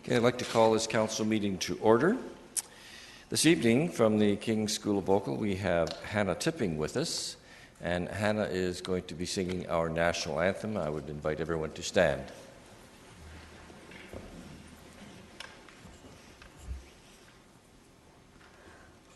Okay, I'd like to call this council meeting to order. This evening from the King's School of Vocal, we have Hannah Tipping with us, and Hannah is going to be singing our national anthem. I would invite everyone to stand.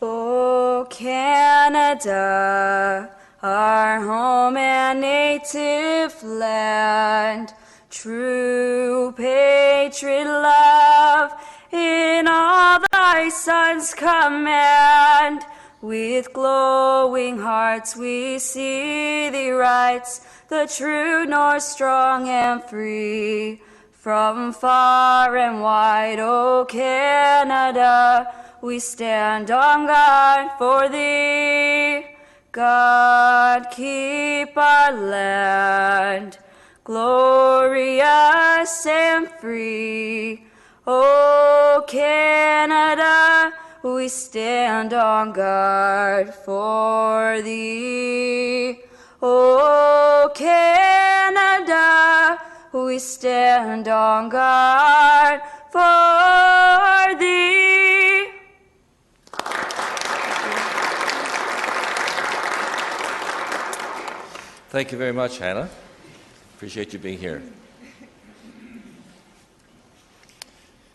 Oh, Canada, our home and native land, true patriot love in all thy sons command. With glowing hearts we see thee rise, the true north strong and free. From far and wide, O Canada, we stand on guard for thee. God, keep our land glorious and free. O Canada, we stand on guard for thee. O Canada, we stand on guard for thee. Thank you very much, Hannah. Appreciate you being here.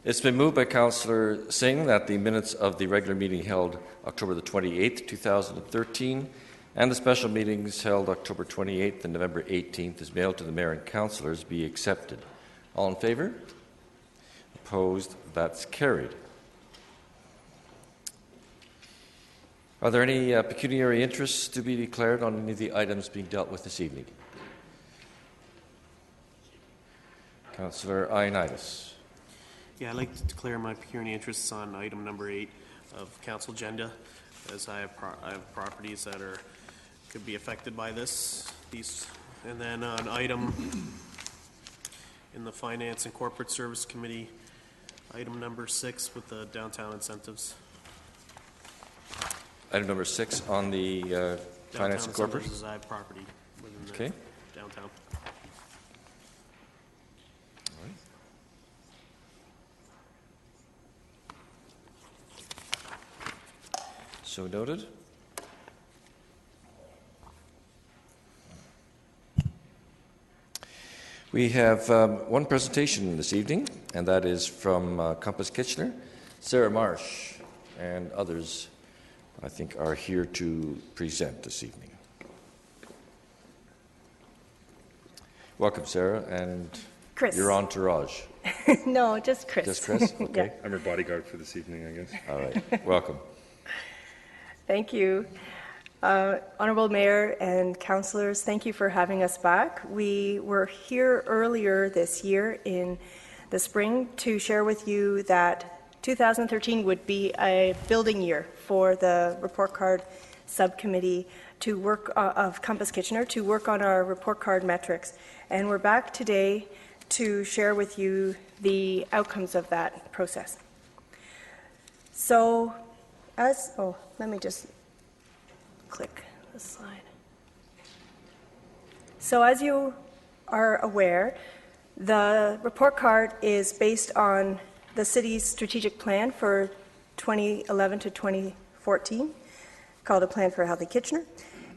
It's been moved by Councillor Singh that the minutes of the regular meeting held October the 28th, 2013, and the special meetings held October 28th and November 18th as mailed to the Mayor and Councillors be accepted. All in favour? Opposed? That's carried. Are there any pecuniary interests to be declared on any of the items being dealt with this evening? Councillor Ioannidis. Yeah, I'd like to declare my pecuniary interests on item number 8 of council agenda, as I have properties that could be affected by these, and then on item in the Finance and Corporate Service Committee, item number 6 with the downtown incentives. Item number 6 on the Finance and Corporate. As I have property within the downtown. So noted. We have one presentation this evening, and that is from Compass Kitchener. Sarah Marsh and others, I think, are here to present this evening. Welcome, Sarah, and Chris. Your entourage. No, just Chris. Just Chris? Okay. Yeah. I'm her bodyguard for this evening, I guess. All right. Welcome. Thank you. Honorable Mayor and councillors, thank you for having us back. We were here earlier this year in the spring to share with you that 2013 would be a building year for the report card subcommittee to work of Compass Kitchener to work on our report card metrics. And we're back today to share with you the outcomes of that process. So let me just click the slide. So as you are aware, the report card is based on the city's strategic plan for 2011 to 2014, called A Plan for a Healthy Kitchener.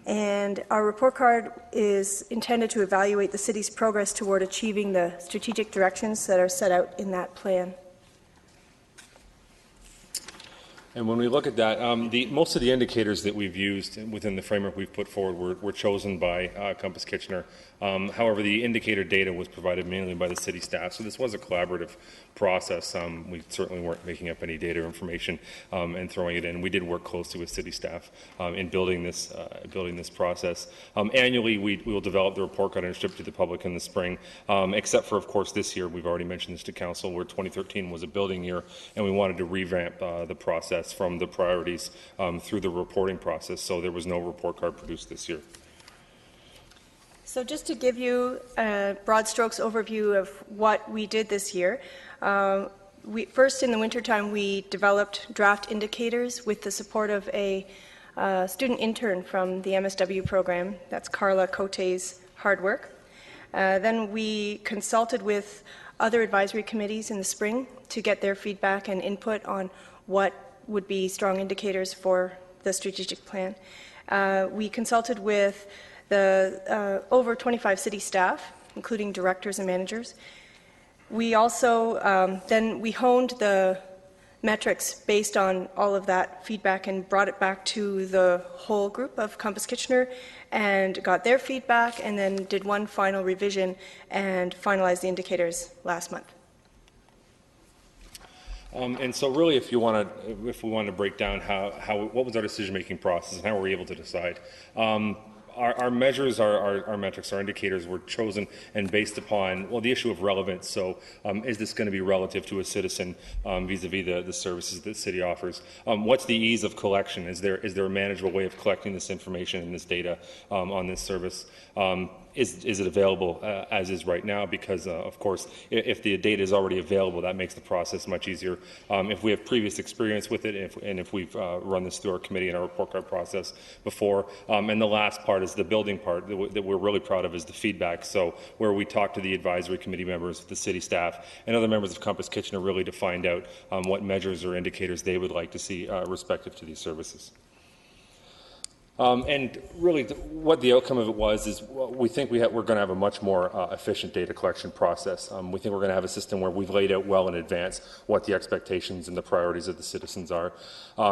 And our report card is intended to evaluate the city's progress toward achieving the strategic directions that are set out in that plan. And when we look at that, most of the indicators that we've used within the framework we've put forward were chosen by Compass Kitchener. However, the indicator data was provided mainly by the city staff, so this was a collaborative process. We certainly weren't making up any data information and throwing it in. We did work closely with city staff in building this process. Annually, we will develop the report card and strip to the public in the spring, except for, of course, this year. We've already mentioned this to council, where 2013 was a building year, and we wanted to revamp the process from the priorities through the reporting process, so there was no report card produced this year. So just to give you a broad strokes overview of what we did this year, first in the wintertime we developed draft indicators with the support of a student intern from the MSW program. That's Carla Cote's hard work. Then we consulted with other advisory committees in the spring to get their feedback and input on what would be strong indicators for the strategic plan. We consulted with the over 25 city staff, including directors and managers. We also then we honed the metrics based on all of that feedback and brought it back to the whole group of Compass Kitchener and got their feedback, and then did one final revision and finalized the indicators last month. And so really, if we want to break down what was our decision-making process and how were we able to decide, our measures, our metrics, our indicators were chosen and based upon, well, the issue of relevance. So is this going to be relative to a citizen vis-a-vis the services that the city offers? What's the ease of collection? Is there a manageable way of collecting this information and this data on this service? Is it available as is right now? Because, of course, if the data is already available, that makes the process much easier. If we have previous experience with it, and if we've run this through our committee and our report card process before. And the last part is the building part that we're really proud of is the feedback. So where we talk to the advisory committee members, the city staff, and other members of Compass Kitchener really to find out what measures or indicators they would like to see respective to these services. And really, what the outcome of it was is we think we're going to have a much more efficient data collection process. We think we're going to have a system where we've laid out well in advance what the expectations and the priorities of the citizens are.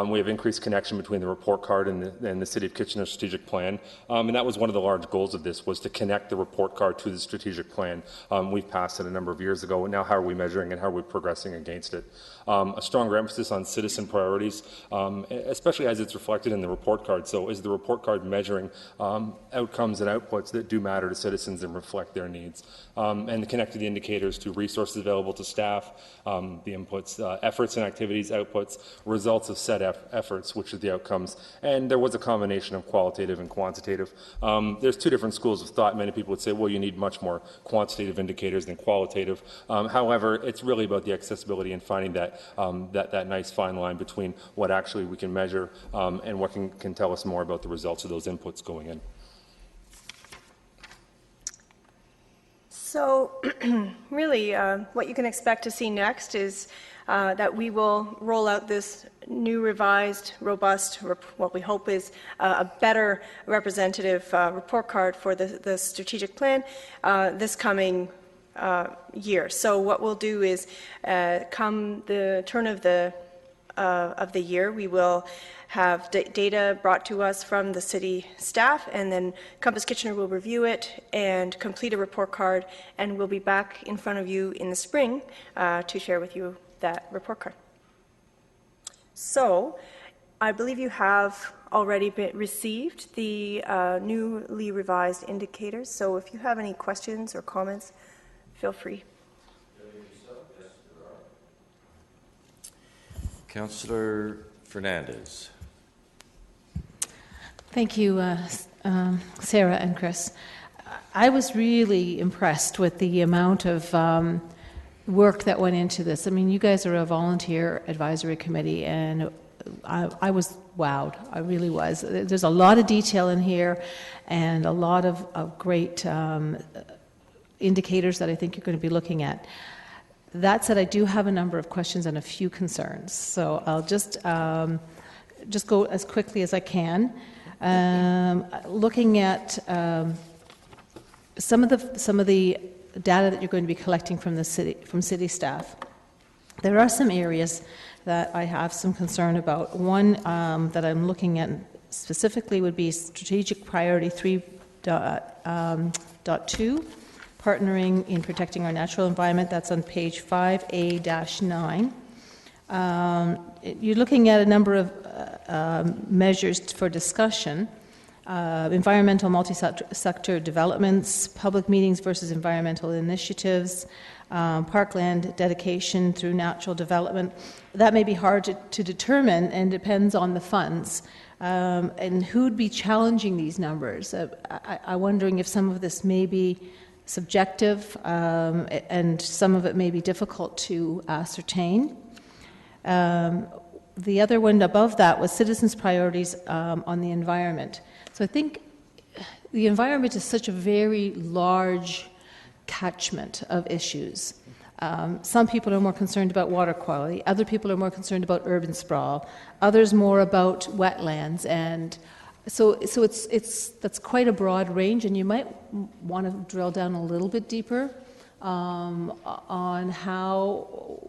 We have increased connection between the report card and the City of Kitchener strategic plan. And that was one of the large goals of this, was to connect the report card to the strategic plan. We've passed it a number of years ago, and now how are we measuring and how are we progressing against it? A stronger emphasis on citizen priorities, especially as it's reflected in the report card. So is the report card measuring outcomes and outputs that do matter to citizens and reflect their needs? And connected the indicators to resources available to staff, the inputs, efforts and activities, outputs, results of set efforts, which are the outcomes. And there was a combination of qualitative and quantitative. There's two different schools of thought. Many people would say, well, you need much more quantitative indicators than qualitative. However, it's really about the accessibility and finding that nice fine line between what actually we can measure and what can tell us more about the results of those inputs going in. So really, what you can expect to see next is that we will roll out this new revised, robust, what we hope is a better representative report card for the strategic plan this coming year. So what we'll do is come the turn of the year, we will have data brought to us from the city staff, and then Compass Kitchener will review it and complete a report card, and we'll be back in front of you in the spring to share with you that report card. So I believe you have already received the newly revised indicators, so if you have any questions or comments, feel free. Councillor Fernandez. Thank you, Sarah and Chris. I was really impressed with the amount of work that went into this. I mean, you guys are a volunteer advisory committee, and I was wowed. I really was. There's a lot of detail in here and a lot of great indicators that I think you're going to be looking at. That said, I do have a number of questions and a few concerns. So I'll just go as quickly as I can. Looking at some of the data that you're going to be collecting from city staff, there are some areas that I have some concern about. One that I'm looking at specifically would be strategic priority 3.2. Partnering in protecting our natural environment. That's on page 5A-9. You're looking at a number of measures for discussion. Environmental multi-sector developments, public meetings versus environmental initiatives, parkland dedication through natural development. That may be hard to determine and depends on the funds. And who'd be challenging these numbers? I'm wondering if some of this may be subjective, and some of it may be difficult to ascertain. The other one above that was citizens' priorities on the environment. So I think the environment is such a very large catchment of issues. Some people are more concerned about water quality. Other people are more concerned about urban sprawl. Others more about wetlands. And so that's quite a broad range, and you might want to drill down a little bit deeper on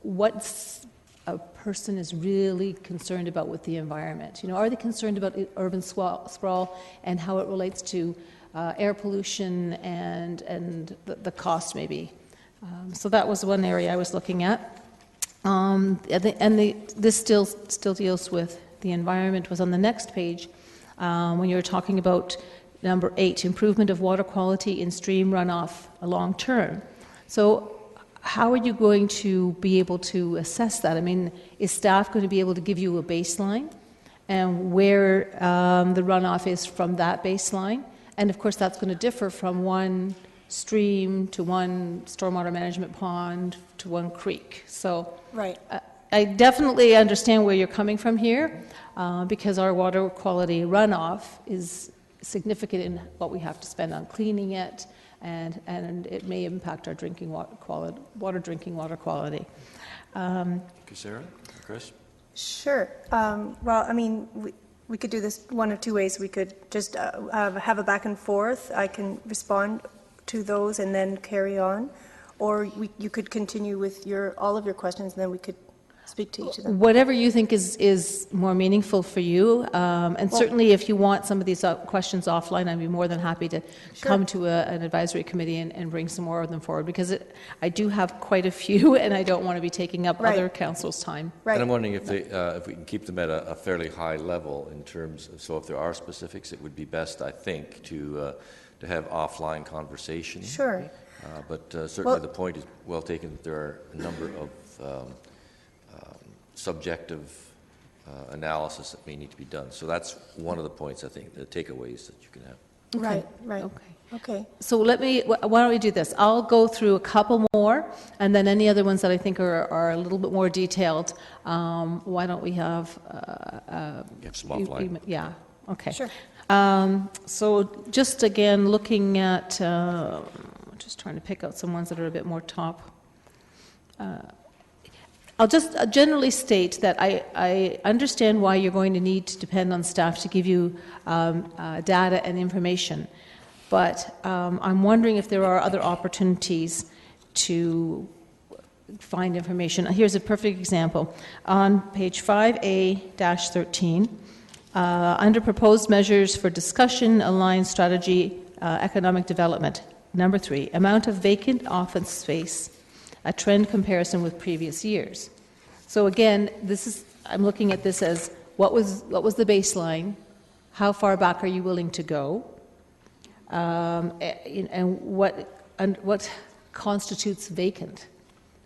what a person is really concerned about with the environment. You know, are they concerned about urban sprawl and how it relates to air pollution and the cost maybe? So that was one area I was looking at. This still deals with the environment, was on the next page when you were talking about number 8, improvement of water quality in stream runoff long term. So how are you going to be able to assess that? I mean, is staff going to be able to give you a baseline and where the runoff is from that baseline? And of course, that's going to differ from one stream to one stormwater management pond to one creek. So Right. I definitely understand where you're coming from here because our water quality runoff is significant in what we have to spend on cleaning it, and it may impact our drinking water quality. Sarah? Chris? Sure. Well, I mean, we could do this one of two ways. We could just have a back and forth. I can respond to those and then carry on, or you could continue with all of your questions, and then we could speak to each of them. Whatever you think is more meaningful for you, and certainly if you want some of these questions offline, I'd be more than happy to come to an advisory committee and bring some more of them forward, because I do have quite a few, and I don't want to be taking up other council's time. Right. And I'm wondering if we can keep them at a fairly high level in terms of, so if there are specifics, it would be best, I think, to have offline conversation. Sure. But certainly the point is well taken that there are a number of subjective analysis that may need to be done. So that's one of the points, I think, the takeaways that you can have. Right. Okay. So why don't we do this? I'll go through a couple more, and then any other ones that I think are a little bit more detailed, why don't we have... some offline. Yeah, okay. Sure. So just again, looking at, just trying to pick out some ones that are a bit more top. I'll just generally state that I understand why you're going to need to depend on staff to give you data and information, but I'm wondering if there are other opportunities to find information. Here's a perfect example. On page 5A-13, under proposed measures for discussion, aligned strategy, economic development, number 3, amount of vacant office space, a trend comparison with previous years. So again, I'm looking at this as what was the baseline, how far back are you willing to go, and what constitutes vacant?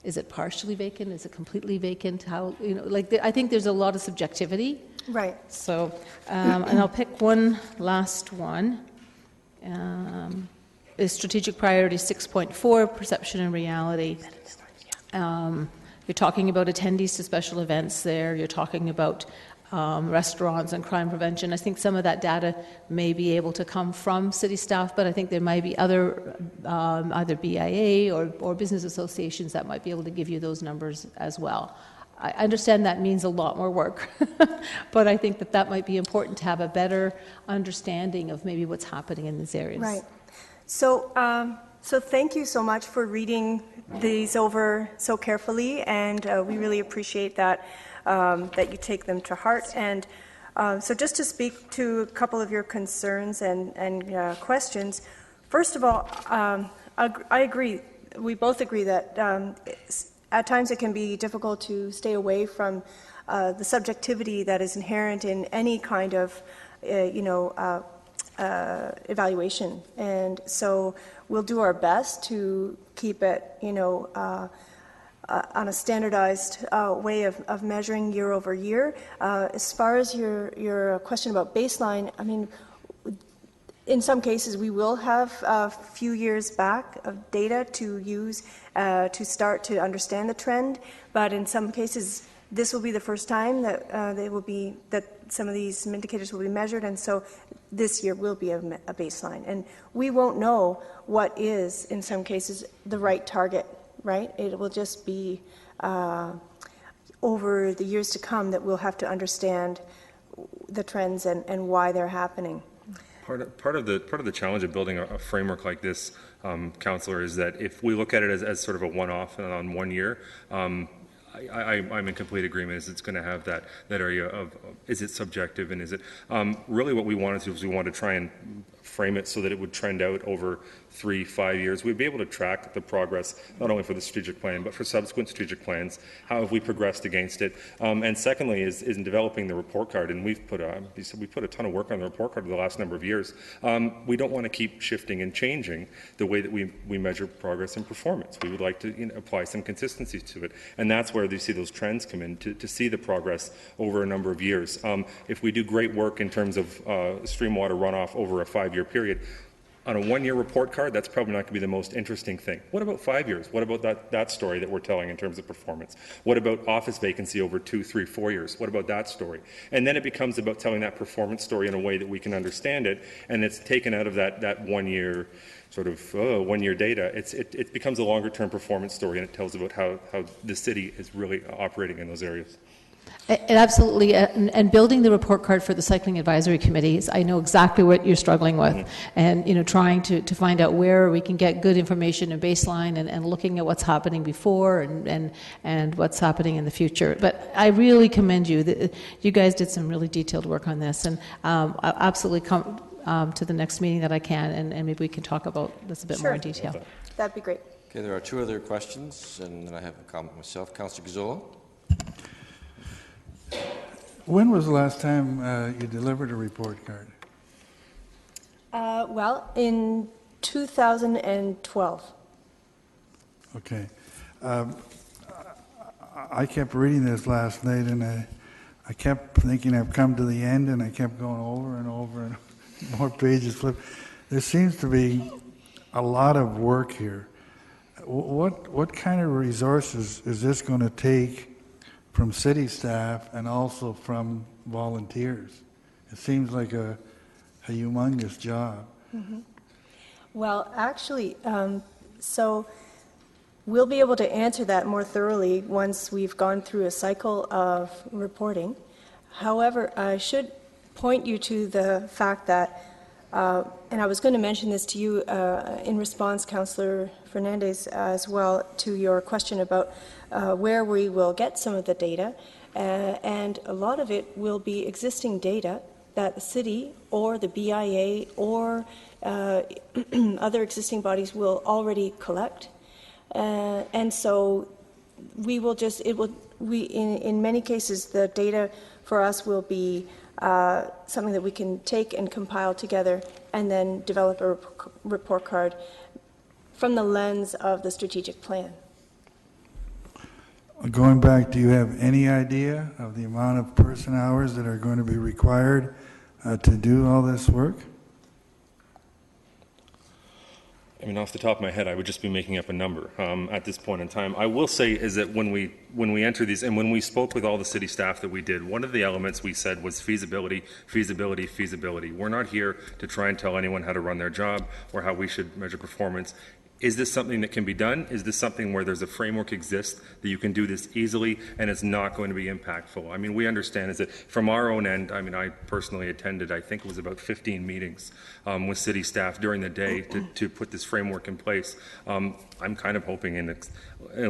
Is it partially vacant? Is it completely vacant? I think there's a lot of subjectivity. Right. So, and I'll pick one last one. Is strategic priority 6.4, perception and reality. You're talking about attendees to special events there. You're talking about restaurants and crime prevention. I think some of that data may be able to come from city staff, but I think there might be other, either BIA or business associations that might be able to give you those numbers as well. I understand that means a lot more work, but I think that might be important to have a better understanding of maybe what's happening in these areas. Right. So, so thank you so much for reading these over so carefully, and we really appreciate that that you take them to heart. And so just to speak to a couple of your concerns and questions, first of all, I agree. We both agree that at times it can be difficult to stay away from the subjectivity that is inherent in any kind of, evaluation. And so we'll do our best to keep it, on a standardized way of measuring year over year. As far as your question about baseline, I mean, in some cases we will have a few years back of data to use to start to understand the trend, but in some cases this will be the first time that that some of these indicators will be measured, and so this year will be a baseline. And we won't know what is, in some cases, the right target right? It will just be over the years to come that we'll have to understand the trends and why they're happening. Part of the challenge of building a framework like this, Councillor, is that if we look at it as sort of a one-off and on 1 year, I'm in complete agreement. Is it's going to have that area of is it subjective and is it really what we wanted to do is we wanted to try and frame it so that it would trend out over 3-5 years. We'd be able to track the progress not only for the strategic plan but for subsequent strategic plans. How have we progressed against it? And secondly, is in developing the report card. And we've put a ton of work on the report card over the last number of years. We don't want to keep shifting and changing the way that we measure progress and performance. We would like to apply some consistency to it, and that's where you see those trends come in to see the progress over a number of years. If we do great work in terms of stream water runoff over a 5-year period, on a 1-year report card, that's probably not going to be the most interesting thing. What about 5 years? What about that story that we're telling in terms of performance? What about office vacancy over 2, 3, 4 years? What about that story? And then it becomes about telling that performance story in a way that we can understand it, and it's taken out of that 1 year sort of 1 year data. It becomes a longer term performance story, and it tells about how the city is really operating in those areas. Absolutely, and building the report card for the Cycling Advisory Committees, I know exactly what you're struggling with, and trying to find out where we can get good information and baseline, and looking at what's happening before and what's happening in the future. But I really commend you. You guys did some really detailed work on this, and I absolutely come to the next meeting that I can, and maybe we can talk about this a bit more in detail. That'd be great. Okay, there are 2 other questions, and then I have a comment myself. Councillor Gazzola. When was the last time you delivered a report card? Well, in 2012. Okay. I kept reading this last night, and I kept thinking I've come to the end, and I kept going over and over, and more pages flipped. There seems to be a lot of work here. What kind of resources is this going to take from city staff and also from volunteers? It seems like a humongous job. Mm-hmm. Well, actually, so we'll be able to answer that more thoroughly once we've gone through a cycle of reporting. However, I should point you to the fact that, and I was going to mention this to you in response, Councillor Fernandez, as well, to your question about where we will get some of the data, and a lot of it will be existing data that the city or the BIA or other existing bodies will already collect, and so we will just in many cases the data for us will be something that we can take and compile together and then develop a report card from the lens of the strategic plan. Going back, do you have any idea of the amount of person hours that are going to be required to do all this work? I mean, off the top of my head, I would just be making up a number at this point in time. I will say is that when we enter these, and when we spoke with all the city staff that we did, one of the elements we said was feasibility, feasibility, feasibility. We're not here to try and tell anyone how to run their job or how we should measure performance. Is this something that can be done? Is this something where there's a framework exists that you can do this easily and it's not going to be impactful? I mean, we understand is that from our own end, I mean, I personally attended, I think it was about 15 meetings with city staff during the day to put this framework in place. I'm kind of hoping and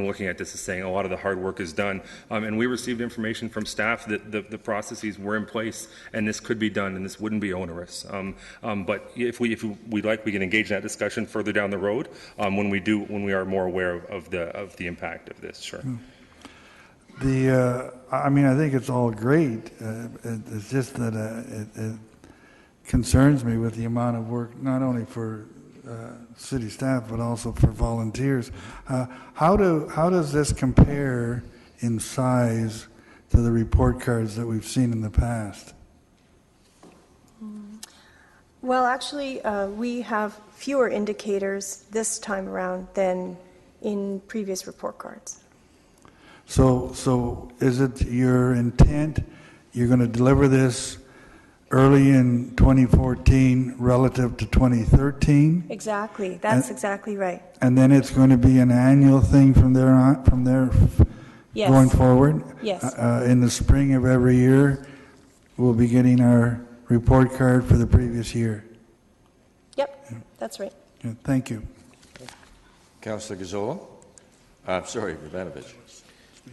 looking at this as saying a lot of the hard work is done. And we received information from staff that the processes were in place and this could be done and this wouldn't be onerous. But if we like, we can engage in that discussion further down the road. When we are more aware of the impact of this, sure. I mean, I think it's all great. It's just that it concerns me with the amount of work, not only for city staff but also for volunteers. How does this compare in size to the report cards that we've seen in the past? Well, actually, we have fewer indicators this time around than in previous report cards. So is it your intent you're going to deliver this early in 2014 relative to 2013, Exactly, that's exactly right. and then it's going to be an annual thing from there on, Yes. going forward. Yes. In the spring of every year, we'll be getting our report card for the previous year. Yep, that's right. Yeah, thank you. Councillor Gazzola? Sorry, Ivanovich.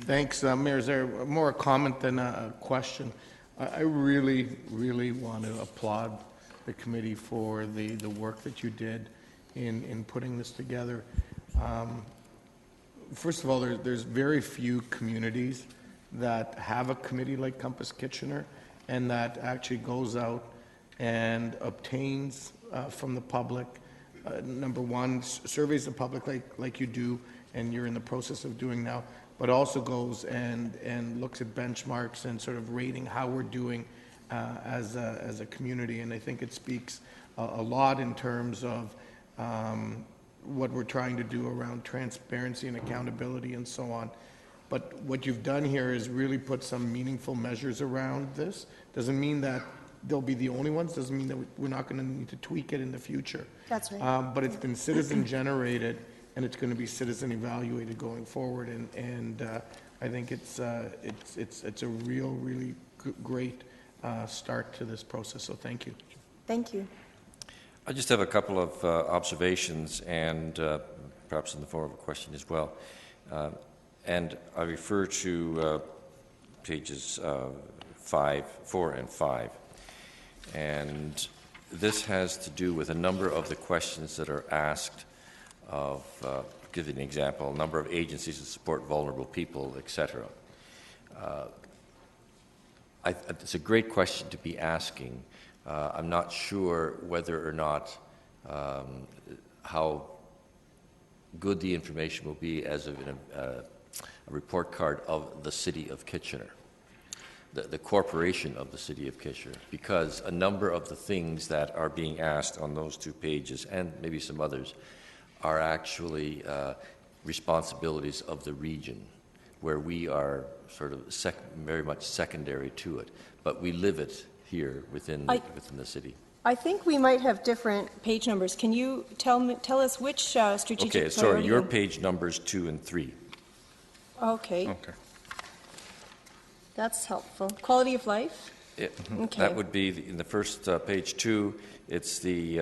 Thanks, Mayor. Is there more a comment than a question? I really, really want to applaud the committee for the work that you did in putting this together. First of all, there's very few communities that have a committee like Compass Kitchener and that actually goes out and obtains from the public, number one, surveys the public like you do and you're in the process of doing now, but also goes and looks at benchmarks and sort of rating how we're doing as a community. And I think it speaks a lot in terms of what we're trying to do around transparency and accountability and so on. But what you've done here is really put some meaningful measures around this. Doesn't mean that they'll be the only ones, doesn't mean that we're not going to need to tweak it in the future. That's right. But it's been citizen generated and it's going to be citizen evaluated going forward. And I think it's a really great start to this process. So thank you. Thank you. I just have a couple of observations and perhaps in the form of a question as well. And I refer to pages 4 and 5. And this has to do with a number of the questions that are asked of, give you an example, a number of agencies that support vulnerable people, etc. It's a great question to be asking. I'm not sure whether or not how good the information will be as a report card of the City of Kitchener, the corporation of the City of Kitchener, because a number of the things that are being asked on those 2 pages, and maybe some others, are actually responsibilities of the region, where we are sort of very much secondary to it, but we live it here within the city. I think we might have different page numbers. Can you tell us which strategic Okay, sorry, priority? your page numbers 2 and 3. Okay. That's helpful. Quality of life? Okay. That would be in the first page 2. It's the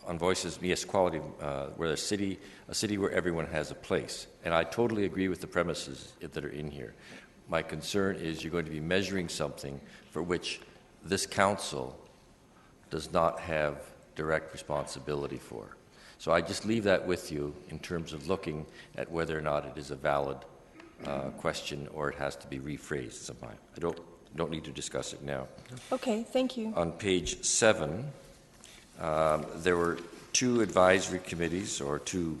on voices, yes, quality, where a city where everyone has a place. And I totally agree with the premises that are in here. My concern is you're going to be measuring something for which this council does not have direct responsibility for. So I just leave that with you in terms of looking at whether or not it is a valid question or it has to be rephrased somehow. I don't need to discuss it now. Okay, thank you. On page 7, there were 2 advisory committees, or two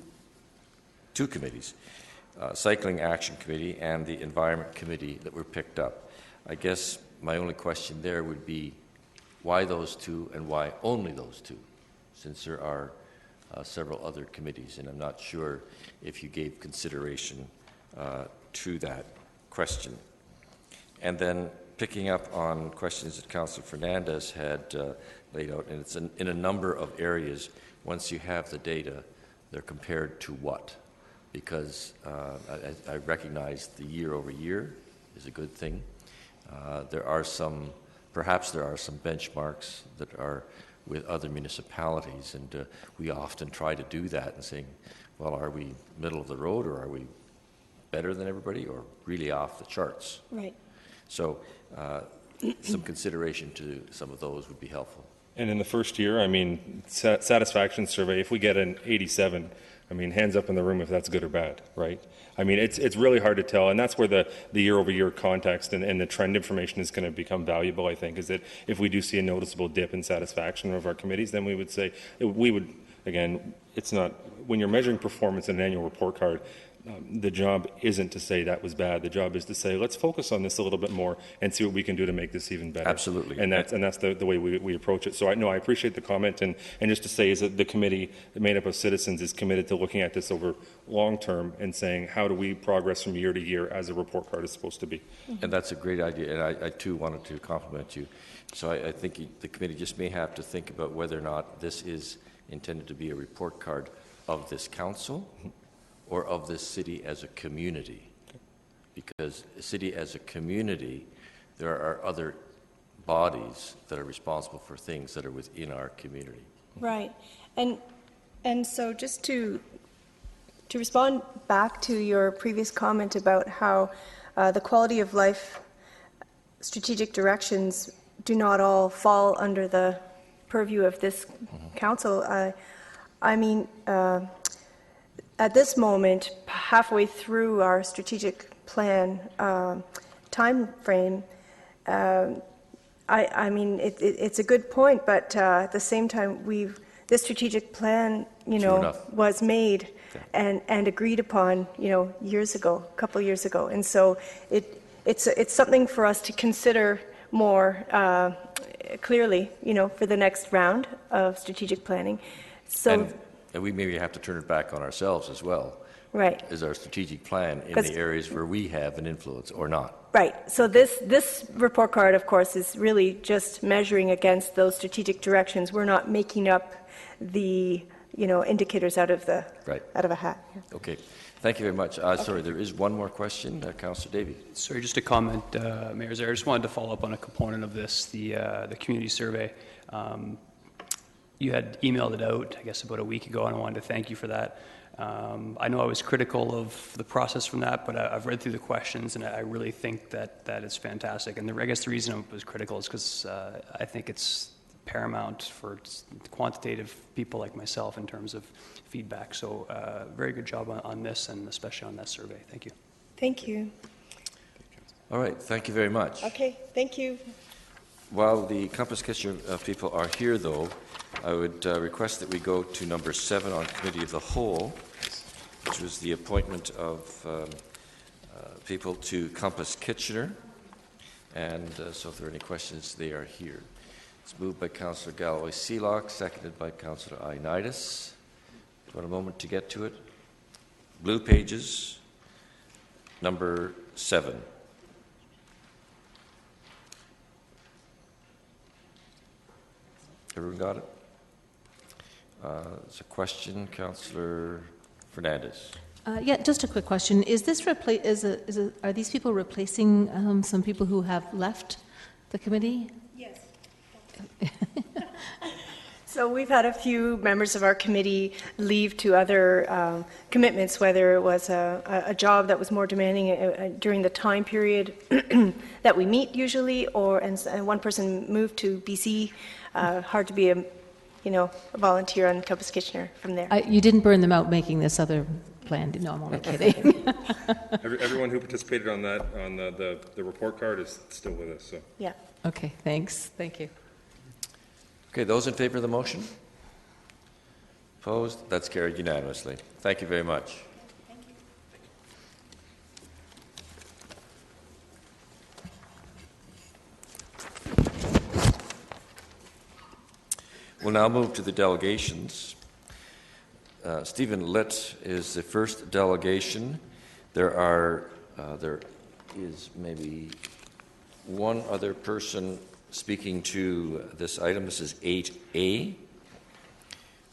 committees, Cycling Action Committee and the Environment Committee, that were picked up. I guess my only question there would be why those 2 and why only those 2, since there are several other committees, and I'm not sure if you gave consideration to that question. And then picking up on questions that Councillor Fernandez had laid out, and it's in a number of areas. Once you have the data, they're compared to what? Because I recognize the year over year is a good thing. Perhaps there are some benchmarks that are with other municipalities, and we often try to do that and saying, well, are we middle of the road, or are we better than everybody, or really off the charts? Right. So some consideration to some of those would be helpful. And in the first year, I mean, satisfaction survey, if we get an 87, I mean, hands up in the room if that's good or bad, right? I mean, it's really hard to tell, and that's where the year-over-year context and the trend information is going to become valuable, I think, is that if we do see a noticeable dip in satisfaction of our committees, then we would say, again, it's not, when you're measuring performance in an annual report card, the job isn't to say that was bad. The job is to say, let's focus on this a little bit more and see what we can do to make this even better. Absolutely. And that's the way we approach it. So I appreciate the comment, and just to say is that the committee made up of citizens is committed to looking at this over long term and saying, how do we progress from year to year as a report card is supposed to be. And that's a great idea, and I too wanted to compliment you. So I think the committee just may have to think about whether or not this is intended to be a report card of this council or of this city as a community. Because a city as a community, there are other bodies that are responsible for things that are within our community. Right. And so just to respond back to your previous comment about how the quality of life strategic directions do not all fall under the purview of this council. I mean, at this moment, halfway through our strategic plan time frame, I mean, it's a good point, but at the same time, this strategic plan, was made and agreed upon, years ago, a couple of years ago, and so it's something for us to consider more clearly, for the next round of strategic planning. So. And we maybe have to turn it back on ourselves as well. Right. Is our strategic plan in the areas where we have an influence or not? Right. So this report card, of course, is really just measuring against those strategic directions. We're not making up the indicators out of a hat. Yeah. Okay. Thank you very much. Sorry, there is one more question, Councillor Davey. Sorry, just a comment, Mayor Zaire. I just wanted to follow up on a component of this, the community survey. You had emailed it out, I guess, about a week ago, and I wanted to thank you for that. I know I was critical of the process from that, but I've read through the questions, and I really think that is fantastic. And I guess the reason I was critical is because I think it's paramount for quantitative people like myself in terms of feedback. So very good job on this, and especially on that survey. Thank you. Thank you. All right. Thank you very much. Okay. Thank you. While the Compass Kitchener people are here, though, I would request that we go to number 7 on Committee of the Whole, which was the appointment of people to Compass Kitchener. And so if there are any questions, they are here. It's moved by Councillor Galloway-Seelock, seconded by Councillor Ioannidis. Do you want a moment to get to it? Blue pages, number 7. Everyone got it? It's a question, Councillor Fernandez. Yeah, just a quick question. Is this are these people replacing some people who have left the committee? Yes. So we've had a few members of our committee leave to other commitments, whether it was a job that was more demanding during the time period that we meet usually, and one person moved to BC. Hard to be a volunteer on Compass Kitchener from there. You didn't burn them out making this other plan. No, I'm only kidding. Everyone who participated on that, on the report card is still with us. So. Yeah. Okay, thanks. Thank you. Okay, those in favor of the motion? Opposed? That's carried unanimously. Thank you very much. Thank you. We'll now move to the delegations. Stephen Litt is the first delegation. There is maybe one other person speaking to this item. This is 8A.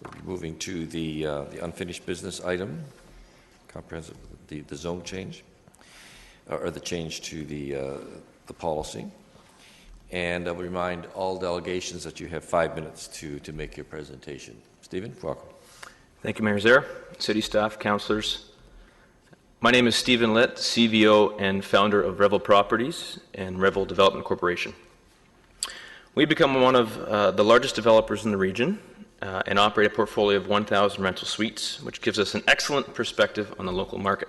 We're moving to the unfinished business item, comprehensive, the zone change, or the change to the policy. And I will remind all delegations that you have 5 minutes to make your presentation. Stephen, welcome. Thank you, Mayor Zaire, city staff, councillors. My name is Stephen Litt, CVO and founder of Revel Properties and Revel Development Corporation. We've become one of the largest developers in the region and operate a portfolio of 1,000 rental suites, which gives us an excellent perspective on the local market.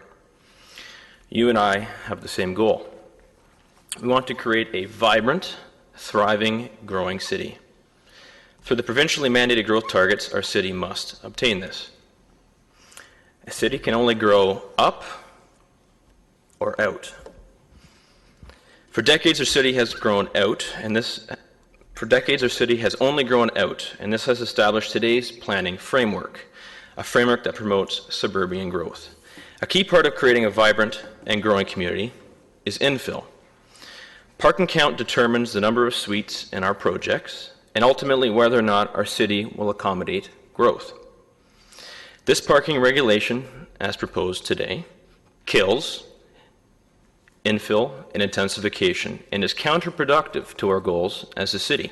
You and I have the same goal. We want to create a vibrant, thriving, growing city. For the provincially mandated growth targets, our city must obtain this. A city can only grow up or out. For decades, our city has grown out, and this has established today's planning framework, a framework that promotes suburban growth. A key part of creating a vibrant and growing community is infill. Parking count determines the number of suites in our projects, and ultimately whether or not our city will accommodate growth. This parking regulation, as proposed today, kills infill and intensification and is counterproductive to our goals as a city.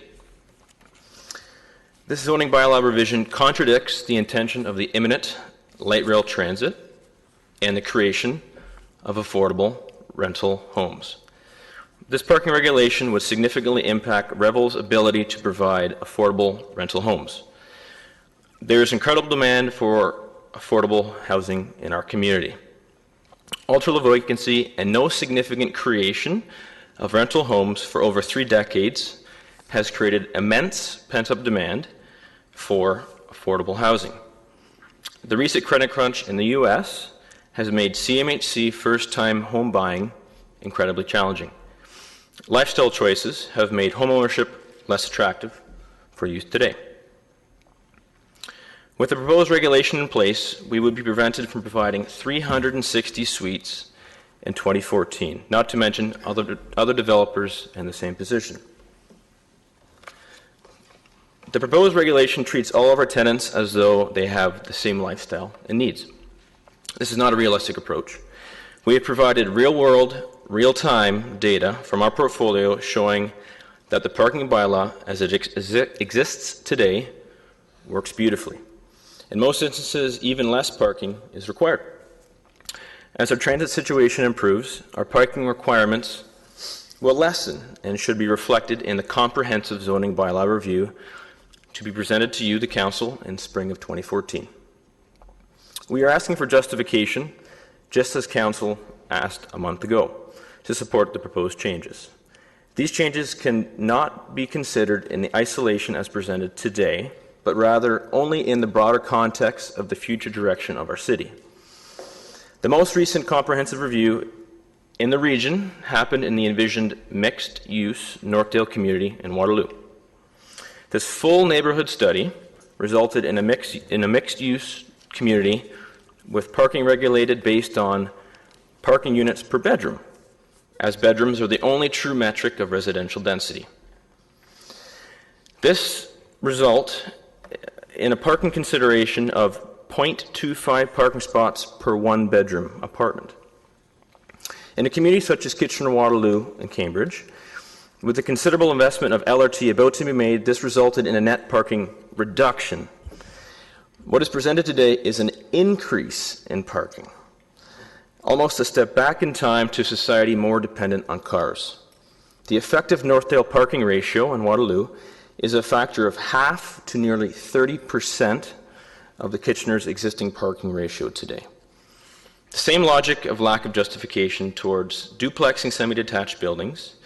This zoning bylaw revision contradicts the intention of the imminent light rail transit and the creation of affordable rental homes. This parking regulation would significantly impact Revel's ability to provide affordable rental homes. There is incredible demand for affordable housing in our community. Ultra-low vacancy and no significant creation of rental homes for over 3 decades has created immense pent-up demand for affordable housing. The recent credit crunch in the U.S. has made CMHC first-time home buying incredibly challenging. Lifestyle choices have made homeownership less attractive for youth today. With the proposed regulation in place, we would be prevented from providing 360 suites in 2014, not to mention other developers in the same position. The proposed regulation treats all of our tenants as though they have the same lifestyle and needs. This is not a realistic approach. We have provided real-world, real-time data from our portfolio showing that the parking bylaw as it exists today works beautifully. In most instances, even less parking is required. As our transit situation improves, our parking requirements will lessen and should be reflected in the comprehensive zoning bylaw review to be presented to you, the Council, in spring of 2014. We are asking for justification, just as Council asked a month ago, to support the proposed changes. These changes cannot be considered in the isolation as presented today, but rather only in the broader context of the future direction of our city. The most recent comprehensive review in the region happened in the envisioned mixed-use Northdale community in Waterloo. This full neighborhood study resulted in a mixed-use community with parking regulated based on parking units per bedroom, as bedrooms are the only true metric of residential density. This result in a parking consideration of 0.25 parking spots per 1-bedroom apartment. In a community such as Kitchener-Waterloo and Cambridge, with the considerable investment of LRT about to be made, this resulted in a net parking reduction. What is presented today is an increase in parking, almost a step back in time to a society more dependent on cars. The effective Northdale parking ratio in Waterloo is a factor of half to nearly 30% of the Kitchener's existing parking ratio today. The same logic of lack of justification towards duplexing semi-detached buildings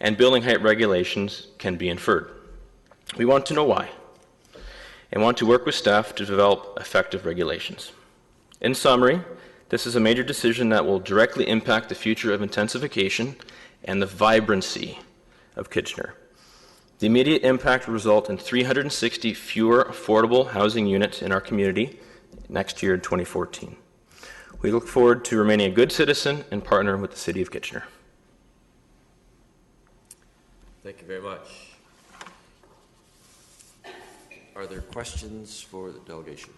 and building height regulations can be inferred. We want to know why and want to work with staff to develop effective regulations. In summary, this is a major decision that will directly impact the future of intensification and the vibrancy of Kitchener. The immediate impact will result in 360 fewer affordable housing units in our community next year in 2014. We look forward to remaining a good citizen and partner with the City of Kitchener. Thank you very much. Are there questions for the delegation?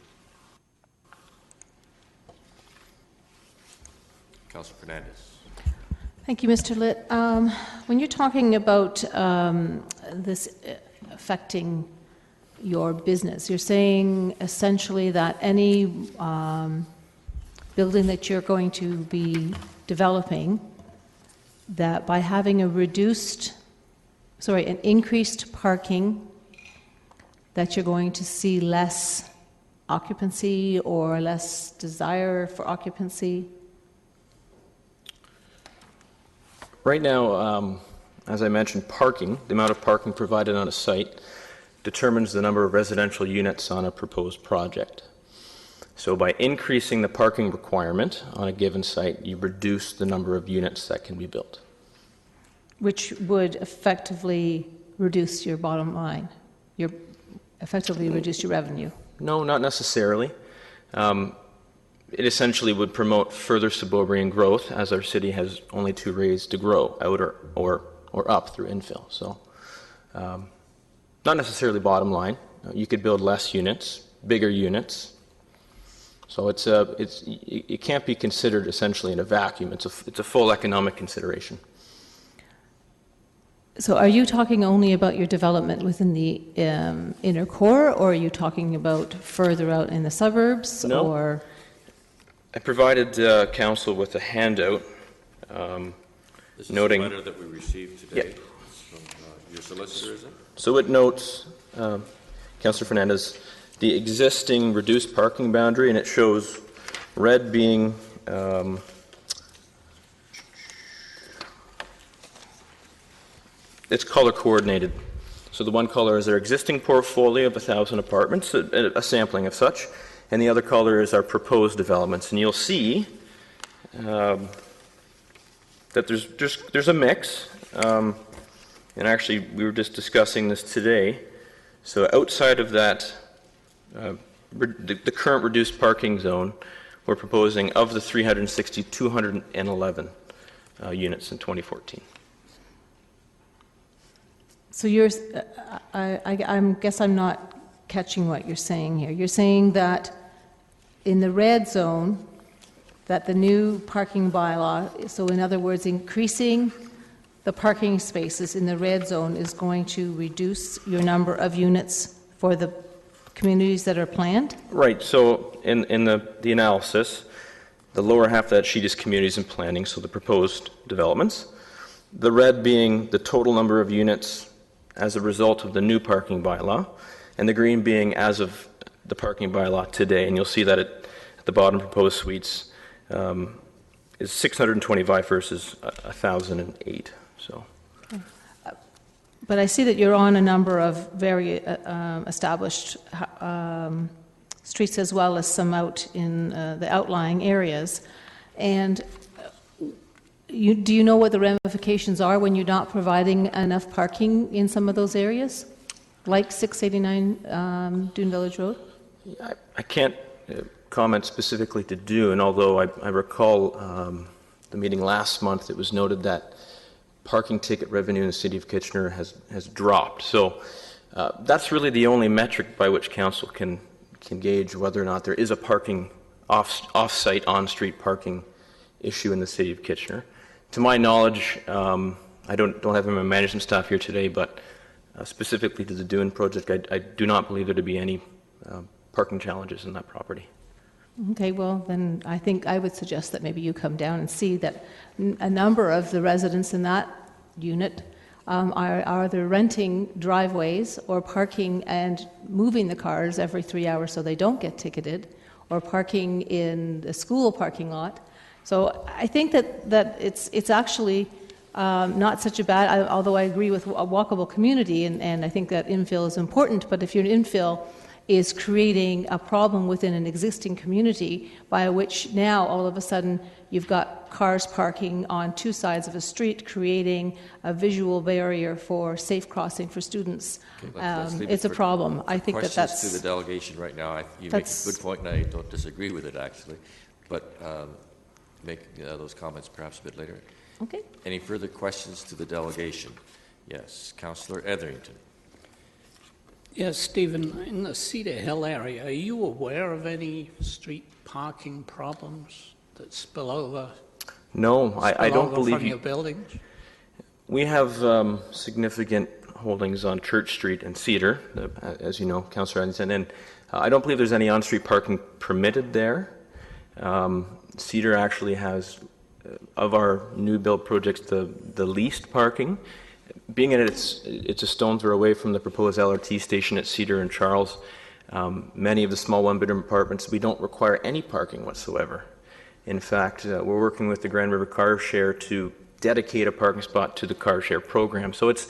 Councillor Fernandez. Thank you, Mr. Litt. When you're talking about this affecting your business, you're saying essentially that any building that you're going to be developing, that by having an increased parking, that you're going to see less occupancy or less desire for occupancy? Right now, as I mentioned, parking, the amount of parking provided on a site, determines the number of residential units on a proposed project. So by increasing the parking requirement on a given site, you reduce the number of units that can be built. Which would effectively reduce your bottom line, effectively reduce your revenue. No, not necessarily. It essentially would promote further suburban growth, as our city has only 2 ways to grow, out or up through infill. So not necessarily bottom line. You could build less units, bigger units. So it can't be considered essentially in a vacuum. It's a full economic consideration. So are you talking only about your development within the inner core, or are you talking about further out in the suburbs? No. Or I provided council with a handout This is noting... the letter that we received today. Yeah. From your solicitor, is it? So it notes, Councillor Fernandez, the existing reduced parking boundary, and it shows red being it's color coordinated. So the one color is their existing portfolio of 1,000 apartments, a sampling of such, and the other color is our proposed developments. And you'll see that there's a mix. And actually, we were just discussing this today. So outside of that, the current reduced parking zone, we're proposing of the 360, 211 units in 2014. so I guess I'm not catching what you're saying here. You're saying that in the red zone, that the new parking bylaw, so in other words, increasing the parking spaces in the red zone is going to reduce your number of units for the communities that are planned? Right. So in the analysis, the lower half of that sheet is communities and planning, so the proposed developments. The red being the total number of units as a result of the new parking bylaw, and the green being as of the parking bylaw today. And you'll see that at the bottom, proposed suites is 625 versus 1,008. So. But I see that you're on a number of very established streets as well as some out in the outlying areas. And do you know what the ramifications are when you're not providing enough parking in some of those areas, like 689 Dune Village Road? I can't comment specifically to Dune, although I recall the meeting last month, it was noted that parking ticket revenue in the City of Kitchener has dropped. So that's really the only metric by which council can gauge whether or not there is a parking off-site, on-street parking issue in the City of Kitchener. To my knowledge, I don't have my management staff here today, but specifically to the Dune project, I do not believe there to be any parking challenges in that property. Okay, well, then I think I would suggest that maybe you come down and see that a number of the residents in that unit are either renting driveways or parking and moving the cars every 3 hours so they don't get ticketed, or parking in the school parking lot. So I think that it's actually not such a bad, although I agree with a walkable community, and I think that infill is important, but if your infill is creating a problem within an existing community by which now all of a sudden you've got cars parking on 2 sides of a street, creating a visual barrier for safe crossing for students. Okay, let's leave it's it a for problem. I think that's... Questions to the delegation right now. You make a good point, and I don't disagree with it, actually. But make those comments perhaps a bit later. Okay. Any further questions to the delegation? Yes, Councillor Etherington. Yes, Stephen, in the Cedar Hill area, are you aware of any street parking problems that spill over? No, I don't believe from your buildings? We have significant holdings on Church Street and Cedar, as you know, Councillor Etherington, and I don't believe there's any on-street parking permitted there. Cedar actually has, of our new build projects, the least parking. Being that it's a stone's throw away from the proposed LRT station at Cedar and Charles, many of the small one-bedroom apartments, we don't require any parking whatsoever. In fact, we're working with the Grand River Car Share to dedicate a parking spot to the car share program. So it's,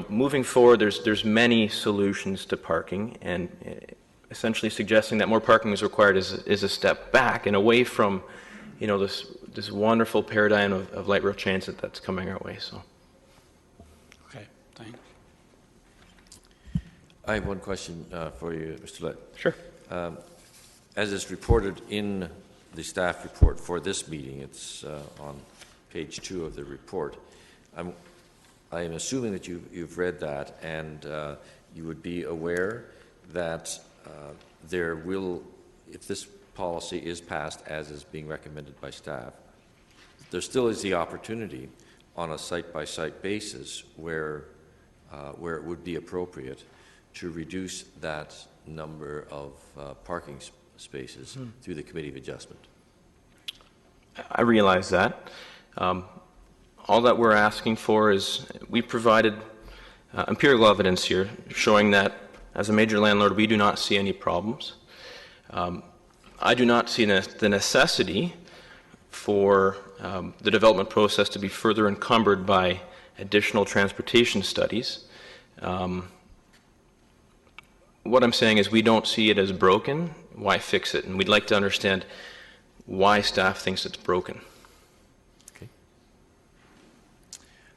moving forward, there's many solutions to parking, and essentially suggesting that more parking is required is a step back and away from, this wonderful paradigm of light rail transit that's coming our way. So, Okay, thanks. I have one question for you, Mr. Lett. sure. As is reported in the staff report for this meeting, it's on page 2 of the report. I am assuming that you've read that, and you would be aware that there will, if this policy is passed as is being recommended by staff, there still is the opportunity on a site-by-site basis where it would be appropriate to reduce that number of parking spaces through the Committee of Adjustment. I realize that. All that we're asking for is we provided empirical evidence here showing that as a major landlord, we do not see any problems. I do not see the necessity for the development process to be further encumbered by additional transportation studies. What I'm saying is we don't see it as broken. Why fix it? And we'd like to understand why staff thinks it's broken.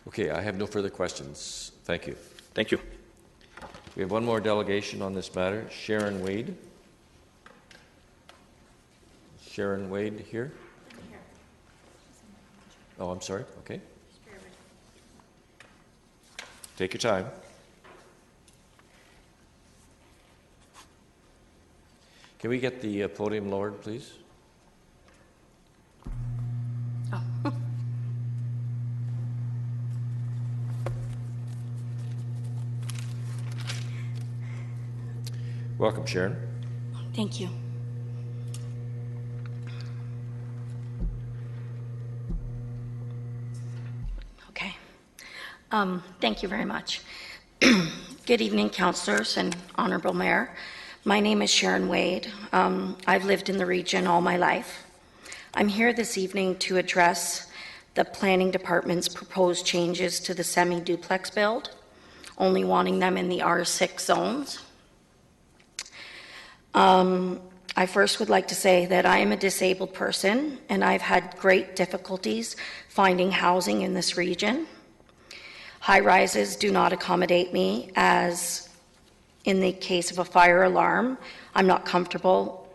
Okay, I have no further questions. Thank you. Thank you. We have one more delegation on this matter. Sharon Wade. Sharon Wade here? Oh, I'm sorry. Okay. Take your time. Can we get the podium lowered, please? Welcome, Sharon. Thank you. Okay. Thank you very much. Good evening, councillors and Honourable Mayor. My name is Sharon Wade. I've lived in the region all my life. I'm here this evening to address the Planning Department's proposed changes to the semi-duplex build, only wanting them in the R6 zones. I first would like to say that I am a disabled person and I've had great difficulties finding housing in this region. High rises do not accommodate me, as in the case of a fire alarm, I'm not comfortable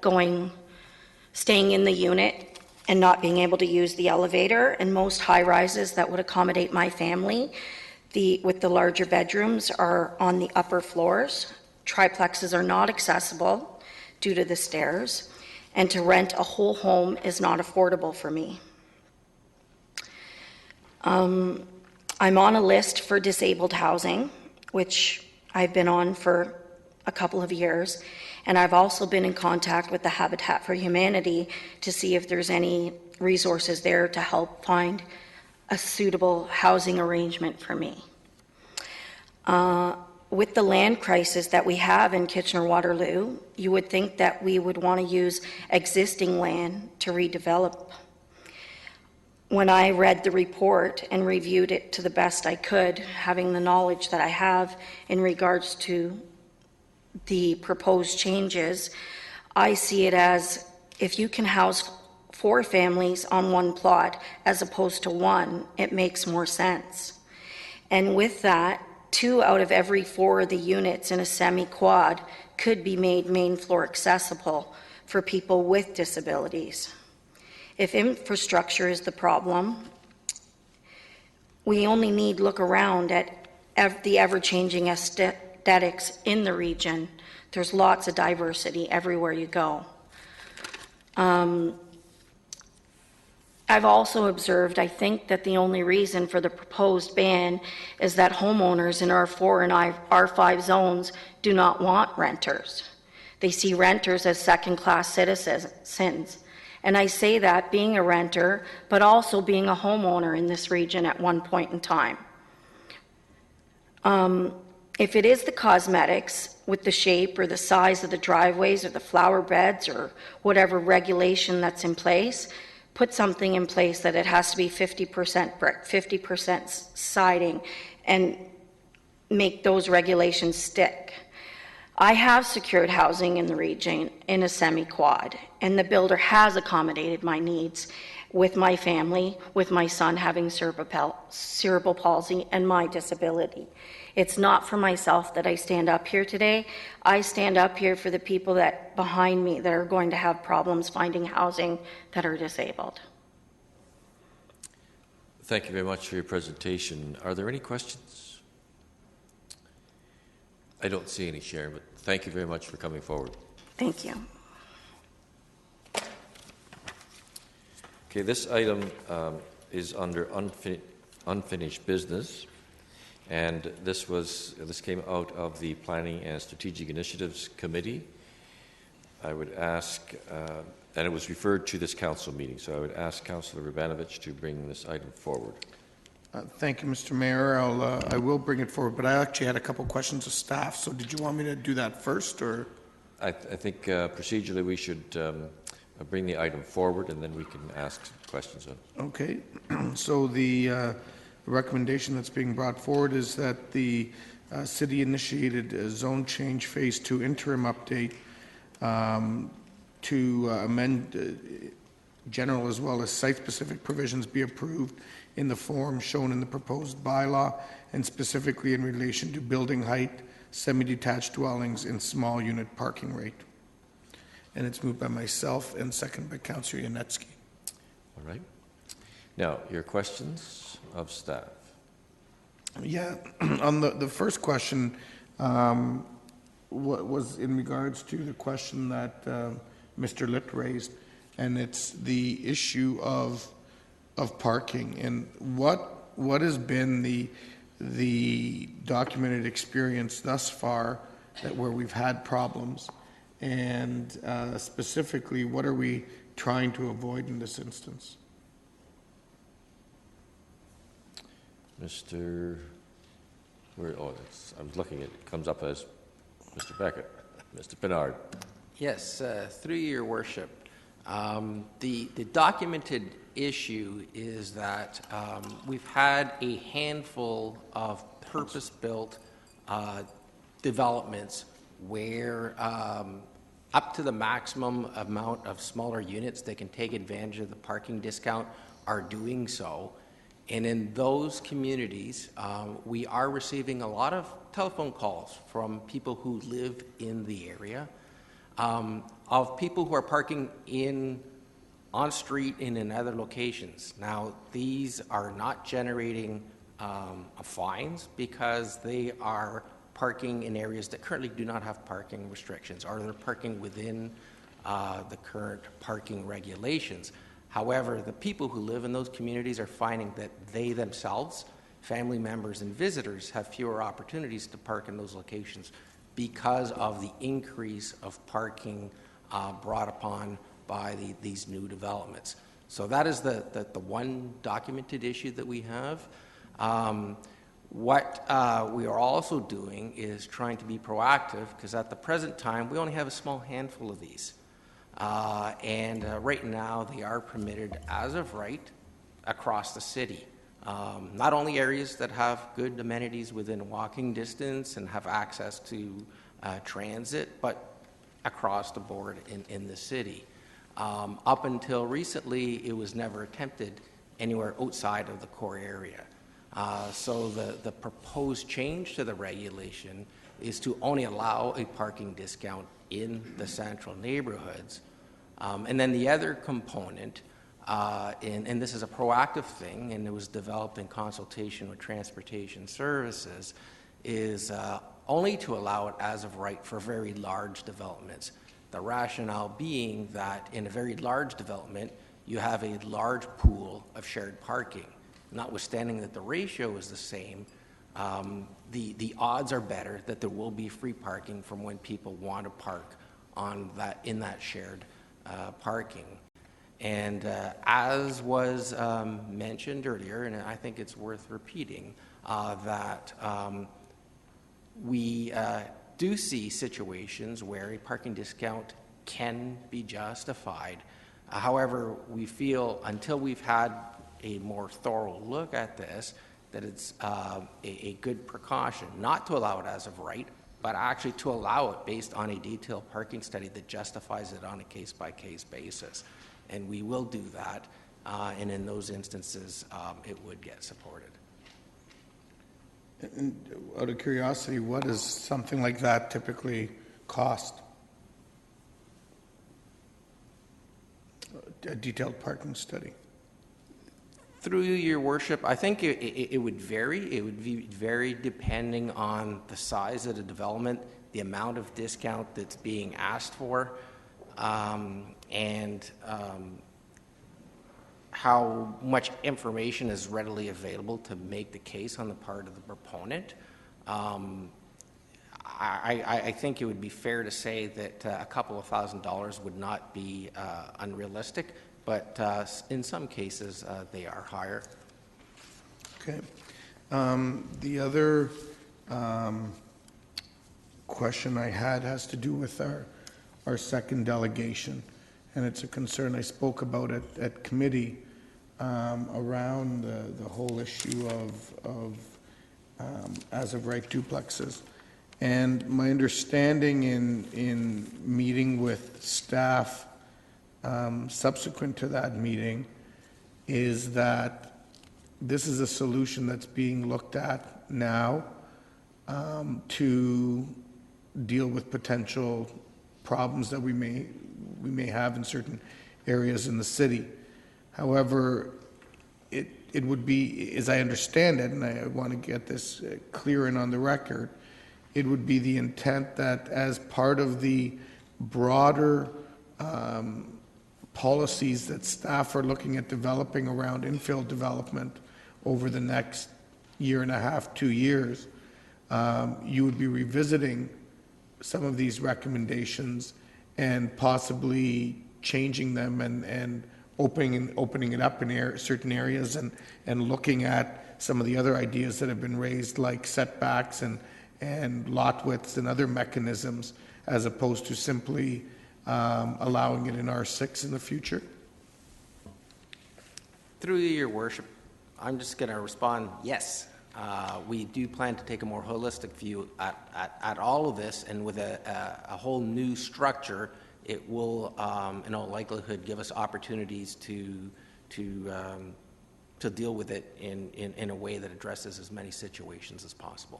staying in the unit and not being able to use the elevator. And most high rises that would accommodate my family, with the larger bedrooms, are on the upper floors. Triplexes are not accessible due to the stairs, and to rent a whole home is not affordable for me. I'm on a list for disabled housing, which I've been on for a couple of years, and I've also been in contact with the Habitat for Humanity to see if there's any resources there to help find a suitable housing arrangement for me. With the land crisis that we have in Kitchener-Waterloo, you would think that we would want to use existing land to redevelop. When I read the report and reviewed it to the best I could, having the knowledge that I have in regards to the proposed changes, I see it as if you can house 4 families on one plot as opposed to 1, it makes more sense. And with that, 2 out of every 4 of the units in a semi-quad could be made main floor accessible for people with disabilities. If infrastructure is the problem, we only need look around at the ever-changing aesthetics in the region. There's lots of diversity everywhere you go. I've also observed, I think, that the only reason for the proposed ban is that homeowners in R4 and R5 zones do not want renters. They see renters as second-class citizens. And I say that being a renter, but also being a homeowner in this region at one point in time. If it is the cosmetics with the shape or the size of the driveways or the flower beds or whatever regulation that's in place, put something in place that it has to be 50% brick, 50% siding, and make those regulations stick. I have secured housing in the region in a semi-quad, and the builder has accommodated my needs with my family, with my son having cerebral palsy and my disability. It's not for myself that I stand up here today. I stand up here for the people that behind me that are going to have problems finding housing that are disabled. Thank you very much for your presentation. Are there any questions? I don't see any, Sharon, but thank you very much for coming forward. Thank you. Okay, this item is under unfinished business, and this came out of the Planning and Strategic Initiatives Committee. I would ask, and it was referred to this council meeting, so I would ask Councillor Rabanovich to bring this item forward. Thank you, Mr. Mayor. I will bring it forward, but I actually had a couple questions of staff. So did you want me to do that first, or? I think procedurally we should bring the item forward, and then we can ask questions on it. Okay. So the recommendation that's being brought forward is that the city-initiated zone change phase 2 interim update to amend general as well as site-specific provisions be approved in the form shown in the proposed bylaw, and specifically in relation to building height, semi-detached dwellings, and small unit parking rate. And it's moved by myself and seconded by Councillor Yanetsky. All right. Now, your questions of staff. Yeah, on the first question, what was in regards to the question that Mr. Litt raised, and it's the issue of parking, and what has been the documented experience thus far that where we've had problems, and specifically, what are we trying to avoid in this instance? Mr. I was looking at it, comes up as Mr. Beckett. Mr. Bernard. Yes, through your worship. The documented issue is that we've had a handful of purpose-built developments where up to the maximum amount of smaller units that can take advantage of the parking discount are doing so. And in those communities, we are receiving a lot of telephone calls from people who live in the area, of people who are parking on street and in other locations. Now, these are not generating fines because they are parking in areas that currently do not have parking restrictions, or they're parking within the current parking regulations. However, the people who live in those communities are finding that they themselves, family members and visitors, have fewer opportunities to park in those locations because of the increase of parking brought upon by these new developments. So that is the one documented issue that we have. What we are also doing is trying to be proactive, because at the present time we only have a small handful of these. And right now they are permitted as of right across the city. Not only areas that have good amenities within walking distance and have access to transit, but across the board in the city. Up until recently, it was never attempted anywhere outside of the core area. So the proposed change to the regulation is to only allow a parking discount in the central neighborhoods. And then the other component, and this is a proactive thing, and it was developed in consultation with Transportation Services, is only to allow it as of right for very large developments. The rationale being that in a very large development, you have a large pool of shared parking. Notwithstanding that the ratio is the same, the odds are better that there will be free parking from when people want to park in that shared parking. And as was mentioned earlier, and I think it's worth repeating, that we do see situations where a parking discount can be justified. However, we feel until we've had a more thorough look at this, that it's a good precaution not to allow it as of right, but actually to allow it based on a detailed parking study that justifies it on a case-by-case basis. And we will do that, and in those instances, it would get supported. And out of curiosity, what does something like that typically cost? A detailed parking study? Through your worship, I think it would vary. It would vary depending on the size of the development, the amount of discount that's being asked for, and how much information is readily available to make the case on the part of the proponent. I think it would be fair to say that a couple of $1,000s would not be unrealistic, but in some cases they are higher. Okay. The other question I had has to do with our second delegation, and it's a concern I spoke about at committee around the whole issue of as-of-right duplexes. And my understanding in meeting with staff subsequent to that meeting is that this is a solution that's being looked at now to deal with potential problems that we may have in certain areas in the city. However, it would be, as I understand it, and I want to get this clear and on the record, it would be the intent that as part of the broader policies that staff are looking at developing around infill development over the next year and a half, 2 years, you would be revisiting some of these recommendations and possibly changing them and opening it up in certain areas and looking at some of the other ideas that have been raised, like setbacks and lot widths and other mechanisms, as opposed to simply allowing it in R6 in the future? Through your worship, I'm just going to respond, yes. We do plan to take a more holistic view at all of this, and with a whole new structure, it will, in all likelihood, give us opportunities to deal with it in a way that addresses as many situations as possible.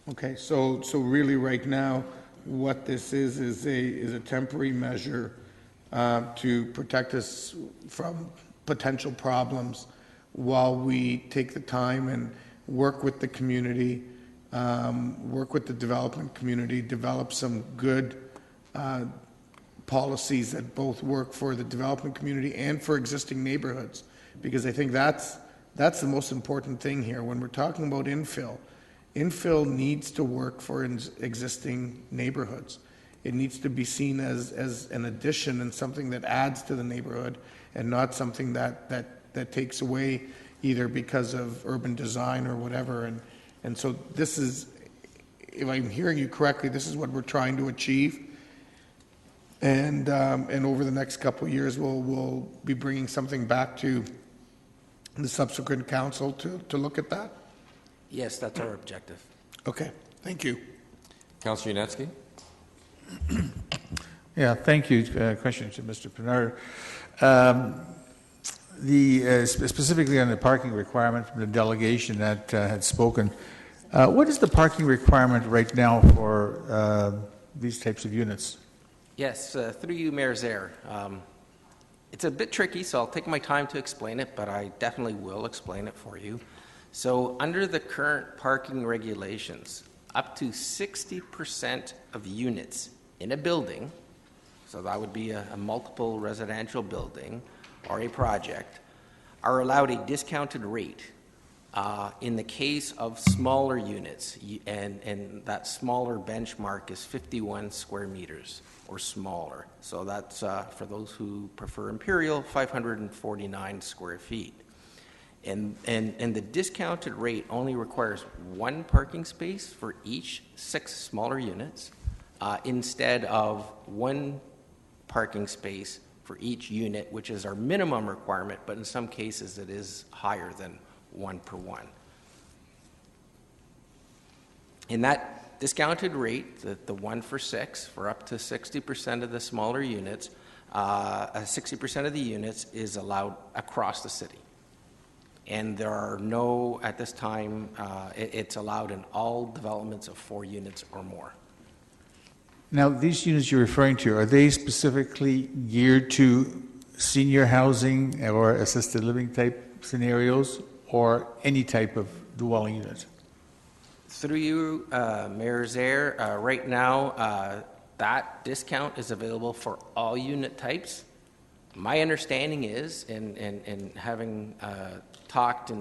Okay, so really right now, what this is a temporary measure to protect us from potential problems while we take the time and work with the community, work with the development community, develop some good policies that both work for the development community and for existing neighborhoods. Because I think that's the most important thing here. When we're talking about infill, infill needs to work for existing neighborhoods. It needs to be seen as an addition and something that adds to the neighborhood, and not something that takes away, either because of urban design or whatever. And so this is, if I'm hearing you correctly, this is what we're trying to achieve. And over the next couple of years, we'll be bringing something back to the subsequent council to look at that. Yes, that's our objective. Okay, thank you. Councillor Yanetsky. Yeah, thank you. Question to Mr. Pinard. Specifically on the parking requirement from the delegation that had spoken, what is the parking requirement right now for these types of units? Yes, through you, Mayor Zaire. It's a bit tricky, so I'll take my time to explain it, but I definitely will explain it for you. So under the current parking regulations, up to 60% of units in a building, so that would be a multiple residential building or a project, are allowed a discounted rate in the case of smaller units, and that smaller benchmark is 51 square meters or smaller. So that's, for those who prefer imperial, 549 square feet. And the discounted rate only requires one parking space for each 6 smaller units, instead of one parking space for each unit, which is our minimum requirement, but in some cases it is higher than 1 per 1. And that discounted rate, the 1 for 6, for up to 60% of the smaller units. 60% of the units is allowed across the city. And there are no, at this time, it's allowed in all developments of 4 units or more. Now, these units you're referring to, are they specifically geared to senior housing or assisted living type scenarios, or any type of dwelling unit? Through you, Mayor Zaire, right now, that discount is available for all unit types. My understanding is, and having talked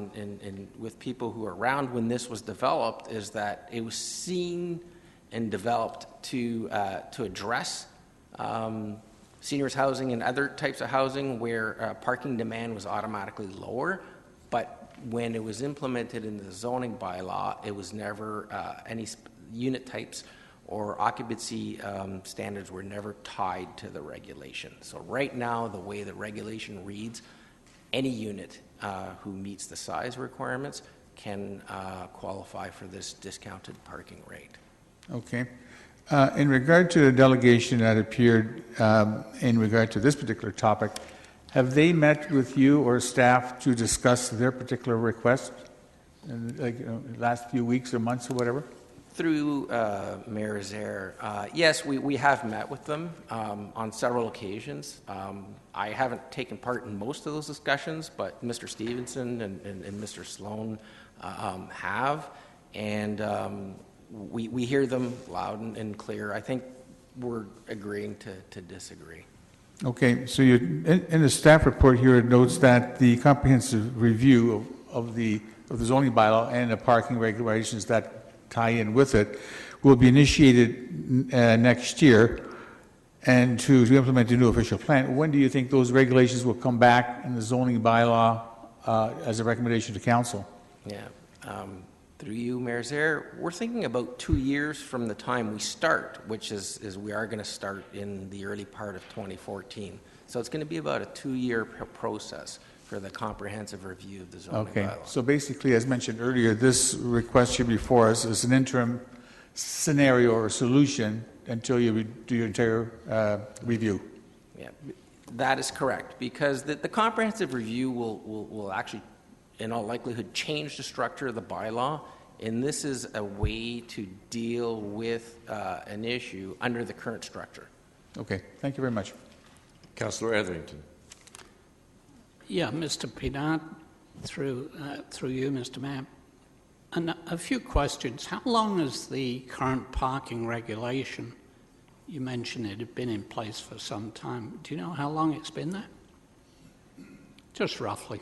with people who were around when this was developed, is that it was seen and developed to address seniors housing and other types of housing where parking demand was automatically lower. But when it was implemented in the zoning bylaw, it was never any unit types or occupancy standards were never tied to the regulation. So right now, the way the regulation reads, any unit who meets the size requirements can qualify for this discounted parking rate. Okay. In regard to the delegation that appeared in regard to this particular topic, have they met with you or staff to discuss their particular request in the last few weeks or months or whatever? Through Mayor Zaire, yes, we have met with them on several occasions. I haven't taken part in most of those discussions, but Mr. Stevenson and Mr. Sloan have, and we hear them loud and clear. I think we're agreeing to disagree. Okay, so in the staff report here, it notes that the comprehensive review of the zoning bylaw and the parking regulations that tie in with it will be initiated next year, and to implement the new official plan. When do you think those regulations will come back in the zoning bylaw as a recommendation to council? Yeah. Through you, Mayor Zaire, we're thinking about 2 years from the time we start, which is we are going to start in the early part of 2014. So it's going to be about a 2-year process for the comprehensive review of the zoning bylaw. So basically, as mentioned earlier, this request here before us is an interim scenario or solution until you do your entire review. Yeah, that is correct, because the comprehensive review will actually, in all likelihood, change the structure of the bylaw, and this is a way to deal with an issue under the current structure. Okay, thank you very much. Councillor Etherington. Yeah, Mr. Pinard, through you, Mr. Mayor. And a few questions. How long is the current parking regulation? You mentioned it had been in place for some time. Do you know how long it's been there? Just roughly.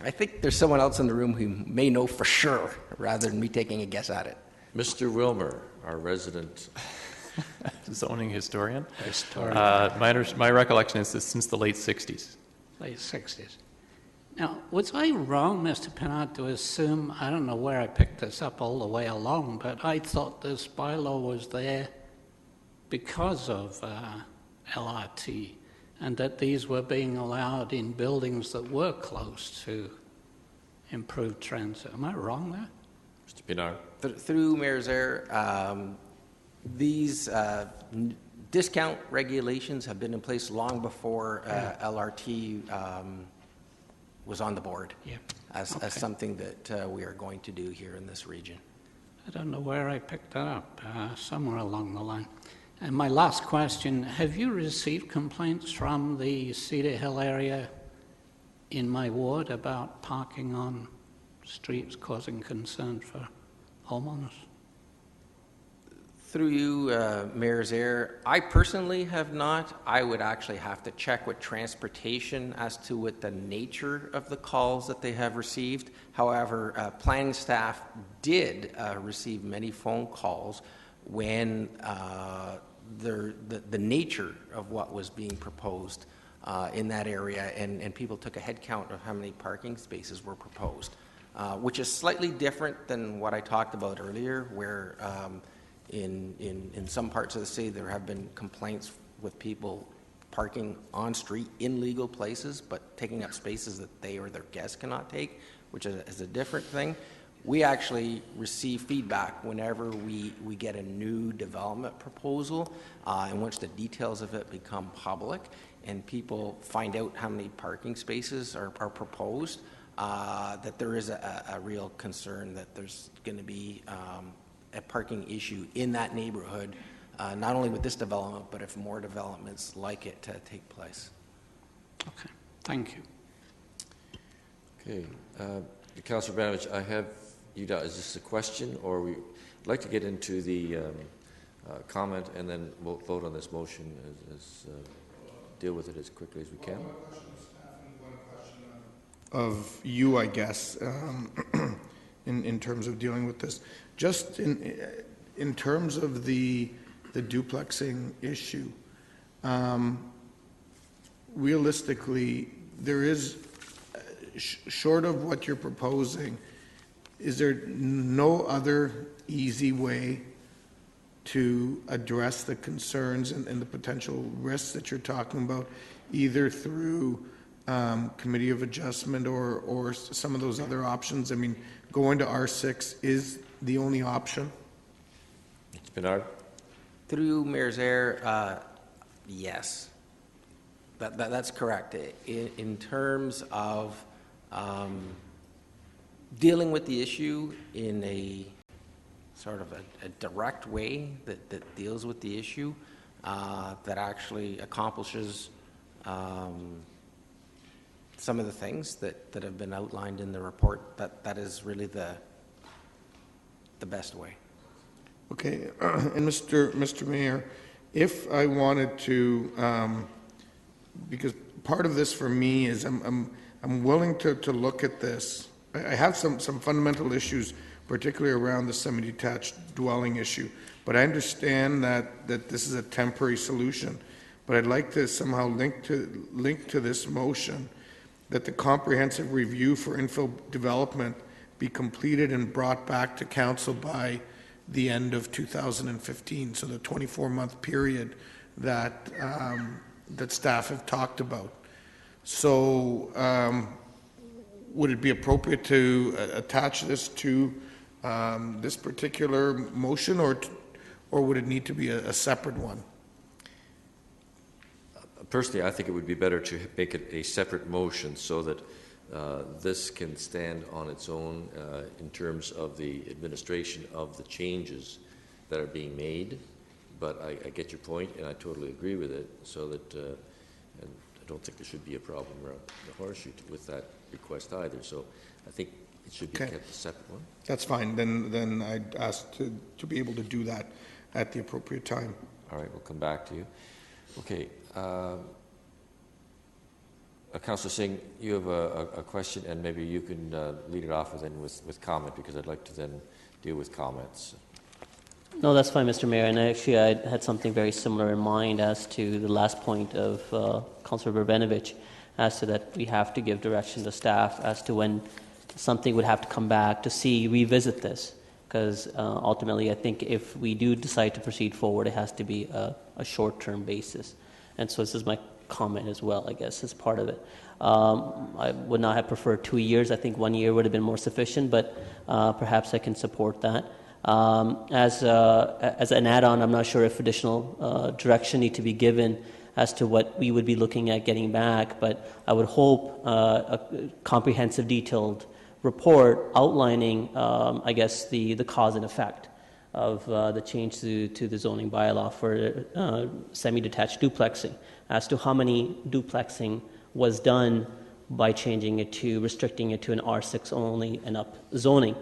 I think there's someone else in the room who may know for sure, rather than me taking a guess at it. Mr. Wilmer, our resident zoning historian. My recollection is since the late 60s. Late 60s. Now, was I wrong, Mr. Pinard, to assume, I don't know where I picked this up all the way along, but I thought this bylaw was there because of LRT, and that these were being allowed in buildings that were close to improved transit. Am I wrong there? Mr. Pinard. Through Mayor Zaire, these discount regulations have been in place long before LRT was on the board as something that we are going to do here in this region. I don't know where I picked that up, somewhere along the line. And my last question, have you received complaints from the Cedar Hill area in my ward about parking on streets causing concern for homeowners? Through you, Mayor Zaire, I personally have not. I would actually have to check with transportation as to what the nature of the calls that they have received. However, planning staff did receive many phone calls when the nature of what was being proposed in that area, and people took a head count of how many parking spaces were proposed, which is slightly different than what I talked about earlier, where in some parts of the city there have been complaints with people parking on street in legal places but taking up spaces that they or their guests cannot take, which is a different thing. We actually receive feedback whenever we get a new development proposal in which the details of it become public and people find out how many parking spaces are proposed, that there is a real concern that there's going to be a parking issue in that neighborhood, not only with this development, but if more developments like it to take place. Okay, thank you. Okay. Councillor Banovich, I have you down. Is this a question, or we'd like to get into the comment and then we'll vote on this motion, deal with it as quickly as we can? Of you, I guess, in terms of dealing with this. Just in terms of the duplexing issue, realistically, there is, short of what you're proposing, is there no other easy way to address the concerns and the potential risks that you're talking about, either through committee of adjustment or some of those other options? I mean, going to R6 is the only option? Bernard? Through Mayor's Air, yes. That's correct. In terms of dealing with the issue in a sort of a direct way that deals with the issue, that actually accomplishes some of the things that have been outlined in the report, that is really the best way. Okay, and Mr. Mayor, if I wanted to, because part of this for me is I'm willing to look at this. I have some fundamental issues, particularly around the semi-detached dwelling issue, but I understand that this is a temporary solution. But I'd like to somehow link to this motion that the comprehensive review for infill development be completed and brought back to council by the end of 2015, so the 24-month period that that staff have talked about. So would it be appropriate to attach this to this particular motion, or would it need to be a separate one? Personally, I think it would be better to make it a separate motion so that this can stand on its own in terms of the administration of the changes that are being made. But I get your point, and I totally agree with it, so that and I don't think there should be a problem around the horseshoe with that request either. So I think it should be kept a separate one. That's fine. Then I'd ask to be able to do that at the appropriate time. All right, we'll come back to you. Okay. Councillor Singh, you have a question, and maybe you can lead it off with comment, because I'd like to then deal with comments. No, that's fine, Mr. Mayor. And actually, I had something very similar in mind as to the last point of Councillor Verbenovich, as to that we have to give direction to staff as to when something would have to come back to revisit this. Because ultimately, I think if we do decide to proceed forward, it has to be a short-term basis. And so this is my comment as well, I guess, as part of it. I would not have preferred 2 years. I think 1 year would have been more sufficient, but perhaps I can support that. As an add-on, I'm not sure if additional direction need to be given as to what we would be looking at getting back, but I would hope a comprehensive, detailed report outlining, I guess, the cause and effect of the change to the zoning bylaw for semi-detached duplexing, as to how many duplexing was done by changing it to restricting it to an R6 only and up zoning.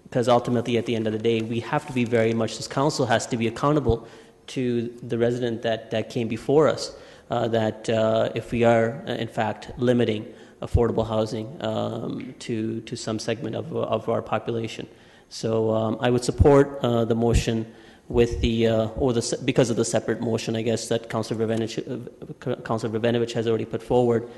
Because ultimately, at the end of the day, we have to be very much, this council has to be accountable to the resident that came before us, that if we are, in fact, limiting affordable housing to some segment of our population. So I would support the motion with because of the separate motion, I guess, that Councillor Verbenovich has already put forward.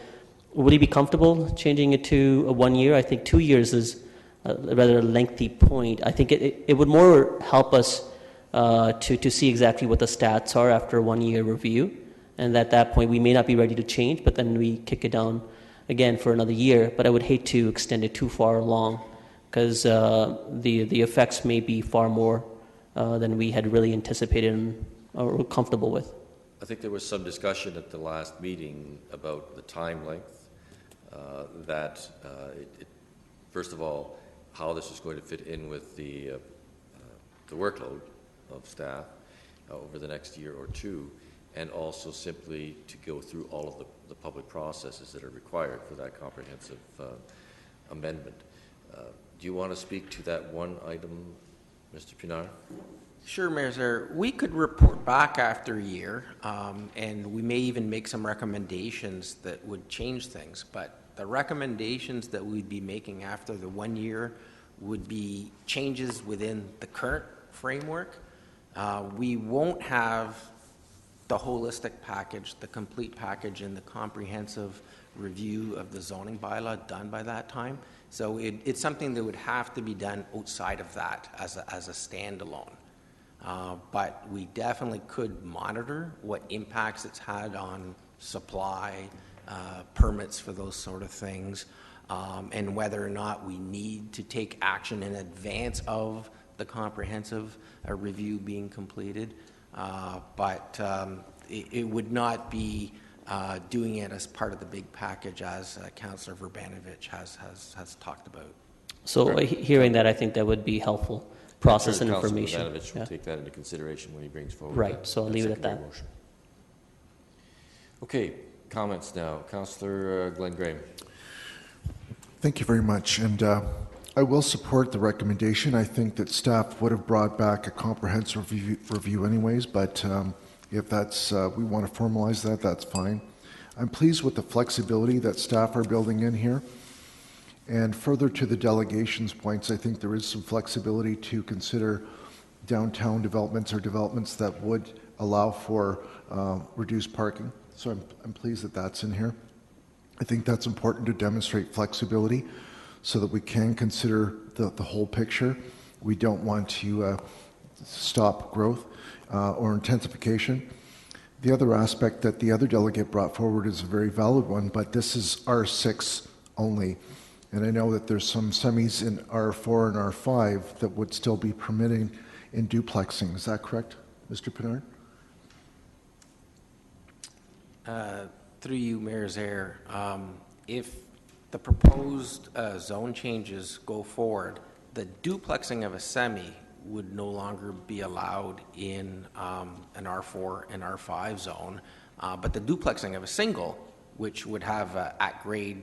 Would he be comfortable changing it to 1 year? I think 2 years is a rather lengthy point. I think it would more help us to see exactly what the stats are after a 1 year review. And at that point, we may not be ready to change, but then we kick it down again for another year. But I would hate to extend it too far along, because the effects may be far more than we had really anticipated or were comfortable with. I think there was some discussion at the last meeting about the time length, first of all, how this is going to fit in with the workload of staff over the next year or two, and also simply to go through all of the public processes that are required for that comprehensive amendment. Do you want to speak to that one item, Mr. Pinard? Sure, Mayor Zaire. We could report back after a year, and we may even make some recommendations that would change things, but the recommendations that we'd be making after the 1 year would be changes within the current framework. We won't have the holistic package, the complete package, and the comprehensive review of the zoning bylaw done by that time. So it's something that would have to be done outside of that as a standalone. But we definitely could monitor what impacts it's had on supply, permits for those sort of things, and whether or not we need to take action in advance of the comprehensive review being completed. But it would not be doing it as part of the big package as Councillor Verbanovich has talked about. So hearing that, I think that would be helpful. Process and information. Councillor Verbanovich will take that into consideration when he brings forward. Right, so I'll leave it at that. Motion. Okay, comments now. Councillor Glenn Graham. Thank you very much. And I will support the recommendation. I think that staff would have brought back a comprehensive review anyways, but if that's we want to formalize that, that's fine. I'm pleased with the flexibility that staff are building in here. And further to the delegations points, I think there is some flexibility to consider downtown developments or developments that would allow for reduced parking. So I'm pleased that that's in here. I think that's important to demonstrate flexibility so that we can consider the whole picture. We don't want to stop growth or intensification. The other aspect that the other delegate brought forward is a very valid one, but this is R6 only. And I know that there's some semis in R4 and R5 that would still be permitting in duplexing. Is that correct, Mr. Pinard? Through you, Mayor Zaire, if the proposed zone changes go forward, the duplexing of a semi would no longer be allowed in an R4 and R5 zone, but the duplexing of a single, which would have an at-grade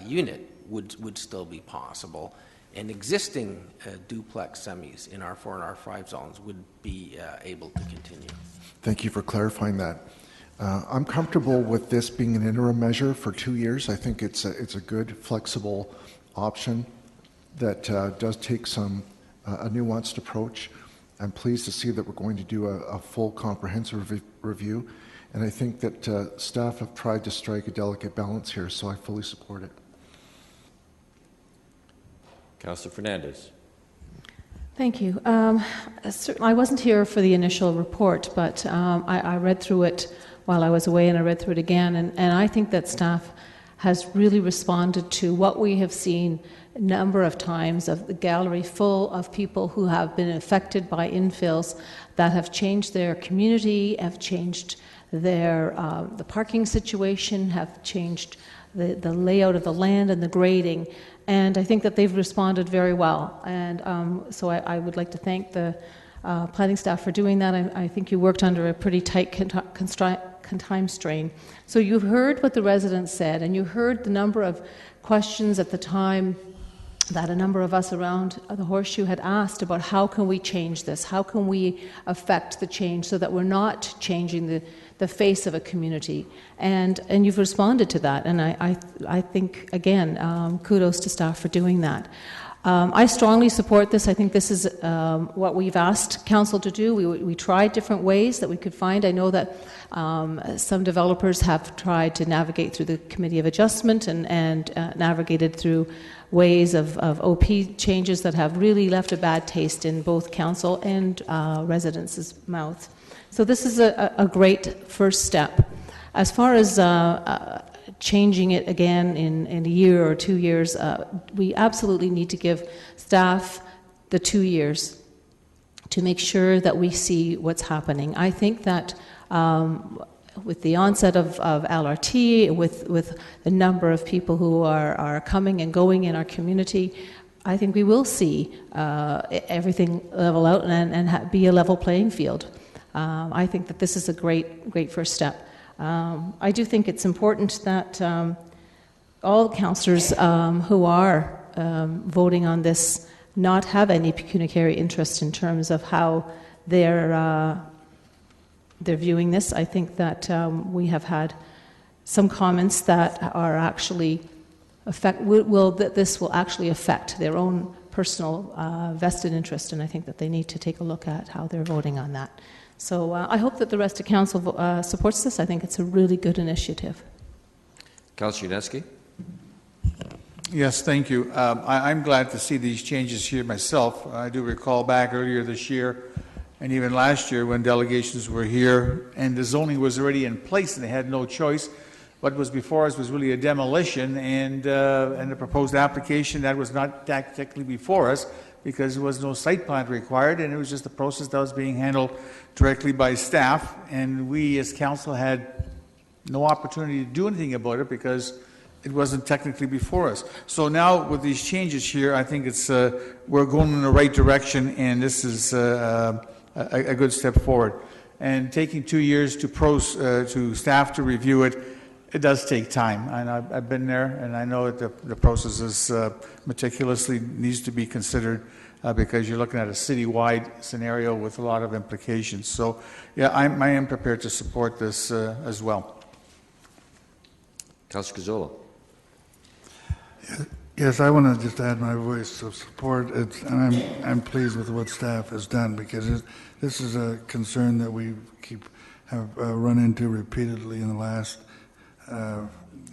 unit, would still be possible. And existing duplex semis in R4 and R5 zones would be able to continue. Thank you for clarifying that. I'm comfortable with this being an interim measure for 2 years. I think it's a good, flexible option that does take a nuanced approach. I'm pleased to see that we're going to do a full comprehensive review, and I think that staff have tried to strike a delicate balance here, so I fully support it. Councillor Fernandez. Thank you. Certainly, I wasn't here for the initial report, but I read through it while I was away, and I read through it again, and I think that staff has really responded to what we have seen a number of times of the gallery full of people who have been affected by infills that have changed their community, have changed their the parking situation, have changed the layout of the land and the grading, and I think that they've responded very well. And so I would like to thank the planning staff for doing that. I think you worked under a pretty tight time strain. So you heard what the residents said, and you heard the number of questions at the time that a number of us around the Horseshoe had asked about how can we change this? How can we affect the change so that we're not changing the face of a community? And you've responded to that, and I think, again, kudos to staff for doing that. I strongly support this. I think this is what we've asked Council to do. We tried different ways that we could find. I know that some developers have tried to navigate through the Committee of Adjustment and navigated through ways of OP changes that have really left a bad taste in both Council and residents' mouth. So this is a great first step. As far as changing it again in a year or 2 years. We absolutely need to give staff the 2 years to make sure that we see what's happening. I think that with the onset of LRT, with the number of people who are coming and going in our community, I think we will see everything level out and be a level playing field. I think that this is a great first step. I do think it's important that all councillors who are voting on this not have any pecuniary interest in terms of how they're viewing this. I think that we have had some comments that are actually that this will actually affect their own personal vested interest, and I think that they need to take a look at how they're voting on that. So I hope that the rest of council supports this. I think it's a really good initiative. Councillor Yunetsky. Yes, thank you. I'm glad to see these changes here myself. I do recall back earlier this year and even last year when delegations were here and the zoning was already in place and they had no choice. What was before us was really a demolition and the proposed application that was not technically before us because there was no site plan required and it was just a process that was being handled directly by staff, and we as council had no opportunity to do anything about it because it wasn't technically before us. So now with these changes here, I think it's we're going in the right direction, and this is a good step forward. And taking 2 years to staff to review it, it does take time. And I've been there, and I know that the process is meticulously needs to be considered because you're looking at a citywide scenario with a lot of implications. So, yeah, I am prepared to support this as well. Councillor Gazzola. Yes, I want to just add my voice of support. And I'm pleased with what staff has done because this is a concern that we have run into repeatedly in the last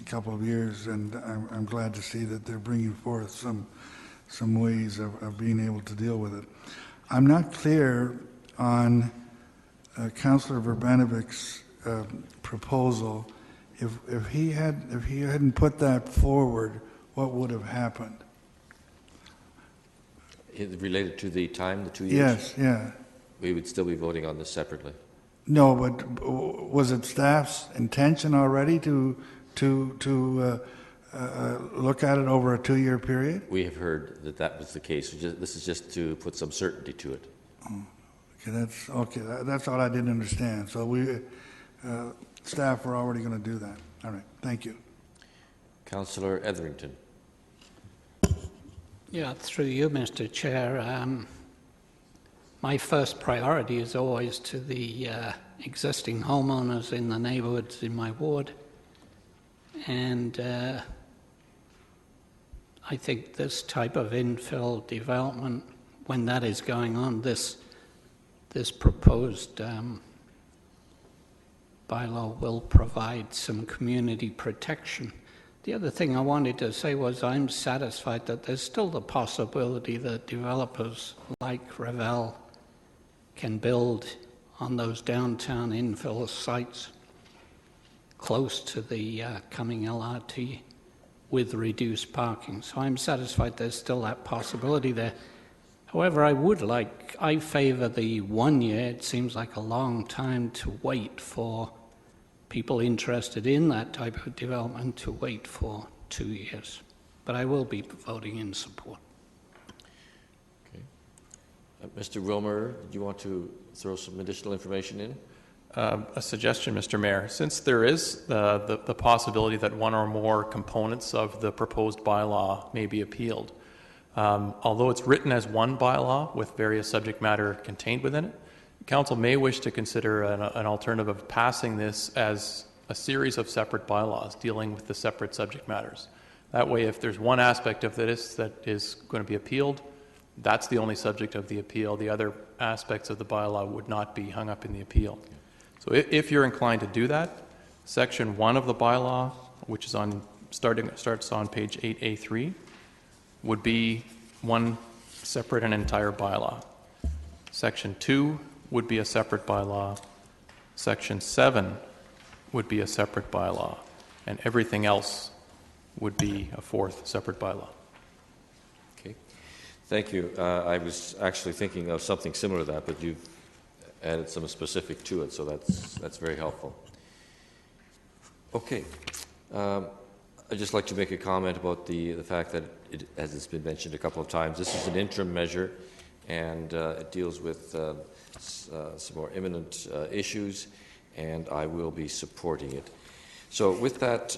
couple of years, and I'm glad to see that they're bringing forth some ways of being able to deal with it. I'm not clear on Councillor Verbanovic's proposal. If he hadn't put that forward, what would have happened? Related to the time, the 2 years? Yes, yeah. We would still be voting on this separately. No, but was it staff's intention already to look at it over a 2-year period? We have heard that was the case. This is just to put some certainty to it. Okay, that's all I didn't understand. So staff were already going to do that. All right, thank you. Councillor Etherington. Yeah, through you, Mr. Chair. My first priority is always to the existing homeowners in the neighbourhoods in my ward. And I think this type of infill development, when that is going on, this proposed bylaw will provide some community protection. The other thing I wanted to say was I'm satisfied that there's still the possibility that developers like Revel can build on those downtown infill sites close to the coming LRT with reduced parking. So I'm satisfied there's still that possibility there. However, I favour the 1 year. It seems like a long time to wait for people interested in that type of development to wait for 2 years. But I will be voting in support. Okay. Mr. Wilmer, do you want to throw some additional information in? A suggestion, Mr. Mayor. Since there is the possibility that one or more components of the proposed bylaw may be appealed, although it's written as one bylaw with various subject matter contained within it, Council may wish to consider an alternative of passing this as a series of separate bylaws dealing with the separate subject matters. That way, if there's one aspect of this that is going to be appealed, that's the only subject of the appeal. The other aspects of the bylaw would not be hung up in the appeal. So if you're inclined to do that, Section 1 of the bylaw, which is starts on page 8A3, would be one separate and entire bylaw. Section 2 would be a separate bylaw. Section 7 would be a separate bylaw. and everything else would be a fourth separate bylaw. Okay. Thank you. I was actually thinking of something similar to that, but you've added some specific to it, so that's very helpful. Okay. I'd just like to make a comment about the fact that, as it's been mentioned a couple of times, this is an interim measure, and it deals with some more imminent issues, and I will be supporting it. So with that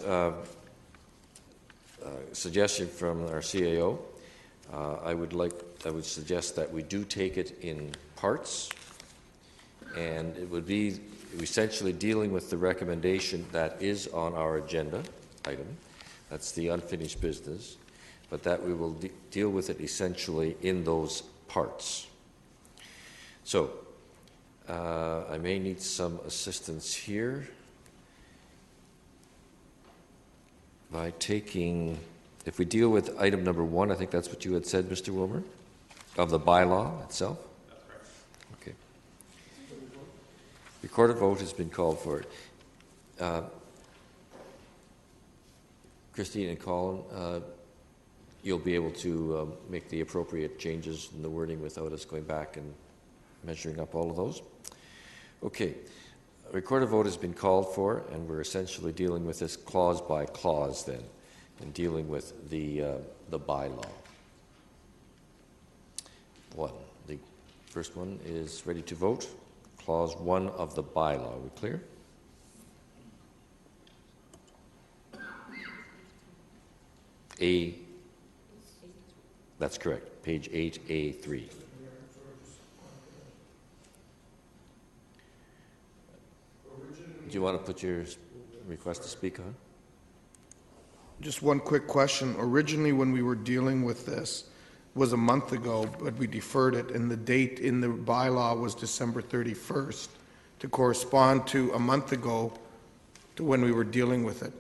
suggestion from our CAO, I would suggest that we do take it in parts, and it would be essentially dealing with the recommendation that is on our agenda item. That's the unfinished business, but that we will deal with it essentially in those parts. So, I may need some assistance here by taking, if we deal with item number 1, I think that's what you had said, Mr. Wilmer, of the bylaw itself? That's correct. Okay. Recorded vote has been called for it. Christine and Colin, you'll be able to make the appropriate changes in the wording without us going back and measuring up all of those. Okay, a recorded vote has been called for, and we're essentially dealing with this clause by clause then, and dealing with the bylaw. The first one is ready to vote. Clause 1 of the bylaw. Are we clear? That's correct, page 8A3. Do you want to put your request to speak on? Just one quick question. Originally, when we were dealing with this, was a month ago, but we deferred it, and the date in the bylaw was December 31st to correspond to a month ago to when we were dealing with it.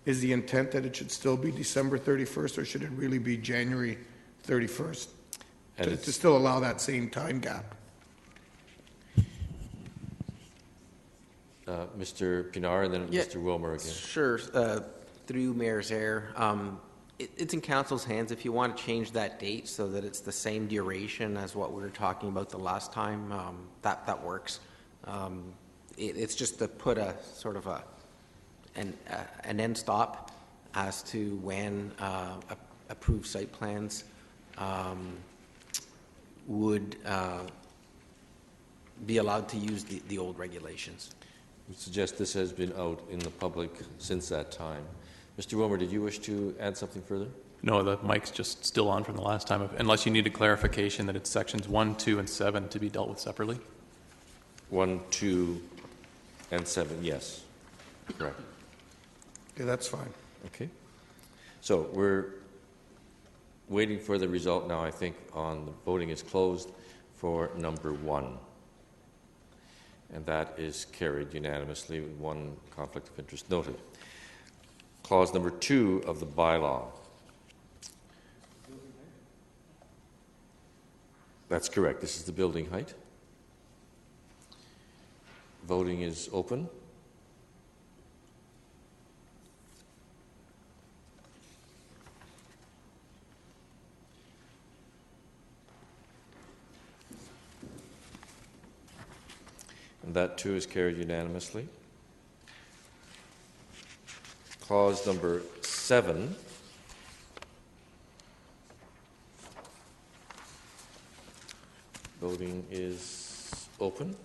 Is the intent that it should still be December 31st, or should it really be January 31st to still allow that same time gap? Mr. Pinar and then Mr. Wilmer again. Sure. Through Mayor's Air, it's in council's hands if you want to change that date so that it's the same duration as what we were talking about the last time. That works. It's just to put a sort of an end stop as to when approved site plans would be allowed to use the old regulations. I would suggest this has been out in the public since that time. Mr. Wilmer, did you wish to add something further? No, the mic's just still on from the last time, unless you need a clarification that it's sections 1, 2, and 7 to be dealt with separately. 1, 2, and 7, yes. Correct. Okay, that's fine. Okay. So we're waiting for the result now, I think, on the voting is closed for number 1. And that is carried unanimously with one conflict of interest noted. Clause number 2 of the bylaw. That's correct. This is the building height. Voting is open. And that too is carried unanimously. Clause number 7. Voting is open.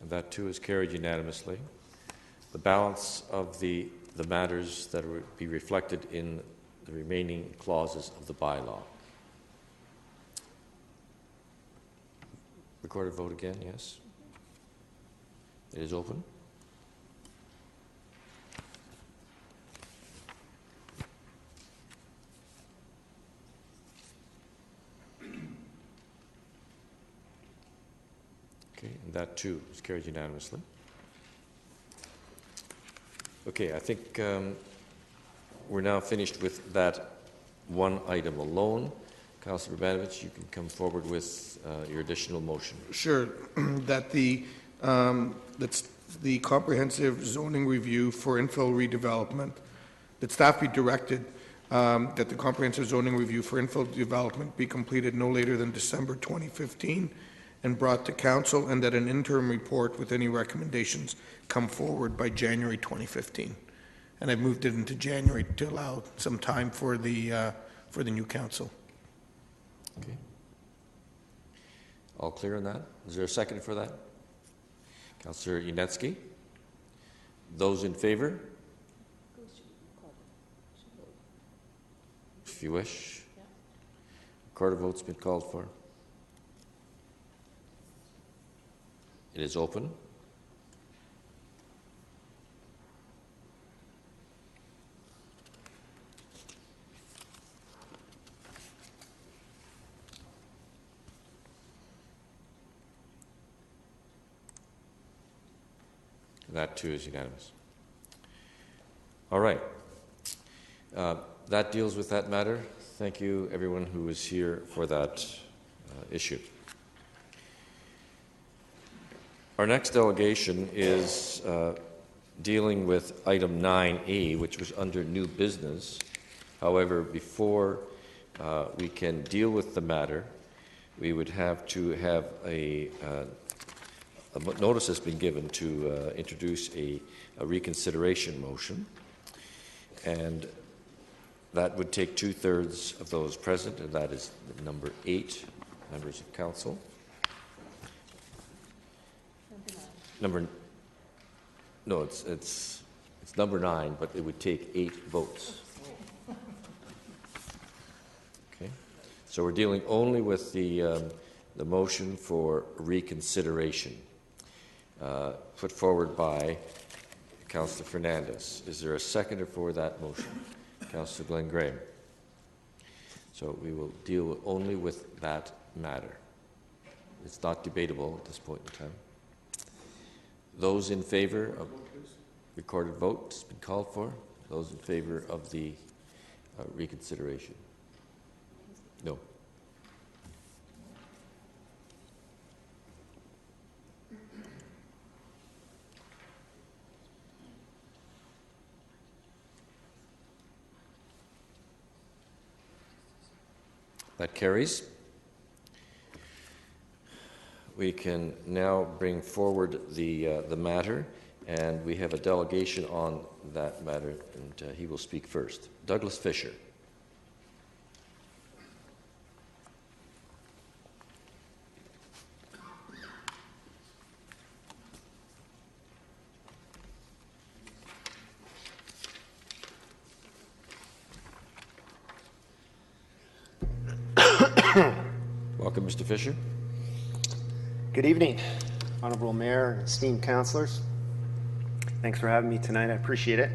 And that too is carried unanimously. The balance of the matters that will be reflected in the remaining clauses of the bylaw. Recorded vote again, yes. It is open. Okay, and that too is carried unanimously. Okay, I think we're now finished with that one item alone. Councillor Urbanovich, you can come forward with your additional motion. Sure. That that's the comprehensive zoning review for infill redevelopment, that staff be directed that the comprehensive zoning review for infill development be completed no later than December 2015 and brought to council, and that an interim report with any recommendations come forward by January 2015. And I've moved it into January to allow some time for the new council. Okay. All clear on that? Is there a second for that? Councillor Yanetsky? Those in favor? If you wish. Record of vote's been called for. It is open. That too is unanimous. All right. That deals with that matter. Thank you, everyone who was here for that issue. Our next delegation is dealing with item 9A, which was under new business. However, before we can deal with the matter, we would have to have a notice has been given to introduce a reconsideration motion, and that would take 2/3 of those present, and that is number 8 members of council. It's number 9, but it would take 8 votes. Okay, so we're dealing only with the motion for reconsideration put forward by Councillor Fernandez. Is there a seconder for that motion? Councillor Glenn Graham. So we will deal only with that matter. It's not debatable at this point in time. Those in favor of recorded vote has been called for. Those in favor of the reconsideration? No. That carries. We can now bring forward the matter, and we have a delegation on that matter, and he will speak first. Douglas Fisher. Welcome, Mr. Fisher. Good evening, Honorable Mayor and esteemed councillors. Thanks for having me tonight. I appreciate it.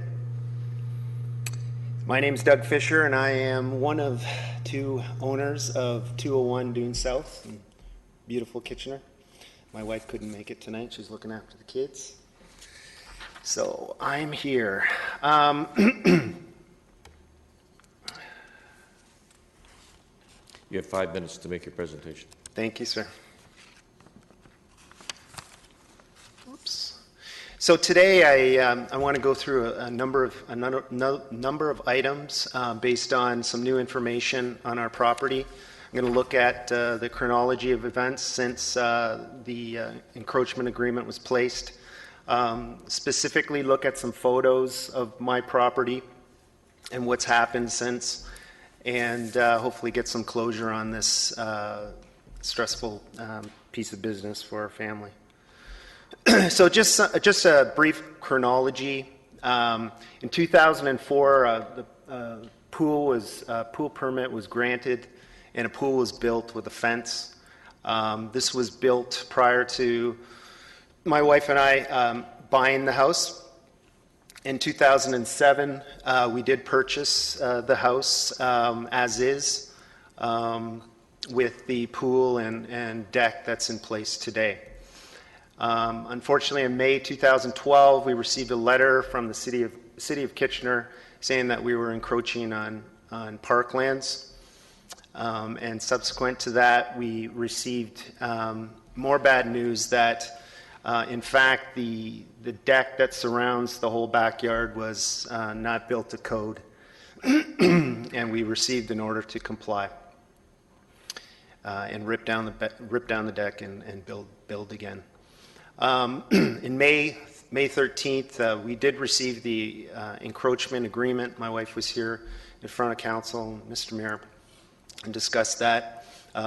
My name is Doug Fisher, and I am one of 2 owners of 201 Dune South in beautiful Kitchener. My wife couldn't make it tonight. She's looking after the kids. So I'm here. You have 5 minutes to make your presentation. Thank you, sir. Oops. So today I want to go through a number of items based on some new information on our property. I'm going to look at the chronology of events since the encroachment agreement was placed. Specifically look at some photos of my property and what's happened since, and hopefully get some closure on this stressful piece of business for our family. So just a brief chronology. In 2004, the pool permit was granted, and a pool was built with a fence. This was built prior to my wife and I buying the house. In 2007, we did purchase the house as is, with the pool and deck that's in place today. Unfortunately, in May 2012, we received a letter from the City of Kitchener saying that we were encroaching on on Parklands. And subsequent to that, we received more bad news that, in fact, the deck that surrounds the whole backyard was not built to code, and we received an order to comply and rip down the deck and build again. In May 13th, we did receive the encroachment agreement. My wife was here in front of council, Mr. Mayor, and discussed that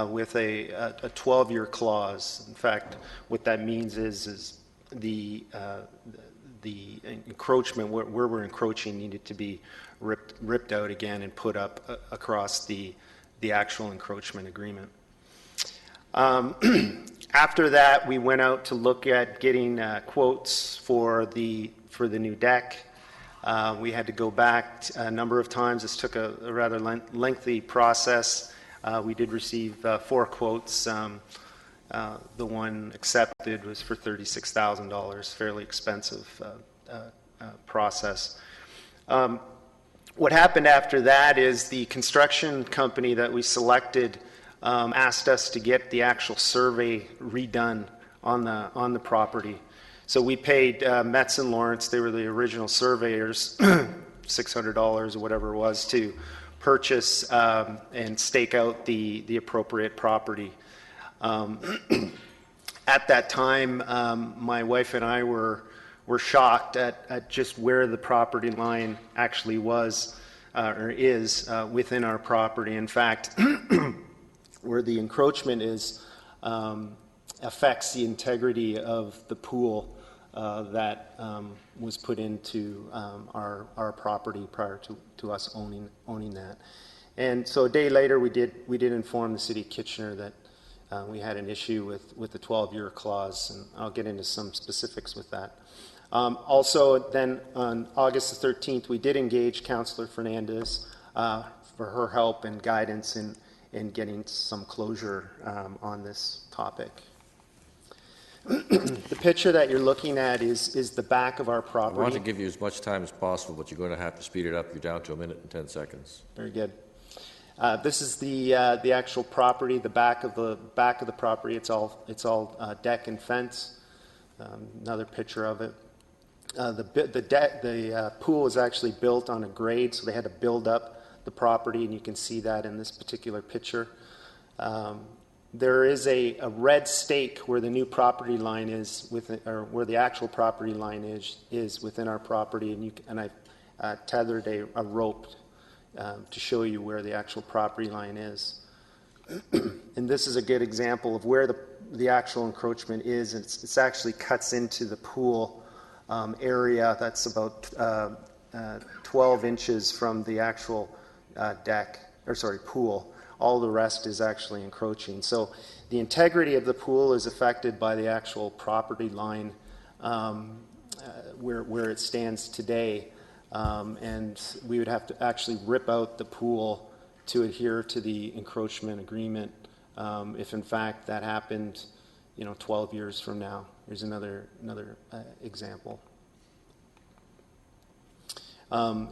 with a 12-year clause. In fact, what that means is the encroachment where we're encroaching needed to be ripped out again and put up across the actual encroachment agreement. After that, we went out to look at getting quotes for the new deck. We had to go back a number of times. This took a rather lengthy process. We did receive 4 quotes. The one accepted was for $36,000, fairly expensive process. What happened after that is the construction company that we selected asked us to get the actual survey redone on the property. So we paid Metz and Lawrence, they were the original surveyors, $600 or whatever it was, to purchase and stake out the appropriate property. At that time, my wife and I were shocked at just where the property line actually was or is within our property. In fact, where the encroachment is affects the integrity of the pool that was put into our property prior to us owning that. And so a day later, we did inform the City of Kitchener that we had an issue with the 12-year clause, and I'll get into some specifics with that. Also, then on August the 13th, we did engage Councillor Fernandez for her help and guidance in getting some closure on this topic. The picture that you're looking at is the back of our property. I want to give you as much time as possible, but you're going to have to speed it up. You're down to 1 minute and 10 seconds. Very good. This is the actual property, the back of the property. It's all deck and fence. Another picture of it. The pool was actually built on a grade, so they had to build up the property, and you can see that in this particular picture. There is a red stake where the new property line is, or where the actual property line is within our property, and I tethered a rope to show you where the actual property line is. And this is a good example of where the actual encroachment is. It's actually cuts into the pool area that's about 12 inches from the actual pool. All the rest is actually encroaching. So the integrity of the pool is affected by the actual property line where it stands today. And we would have to actually rip out the pool to adhere to the encroachment agreement if in fact that happened 12 years from now. Here's another example.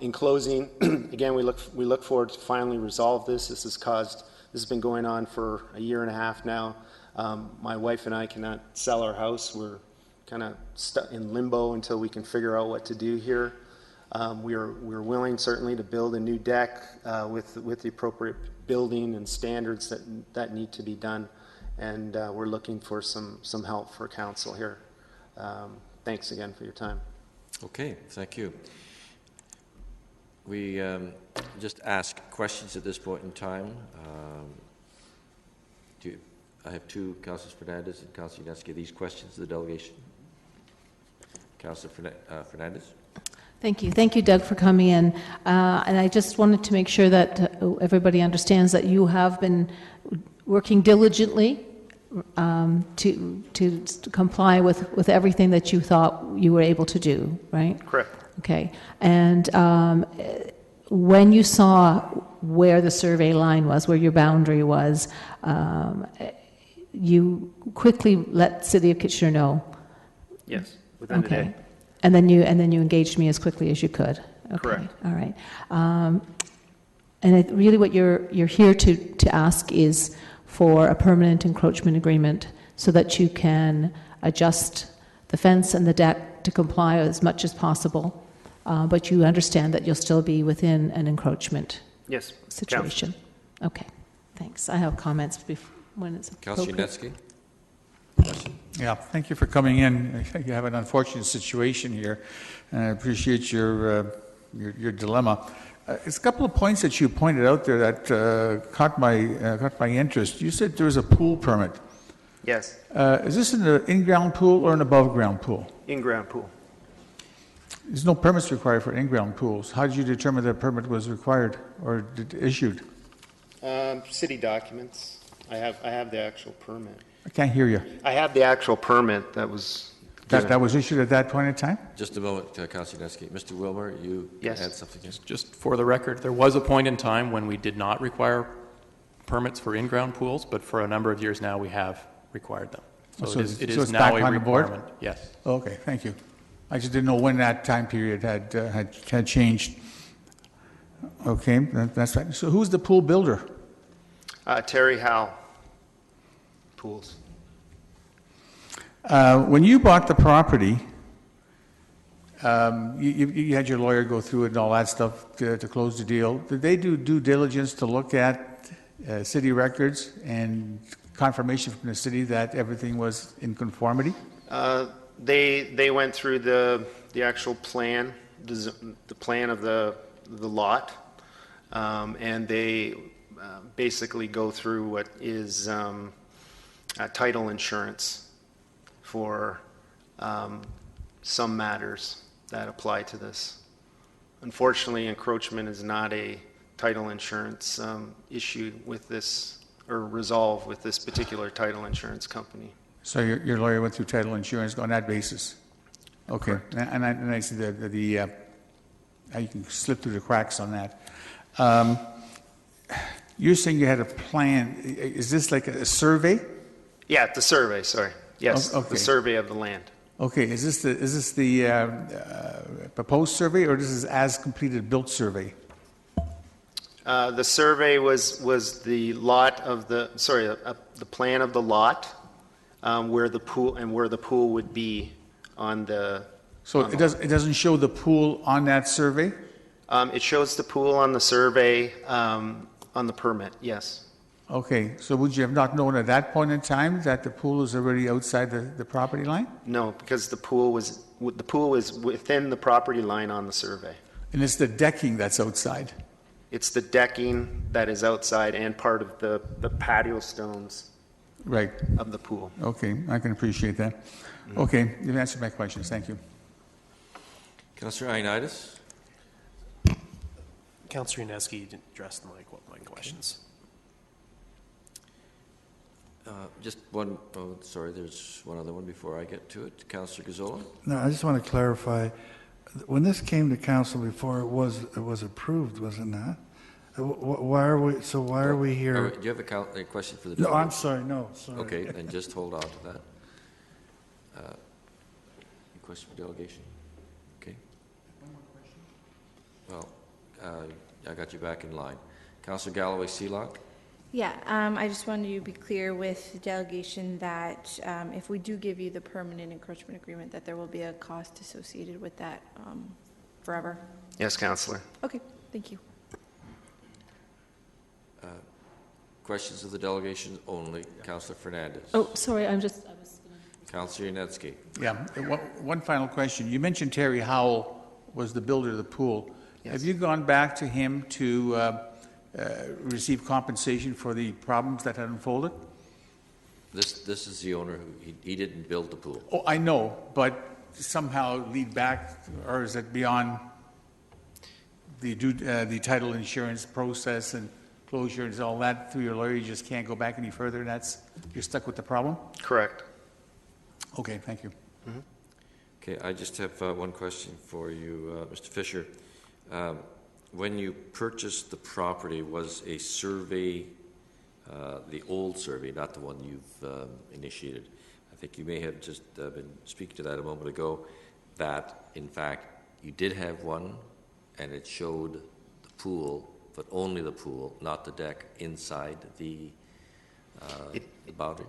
In closing, again, we look forward to finally resolve this. This has been going on for a year and a half now. My wife and I cannot sell our house. We're kind of stuck in limbo until we can figure out what to do here. We're willing certainly to build a new deck with the appropriate building and standards that need to be done, and we're looking for some help for council here. Thanks again for your time. Okay, thank you. We just ask questions at this point in time. I have two, Councillors Fernandez and Councillor Yaniski. These questions to the delegation. Councillor Fernandez. Thank you. Thank you, Doug, for coming in. And I just wanted to make sure that everybody understands that you have been working diligently to comply with everything that you thought you were able to do, right? Correct. Okay. And when you saw where the survey line was, where your boundary was, you quickly let City of Kitchener know. Yes, within the day. And then you engaged me as quickly as you could. Okay. Correct. All right. And really what you're here to ask is for a permanent encroachment agreement so that you can adjust the fence and the deck to comply as much as possible, but you understand that you'll still be within an encroachment Yes. situation. Okay, thanks. I have comments when it's Councillor appropriate. Yanetsky? Yeah, thank you for coming in. You have an unfortunate situation here, and I appreciate your dilemma. There's a couple of points that you pointed out there that caught my interest. You said there was a pool permit. Yes, Is this an in-ground pool or an above-ground pool? in-ground pool. There's no permits required for in-ground pools. How did you determine that a permit was required or issued? City documents. I have the actual permit. I can't hear you. I have the actual permit that was given. That was issued at that point in time? Just a moment, Councillor Yanetsky. Mr. Wilmer, you Yes. had something here? Just for the record, there was a point in time when we did not require permits for in-ground pools, but for a number of years now, we have required them. So it is it's now back a on the board? requirement. Yes. Okay, thank you. I just didn't know when that time period had changed. Okay, that's right. So who's the pool builder? Terry Howe Pools. When you bought the property, you had your lawyer go through it and all that stuff to close the deal. Did they do due diligence to look at city records and confirmation from the city that everything was in conformity? They went through the actual plan, the plan of the lot, and they basically go through what is title insurance for some matters that apply to this. Unfortunately, encroachment is not a title insurance issue with this, or resolved with this particular title insurance company. So your lawyer went through title insurance on that basis? Okay, and I see how you can slip through the cracks on that. You're saying you had a plan. Is this like a survey? Yeah, the survey, sorry. Yes, Okay. the survey of the land. Okay, is this the proposed survey, or this is as completed built survey? The survey was the lot of the, the plan of the lot, where the pool would be on the. So it doesn't show the pool on that survey? It shows the pool on the survey, on the permit, yes. Okay, so would you have not known at that point in time that the pool is already outside the property line? No, because the pool was within the property line on the survey. And it's the decking that's outside? It's the decking that is outside and part of the patio stones. Right. Of the pool. Okay, I can appreciate that. Okay, you've answered my questions. Thank you. Councillor Ioannidis? Councillor Yanetsky addressed my questions. Just one, sorry, there's one other one before I get to it. Councillor Gazzola? No, I just want to clarify. When this came to council before, it was approved, was it not? Why are we here? Do you have a question for the No, delegate? I'm sorry. No, sorry. Okay, then just hold on to that. Any question for delegation? Okay. One more question. Well, I got you back in line. Councillor Galloway Seelock? Yeah, I just wanted to be clear with the delegation that if we do give you the permanent encroachment agreement, that there will be a cost associated with that forever. Yes, Councillor. Okay, thank you. Questions of the delegation only. Councillor Fernandez. Oh, sorry, I was. Councillor Yanetsky. Yeah, one final question. You mentioned Terry Howell was the builder of the pool. Yes. Have you gone back to him to receive compensation for the problems that had unfolded? This is the owner who he didn't build the pool. Oh, I know, but somehow lead back, or is it beyond the title insurance process and closure and all that through your lawyer? You just can't go back any further, and you're stuck with the problem? Correct. Okay, thank you. Mm-hmm. Okay, I just have one question for you, Mr. Fisher. When you purchased the property, was a survey, the old survey, not the one you've initiated? I think you may have just been speaking to that a moment ago, that in fact you did have one and it showed the pool but only the pool, not the deck inside the boundary?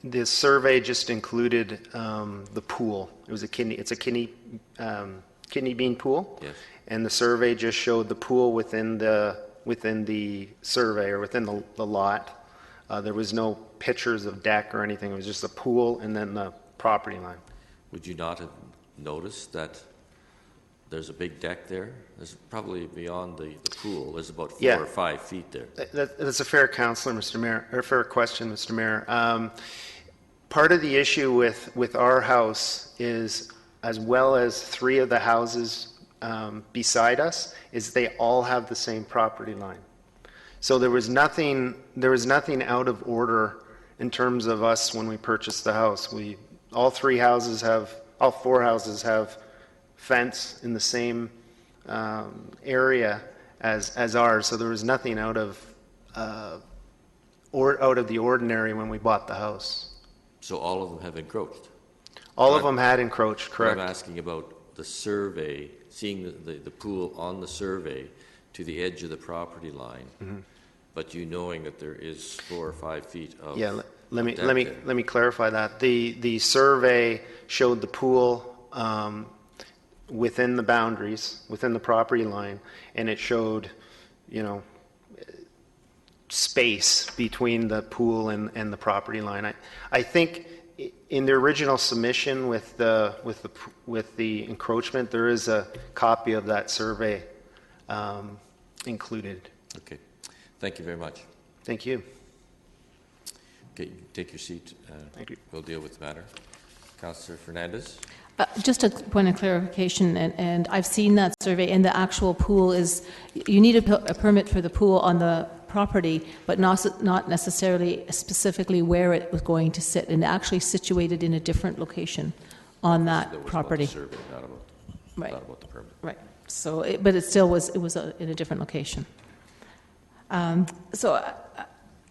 The survey just included the pool. It was it's a kidney bean pool. Yes. And the survey just showed the pool within the survey, or within the lot. There was no pictures of deck or anything. It was just a pool and then the property line. Would you not have noticed that there's a big deck there? There's probably beyond the pool. There's about 4 or 5 feet there. That's a fair question, Mr. Mayor. Part of the issue with our house is, as well as 3 of the houses beside us, is they all have the same property line. So there was nothing out of order in terms of us when we purchased the house. All 4 houses have fence in the same area as ours. So there was nothing out of the ordinary when we bought the house. So all of them have encroached? All of them had encroached, correct. I'm asking about the survey, seeing the pool on the survey to the edge of the property line, but you knowing that there is 4 or 5 feet of let me clarify that. The survey showed the pool within the boundaries, within the property line, and it showed, space between the pool and the property line. I think in the original submission with the encroachment, there is a copy of that survey included. Okay. Thank you very much. Thank you. Okay, you can take your seat. Thank you. We'll deal with the matter. Councillor Fernandez? Just a point of clarification, and I've seen that survey, and the actual pool is, you need a permit for the pool on the property, but not necessarily specifically where it was going to sit, and actually situated in a different location on that property. About the survey, not about the permit. Right. So, but it still was, in a different location. So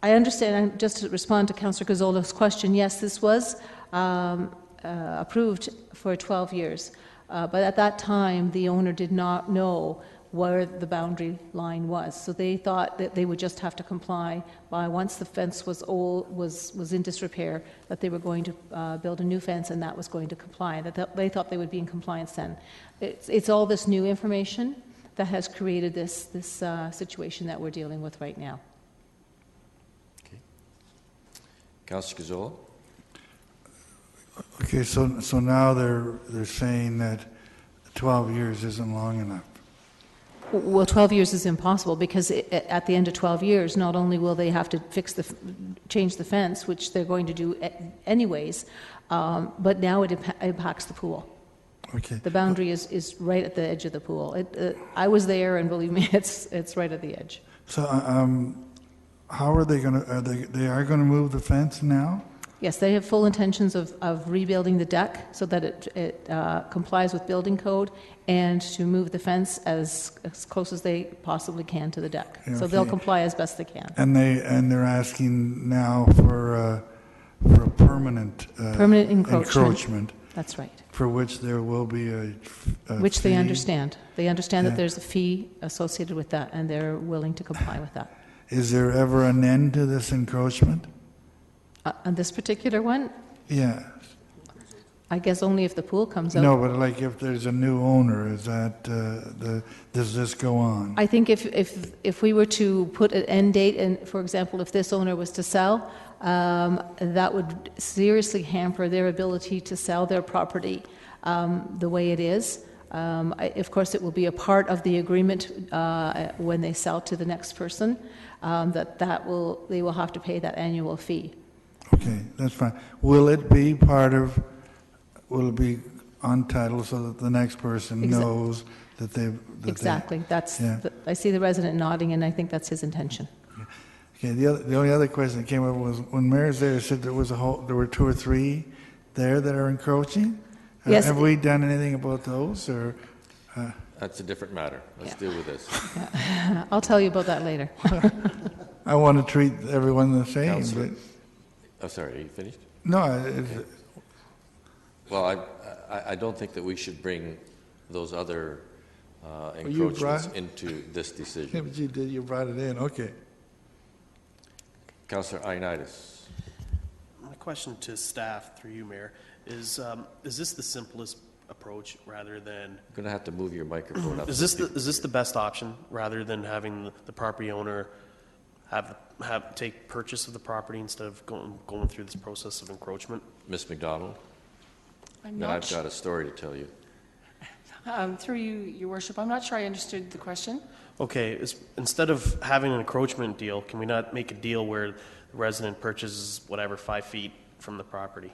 I understand, and just to respond to Councillor Gazzola's question, yes, this was approved for 12 years. But at that time, the owner did not know where the boundary line was. So they thought that they would just have to comply by, once the fence was in disrepair, that they were going to build a new fence, and that was going to comply. That they thought they would be in compliance then. It's all this new information that has created this situation that we're dealing with right now. Okay. Councillor Gazzola? Okay, so now they're saying that 12 years isn't long enough. Well, 12 years is impossible, because at the end of 12 years, not only will they have to change the fence, which they're going to do anyways, but now it impacts the pool. Okay. The boundary is right at the edge of the pool. I was there, and believe me, it's right at the edge. So, how are they going to? They are going to move the fence now? Yes, they have full intentions of rebuilding the deck so that it complies with building code, and to move the fence as close as they possibly can to the deck. Okay. So they'll comply as best they can. And they're asking now for a permanent encroachment. That's right. For which there will be a which fee. they understand. They understand that there's a fee associated with that, and they're willing to comply with that. Is there ever an end to this encroachment? On this particular one, Yeah. I guess only if the pool comes out. No, but like if there's a new owner, is that does this go on? I think if we were to put an end date, and for example, if this owner was to sell, that would seriously hamper their ability to sell their property the way it is. Of course, it will be a part of the agreement when they sell to the next person they will have to pay that annual fee. Okay, that's fine. Will it be on title so that the next person knows that they... Exactly. I see the resident nodding, and I think that's his intention. Okay, the only other question that came up was when Mayor's there said there were 2 or 3 there that are encroaching. Yes. Have we done anything about those, or? That's a different matter. Let's deal with this. Yeah. I'll tell you about that later. I want to treat everyone the same. But... Oh, sorry. Are you finished? No. Okay. Well, I don't think that we should bring those other encroachments into this Yeah, decision. but you did, you brought it in, okay. Councillor Ioannidis. My question to staff, through you, Mayor, is this the simplest approach rather than? You're going to have to move your microphone up. Is this the best option rather than having the property owner take purchase of the property instead of going through this process of encroachment? Ms. McDonald? I'm Then not I've got a story to tell you. Through you, Your Worship, I'm not sure I understood the question. Okay, instead of having an encroachment deal, can we not make a deal where the resident purchases whatever 5 feet from the property?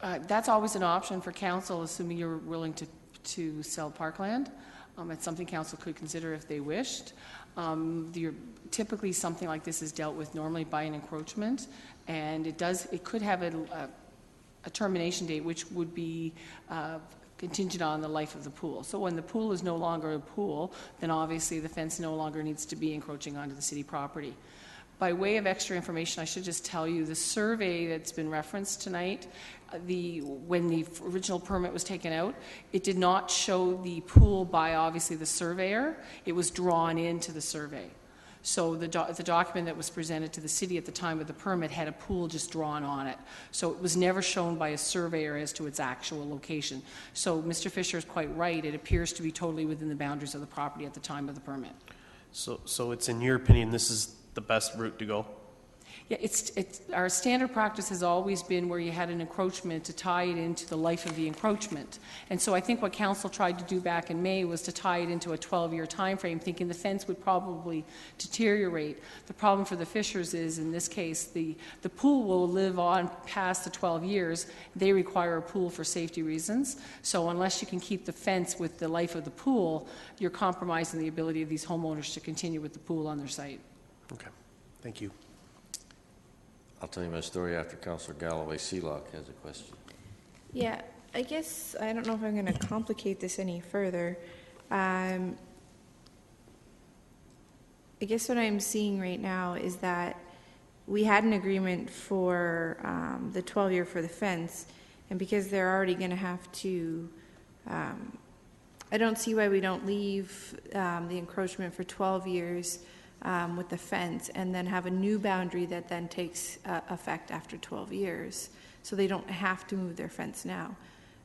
That's always an option for council, assuming you're willing to sell parkland. It's something council could consider if they wished. Typically, something like this is dealt with normally by an encroachment, and it could have a termination date, which would be contingent on the life of the pool. So when the pool is no longer a pool, then obviously the fence no longer needs to be encroaching onto the city property. By way of extra information, I should just tell you the survey that's been referenced tonight, when the original permit was taken out, it did not show the pool by obviously the surveyor. It was drawn into the survey. So the document that was presented to the city at the time of the permit had a pool just drawn on it. So it was never shown by a surveyor as to its actual location. So Mr. Fisher is quite right. It appears to be totally within the boundaries of the property at the time of the permit. So it's in your opinion, this is the best route to go? Yeah, our standard practice has always been where you had an encroachment to tie it into the life of the encroachment. And so I think what council tried to do back in May was to tie it into a 12-year time frame, thinking the fence would probably deteriorate. The problem for the Fishers is, in this case, the pool will live on past the 12 years. They require a pool for safety reasons. So unless you can keep the fence with the life of the pool, you're compromising the ability of these homeowners to continue with the pool on their site. Okay, thank you. I'll tell you my story after Councillor Galloway Seelock has a question. Yeah, I guess, I don't know if I'm going to complicate this any further. I guess what I'm seeing right now is that we had an agreement for the 12-year for the fence, and because they're already going to have to, I don't see why we don't leave the encroachment for 12 years with the fence and then have a new boundary that then takes effect after 12 years. So they don't have to move their fence now.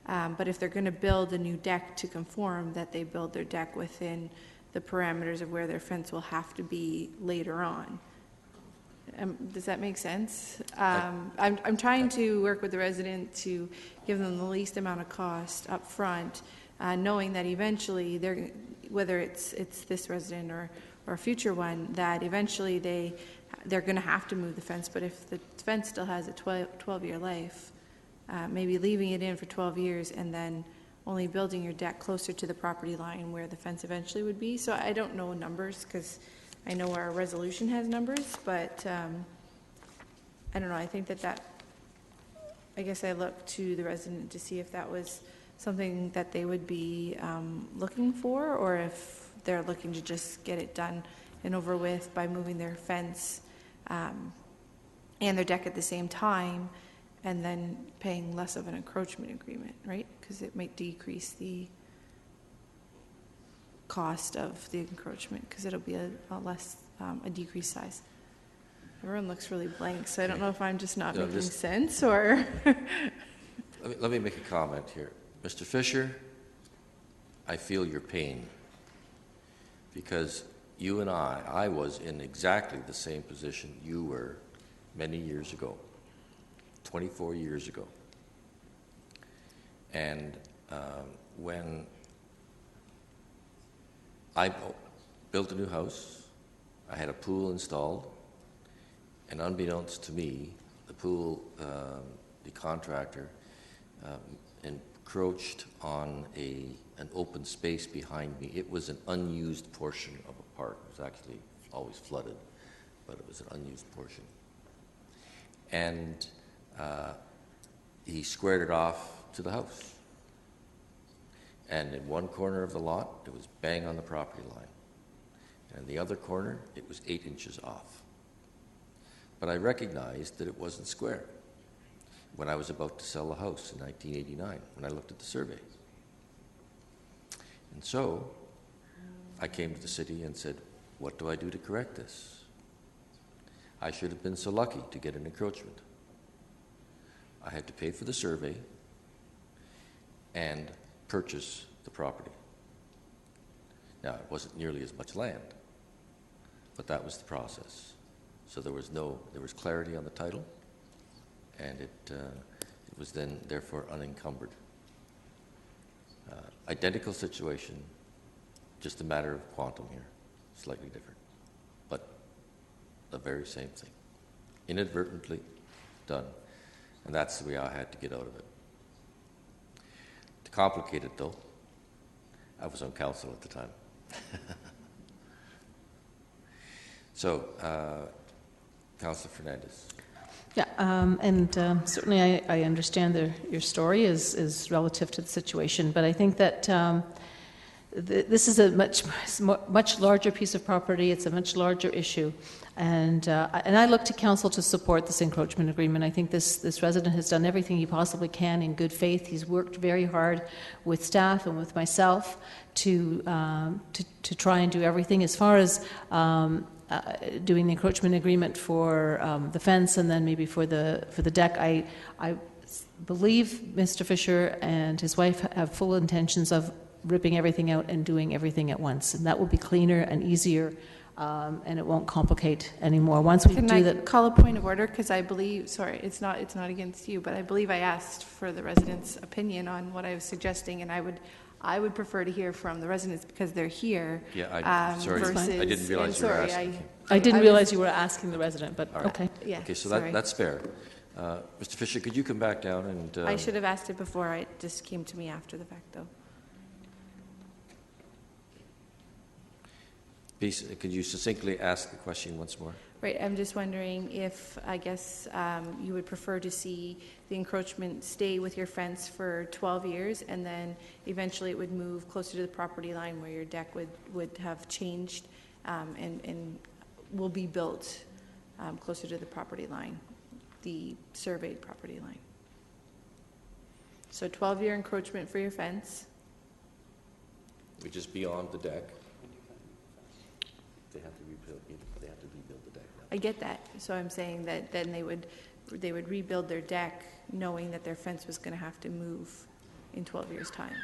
But if they're going to build a new deck to conform, that they build their deck within the parameters of where their fence will have to be later on. Does that make sense? I'm trying to work with the resident to give them the least amount of cost up front, knowing that eventually they're, whether it's this resident or a future one, that eventually they're going to have to move the fence. But if the fence still has a 12-year life, maybe leaving it in for 12 years and then only building your deck closer to the property line where the fence eventually would be. So I don't know numbers because I know our resolution has numbers, but I don't know. I think that I guess I look to the resident to see if that was something that they would be looking for, or if they're looking to just get it done and over with by moving their fence and their deck at the same time, and then paying less of an encroachment agreement, right? Because it might decrease the cost of the encroachment because it'll be a decreased size. Everyone looks really blank, so I don't know if I'm just not making sense or... Let me make a comment here. Mr. Fisher, I feel your pain because you and I was in exactly the same position you were many years ago, 24 years ago. And when I built a new house, I had a pool installed, and unbeknownst to me, the pool, the contractor, encroached on an open space behind me. It was an unused portion of a park. It was actually always flooded, but it was an unused portion. And he squared it off to the house. And in one corner of the lot, it was bang on the property line. And in the other corner, it was 8 inches off. But I recognized that it wasn't square when I was about to sell the house in 1989, when I looked at the survey. And so I came to the city and said, what do I do to correct this? I should have been so lucky to get an encroachment. I had to pay for the survey and purchase the property. Now, it wasn't nearly as much land, but that was the process. So there was clarity on the title, and it was then therefore unencumbered. Identical situation, just a matter of quantum here, slightly different, but the very same thing, inadvertently done, and that's the way I had to get out of it. To complicate it, though, I was on council at the time. So, Councillor Fernandez. Yeah, certainly I understand your story is relative to the situation, but I think that this is a much larger piece of property. It's a much larger issue, and I look to council to support this encroachment agreement. I think this resident has done everything he possibly can in good faith. He's worked very hard with staff and with myself to try and do everything as far as. Doing the encroachment agreement for the fence and then maybe for the deck. I believe Mr. Fisher and his wife have full intentions of ripping everything out and doing everything at once, and that will be cleaner and easier, and it won't complicate anymore. Once we Can I call a point of order? Because I believe, sorry, it's not against you, but I believe I asked for the residents' opinion on what I was suggesting, and I would prefer to hear from the residents because they're here. Yeah, sorry, I didn't realize you were asking. I didn't realize you were asking the resident, but right. Okay. Yeah, okay, so sorry. that's fair. Mr. Fisher, could you come back down and... I should have asked it before. It just came to me after the fact, though. Could you succinctly ask the question once more? Right, I'm just wondering if, I guess, you would prefer to see the encroachment stay with your fence for 12 years and then eventually it would move closer to the property line where your deck would have changed and will be built closer to the property line, the surveyed property line. So 12-year encroachment for your fence. Which is beyond the deck. They have to rebuild the deck. I get that. So I'm saying that then they would rebuild their deck knowing that their fence was going to have to move in 12 years' time.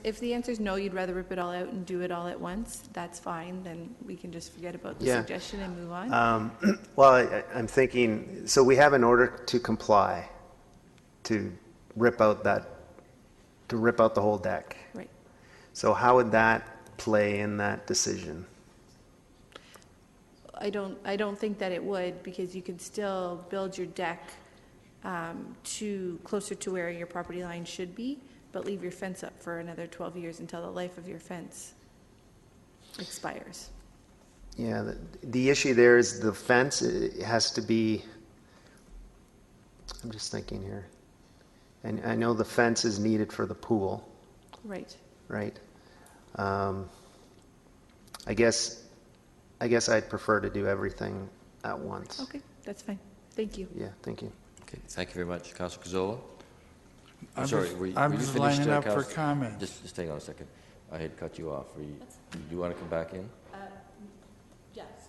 If the answer is no, you'd rather rip it all out and do it all at once, that's fine. Then we can just forget about the suggestion and move on. Well, I'm thinking, so we have an order to comply, to rip out the whole deck. Right. So how would that play in that decision? I don't think that it would, because you could still build your deck to closer to where your property line should be, but leave your fence up for another 12 years until the life of your fence expires. Yeah, the issue there is the fence. It has to be, I'm just thinking here, and I know the fence is needed for the pool. Right. Right. I guess I'd prefer to do everything at once. Okay, that's fine. Thank you. Yeah, thank you. Okay, thank you very much. Councilor Cazzola? I'm sorry, just- were you I'm finished, just lining up for Councilor? comment. Just hang on a second. I had cut you off. Do you want to come back in? Yes.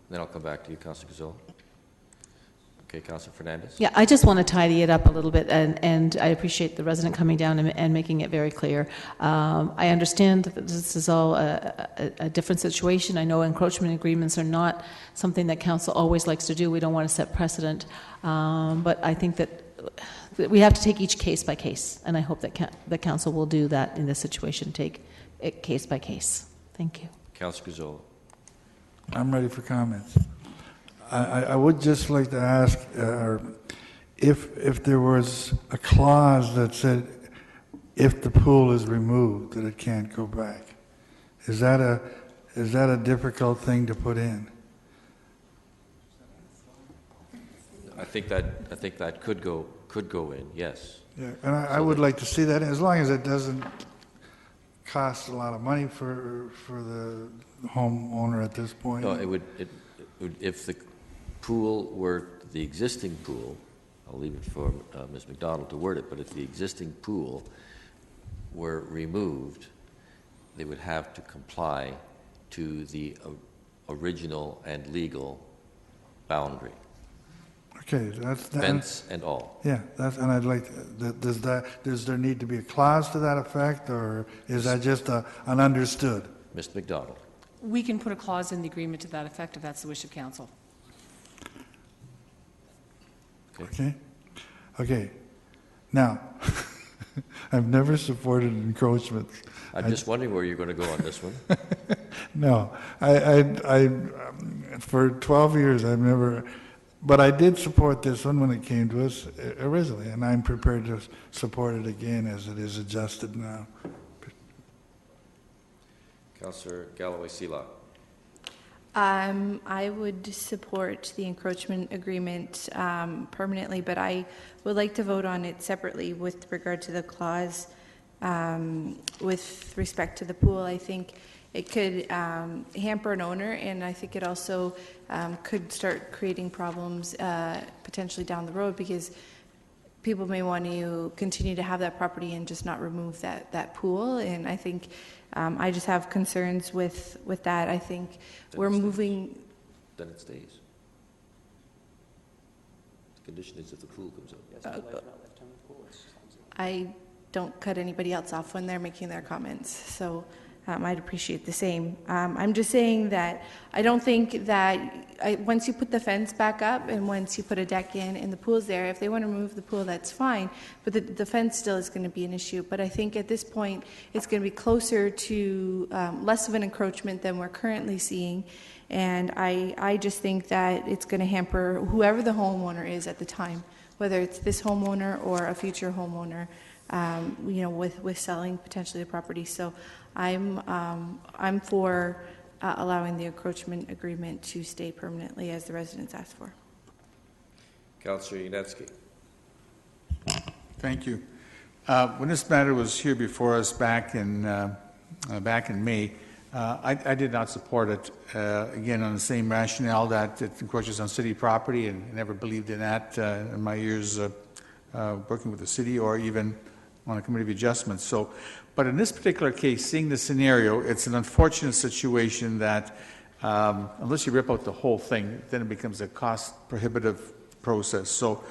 Then I'll come back to you, Councilor Cazzola. Okay, Councilor Fernandez? Yeah, I just want to tidy it up a little bit, and I appreciate the resident coming down and making it very clear. I understand that this is all a different situation. I know encroachment agreements are not something that council always likes to do. We don't want to set precedent, but I think that we have to take each case by case, and I hope that the council will do that in this situation, take it case by case. Thank you. Councilor Cazzola? I'm ready for comments. I would just like to ask if there was a clause that said if the pool is removed that it can't go back. Is that a difficult thing to put in? I think that could go in. Yes. Yeah, and I would like to see that, as long as it doesn't cost a lot of money for the homeowner at this point. No, it would if the pool were the existing pool, I'll leave it for Ms. McDonald to word it, but if the existing pool were removed, they would have to comply to the original and legal boundary. Okay, that's that. Fence and all. Yeah, that's, and I'd like, does there need to be a clause to that effect, or is that just an understood? Mr. McDonald. We can put a clause in the agreement to that effect if that's the wish of council. Okay. Okay. Now, I've never supported encroachment. I'm just wondering where you're going to go on this one. No, for 12 years I've never, but I did support this one when it came to us originally, and I'm prepared to support it again as it is adjusted now. Councillor Galloway-Seelock. I would support the encroachment agreement permanently, but I would like to vote on it separately with regard to the clause with respect to the pool. I think it could hamper an owner, and I think it also could start creating problems potentially down the road, because people may want to continue to have that property and just not remove that pool. And I think I just have concerns with that. I think we're moving. Then it stays. The condition is if the pool comes out. I don't cut anybody else off when they're making their comments, so I'd appreciate the same. I'm just saying that I don't think that once you put the fence back up and once you put a deck in and the pool's there, if they want to remove the pool, that's fine, but the fence still is going to be an issue. But I think at this point, it's going to be closer to less of an encroachment than we're currently seeing, and I just think that it's going to hamper whoever the homeowner is at the time, whether it's this homeowner or a future homeowner, with selling potentially the property. So I'm for allowing the encroachment agreement to stay permanently as the residents asked for. Councillor Yanetsky. Thank you. When this matter was here before us back in May, I did not support it, again, on the same rationale that it encroaches on city property, and I never believed in that in my years working with the city or even on a committee of adjustments. So, but in this particular case, seeing the scenario, it's an unfortunate situation that unless you rip out the whole thing, then it becomes a cost-prohibitive process. So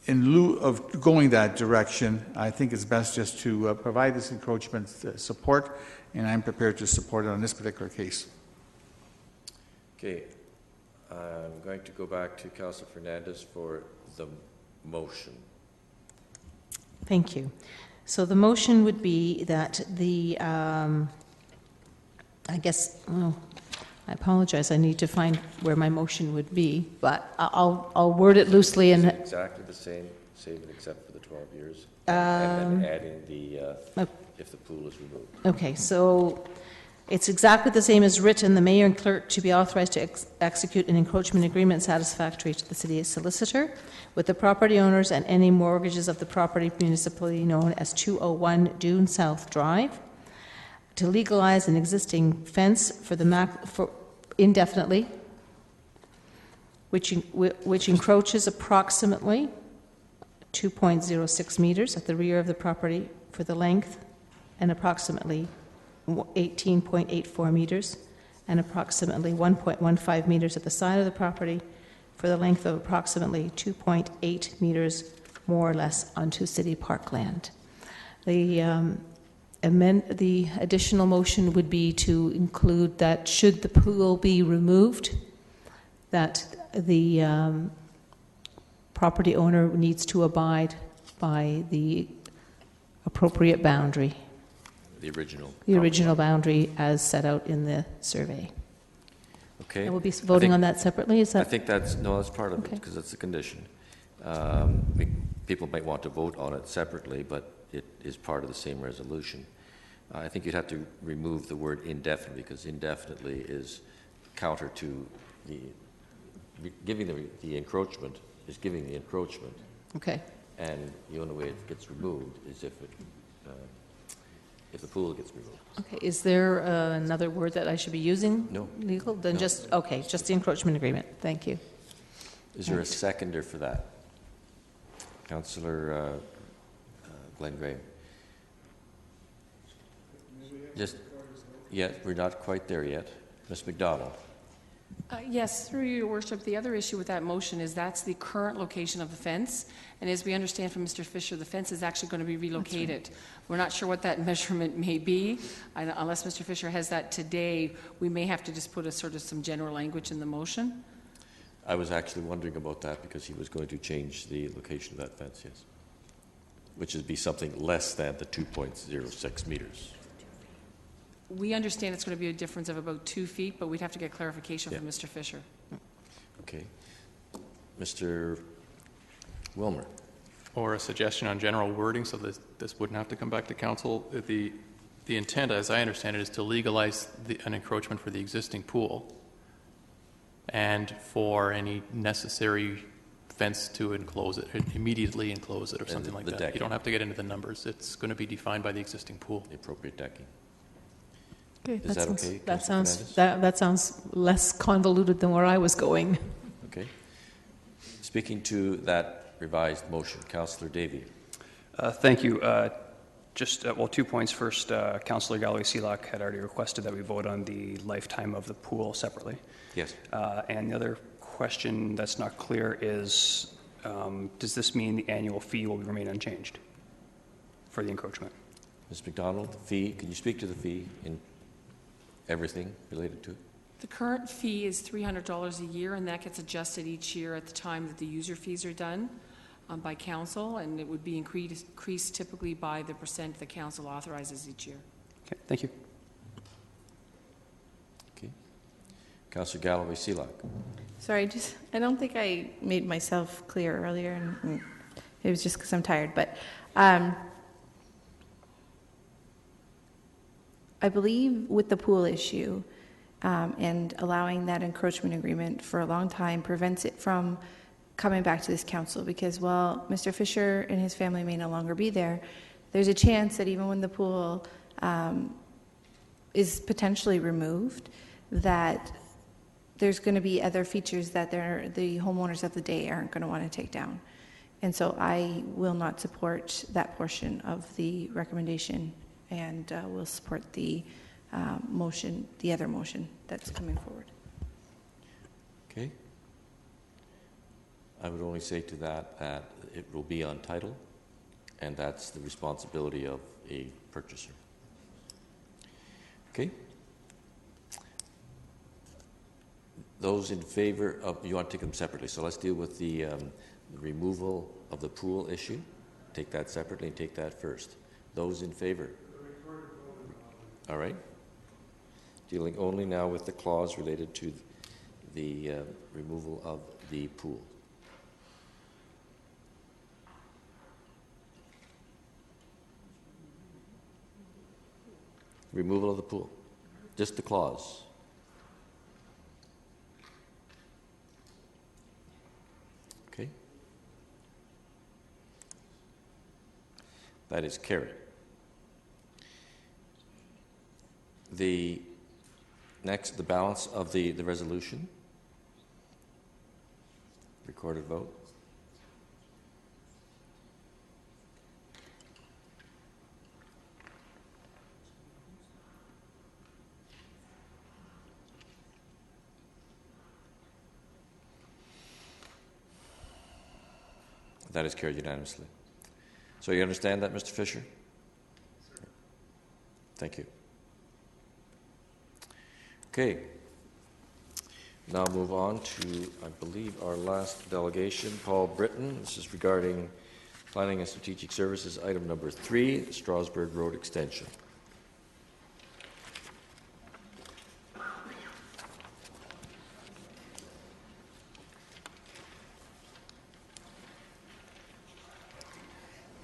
in lieu of going that direction, I think it's best just to provide this encroachment support, and I'm prepared to support it on this particular case. Okay. I'm going to go back to Councillor Fernandez for the motion. Thank you. So the motion would be that the, I apologize, I need to find where my motion would be, but I'll word it loosely. And exactly the same, save it except for the 12 years, and then adding the, if the pool is removed. Okay, so it's exactly the same as written. The mayor and clerk to be authorized to execute an encroachment agreement satisfactory to the city solicitor with the property owners and any mortgages of the property municipally known as 201 Dune South Drive, to legalize an existing fence for indefinitely, which encroaches approximately 2.06 meters at the rear of the property for the length, and approximately 18.84 meters, and approximately 1.15 meters at the side of the property for the length of approximately 2.8 meters, more or less, onto city parkland. The additional motion would be to include that should the pool be removed, that the property owner needs to abide by the appropriate boundary. The original. The original boundary as set out in the survey. Okay. And we'll be voting on that separately, is that? I think that's part of it, because it's a condition. People might want to vote on it separately, but it is part of the same resolution. I think you'd have to remove the word indefinitely, because indefinitely is counter to giving the encroachment, is giving the encroachment. Okay. And the only way it gets removed is if the pool gets removed. Okay, is there another word that I should be using? No. Legal? Then No. just the encroachment agreement. Thank you. Is there a seconder for that? Councillor Glenn Graham. Just yet, we're not quite there yet. Ms. McDonald. Yes, through your worship, the other issue with that motion is that's the current location of the fence, and as we understand from Mr. Fisher, the fence is actually going to be relocated. We're not sure what that measurement may be. Unless Mr. Fisher has that today, we may have to just put a sort of some general language in the motion. I was actually wondering about that because he was going to change the location of that fence, yes, which would be something less than the 2.06 meters. We understand it's going to be a difference of about 2 feet, but we'd have to get clarification from Mr. Fisher. Okay. Mr. Wilmer. Or a suggestion on general wording so that this wouldn't have to come back to council. The intent, as I understand it, is to legalize an encroachment for the existing pool and for any necessary fence to enclose it, immediately enclose it or something like that. Decking. You don't have to get into the numbers. It's going to be defined by the existing pool. The appropriate decking. Okay, Is that okay, that sounds less convoluted than where I was going. Okay. Speaking to that revised motion, Councillor Davey. Thank you. Well, 2 points. First, Councillor Galloway-Seelock had already requested that we vote on the lifetime of the pool separately. Yes. And the other question that's not clear is, does this mean the annual fee will remain unchanged for the encroachment? Ms. McDonald, the fee, can you speak to the fee in everything related to it? The current fee is $300 a year, and that gets adjusted each year at the time that the user fees are done by council, and it would be increased typically by the percent the council authorizes each year. Okay, thank you. Okay. Councillor Galloway-Seelock. Sorry, I don't think I made myself clear earlier, and it was just because I'm tired, but I believe with the pool issue and allowing that encroachment agreement for a long time prevents it from coming back to this council because while Mr. Fisher and his family may no longer be there, there's a chance that even when the pool is potentially removed, that there's going to be other features that the homeowners of the day aren't going to want to take down. And so I will not support that portion of the recommendation and will support the motion, the other motion that's coming forward. Okay. I would only say to that that it will be on title, and that's the responsibility of a purchaser. Okay. Those in favor of, you want to take them separately, so let's deal with the removal of the pool issue. Take that separately and take that first. Those in favor? All right. Dealing only now with the clause related to the removal of the pool. Removal of the pool. Just the clause. Okay. That is carried. The balance of the resolution. Recorded vote. That is carried unanimously. So you understand that, Mr. Fisher? Thank you. Okay. Now move on to, I believe, our last delegation, Paul Britton. This is regarding Planning and Strategic Services, item number 3, the Strasbourg Road Extension.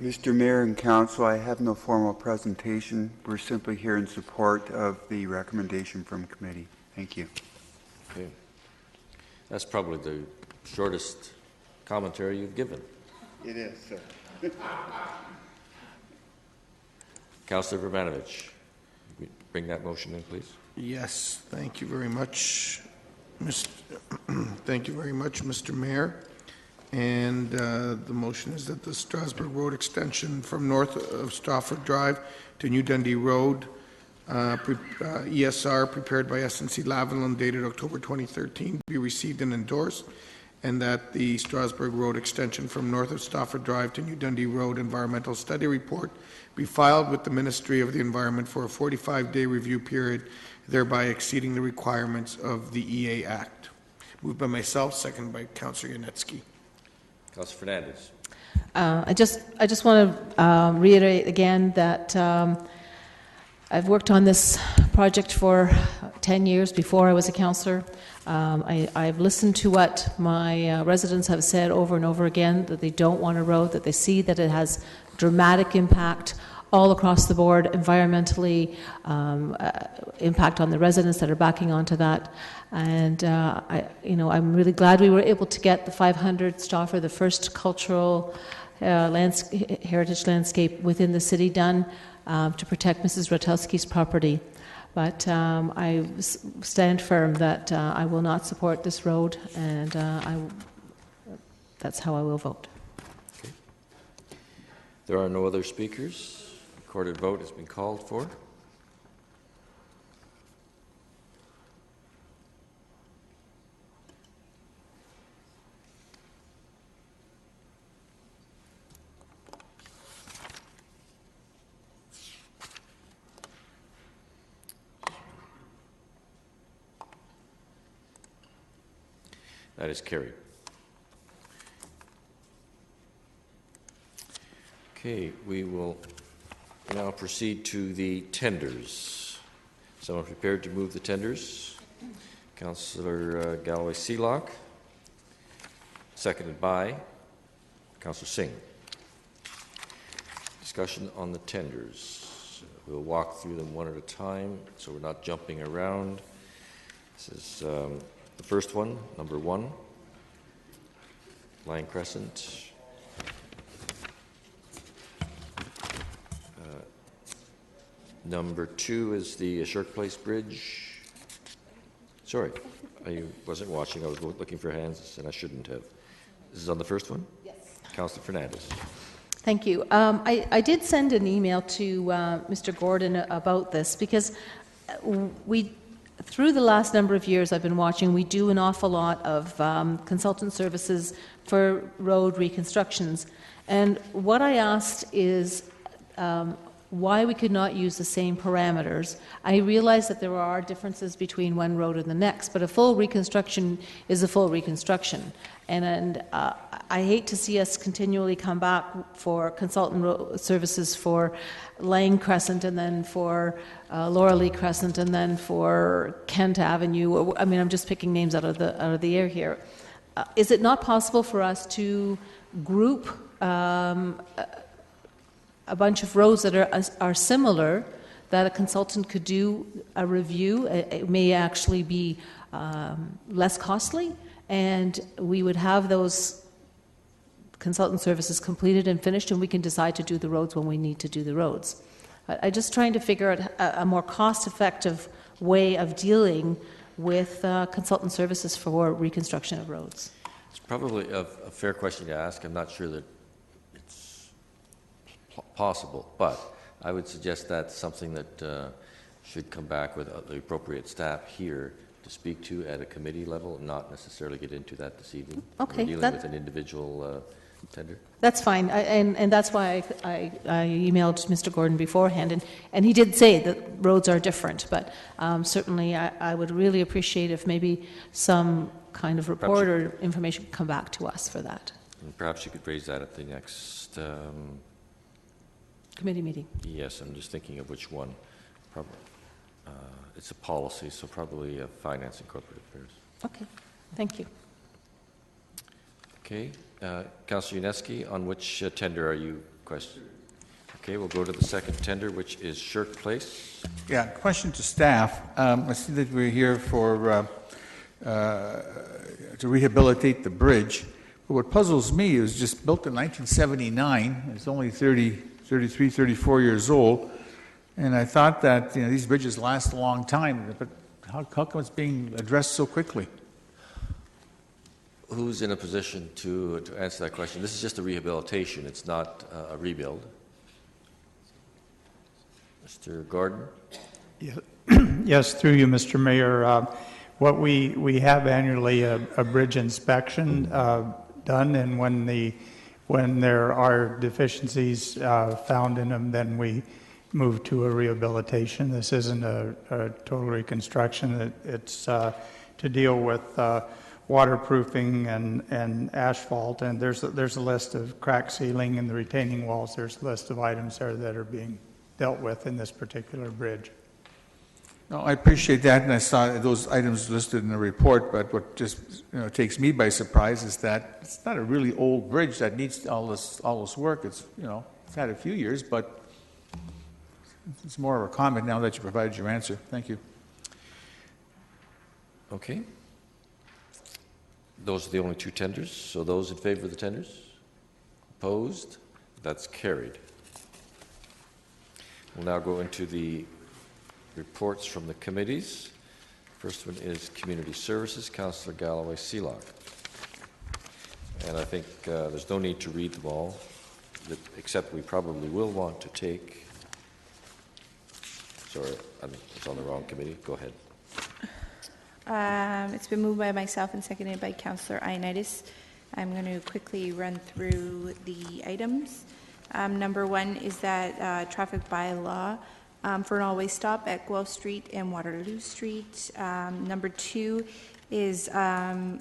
Mr. Mayor and Council, I have no formal presentation. We're simply here in support of the recommendation from committee. Thank you. Okay. That's probably the shortest commentary you've given. It is, sir. Councillor Verbanovich, bring that motion in, please. Yes, thank you very much. Thank you very much, Mr. Mayor. And the motion is that the Strasburg Road extension from north of Stafford Drive to New Dundee Road, ESR prepared by SNC Lavalin dated October 2013, be received and endorsed, and that the Strasburg Road extension from north of Stafford Drive to New Dundee Road environmental study report be filed with the Ministry of the Environment for a 45-day review period, thereby exceeding the requirements of the EA Act. Moved by myself, seconded by Councillor Yanetsky. Councillor Fernandez. I just want to reiterate again that I've worked on this project for 10 years before I was a councillor. I've listened to what my residents have said over and over again, that they don't want a road, that they see that it has dramatic impact all across the board, environmentally, impact on the residents that are backing onto that. And I'm really glad we were able to get the 500 Stauffer, the first cultural heritage landscape within the city done to protect Mrs. Rotowski's property. But I stand firm that I will not support this road, and that's how I will vote. Okay. There are no other speakers. Recorded vote has been called for. That is carried. Okay, we will now proceed to the tenders. Someone prepared to move the tenders? Councillor Galloway-Seelock, seconded by Councillor Singh. Discussion on the tenders. We'll walk through them one at a time, so we're not jumping around. This is the first one, number 1, Lion Crescent. Number 2 is the Shirk Place Bridge. Sorry, I wasn't watching. I was looking for hands, and I shouldn't have. This is on the first one? Yes. Councillor Fernandez. Thank you. I did send an email to Mr. Gordon about this because through the last number of years I've been watching, we do an awful lot of consultant services for road reconstructions. And what I asked is why we could not use the same parameters. I realize that there are differences between one road and the next, but a full reconstruction is a full reconstruction. And I hate to see us continually come back for consultant services for Lang Crescent and then for Laura Lee Crescent and then for Kent Avenue. I mean, I'm just picking names out of the air here. Is it not possible for us to group a bunch of roads that are similar, that a consultant could do a review? It may actually be less costly, and we would have those consultant services completed and finished, and we can decide to do the roads when we need to do the roads. I'm just trying to figure out a more cost-effective way of dealing with consultant services for reconstruction of roads. It's probably a fair question to ask. I'm not sure that it's possible, but I would suggest that's something that should come back with the appropriate staff here to speak to at a committee level, and not necessarily get into that this evening. Okay. We're dealing with an individual tender. That's fine, and that's why I emailed Mr. Gordon beforehand, and he did say that roads are different, but certainly I would really appreciate if maybe some kind of report or information could come back to us for that. And perhaps you could raise that at the next committee meeting. Yes, I'm just thinking of which one. Probably it's a policy, so probably finance and corporate affairs. Okay, thank you. Okay, Councillor Yanetsky, on which tender are you questioning? Okay, we'll go to the second tender, which is Shirk Place. Yeah, question to staff. I see that we're here for to rehabilitate the bridge. But what puzzles me is just built in 1979. It's only 33, 34 years old. And I thought that these bridges last a long time. But how come it's being addressed so quickly? Who's in a position to answer that question? This is just a rehabilitation. It's not a rebuild. Mr. Gordon? Yes, through you, Mr. Mayor. What we have annually a bridge inspection done, and when there are deficiencies found in them, then we move to a rehabilitation. This isn't a total reconstruction. It's to deal with waterproofing and asphalt, and there's a list of crack sealing and the retaining walls. There's a list of items there that are being dealt with in this particular bridge. No, I appreciate that, and I saw those items listed in the report, but what just takes me by surprise is that it's not a really old bridge that needs all this work. It's it's had a few years, but it's more of a comment now that you provided your answer. Thank you. Okay. Those are the only two tenders. So those in favor of the tenders? Opposed? That's carried. We'll now go into the reports from the committees. First one is Community Services, Councillor Galloway Seelock. And I think there's no need to read them all, except we probably will want to take. Sorry, it's on the wrong committee. Go ahead. It's been moved by myself and seconded by Councillor Ioannidis. I'm going to quickly run through the items. Number one is that traffic bylaw for an all-way stop at Guelph Street and Waterloo Street. Number two is a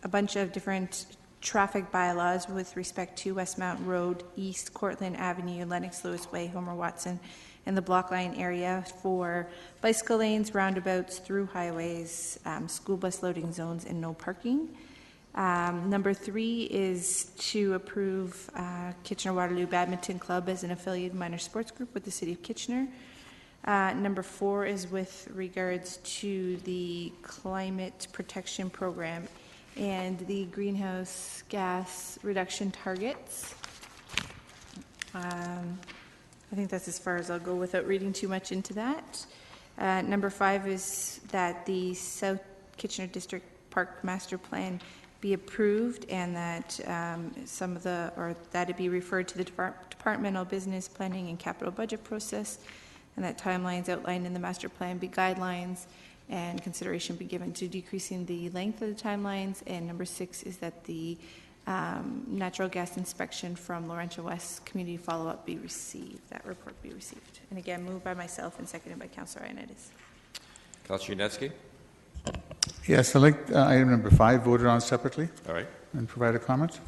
bunch of different traffic bylaws with respect to Westmount Road, East Cortland Avenue, Lennox Lewis Way, Homer Watson, and the block line area for bicycle lanes, roundabouts, through highways, school bus loading zones, and no parking. Number three is to approve Kitchener-Waterloo Badminton Club as an affiliated minor sports group with the City of Kitchener. Number four is with regards to the climate protection program and the greenhouse gas reduction targets. I think that's as far as I'll go without reading too much into that. Number five is that the South Kitchener District Park Master Plan be approved and that that it be referred to the Departmental Business Planning and Capital Budget process, and that timelines outlined in the master plan be guidelines and consideration be given to decreasing the length of the timelines. And number six is that the natural gas inspection from Laurentia West Community Follow-Up be received, that report be received. And again, moved by myself and seconded by Councillor Ioannidis. Councillor Yunetsky? Yes, I'd like item number 5 voted on separately. All right. And provide a comment.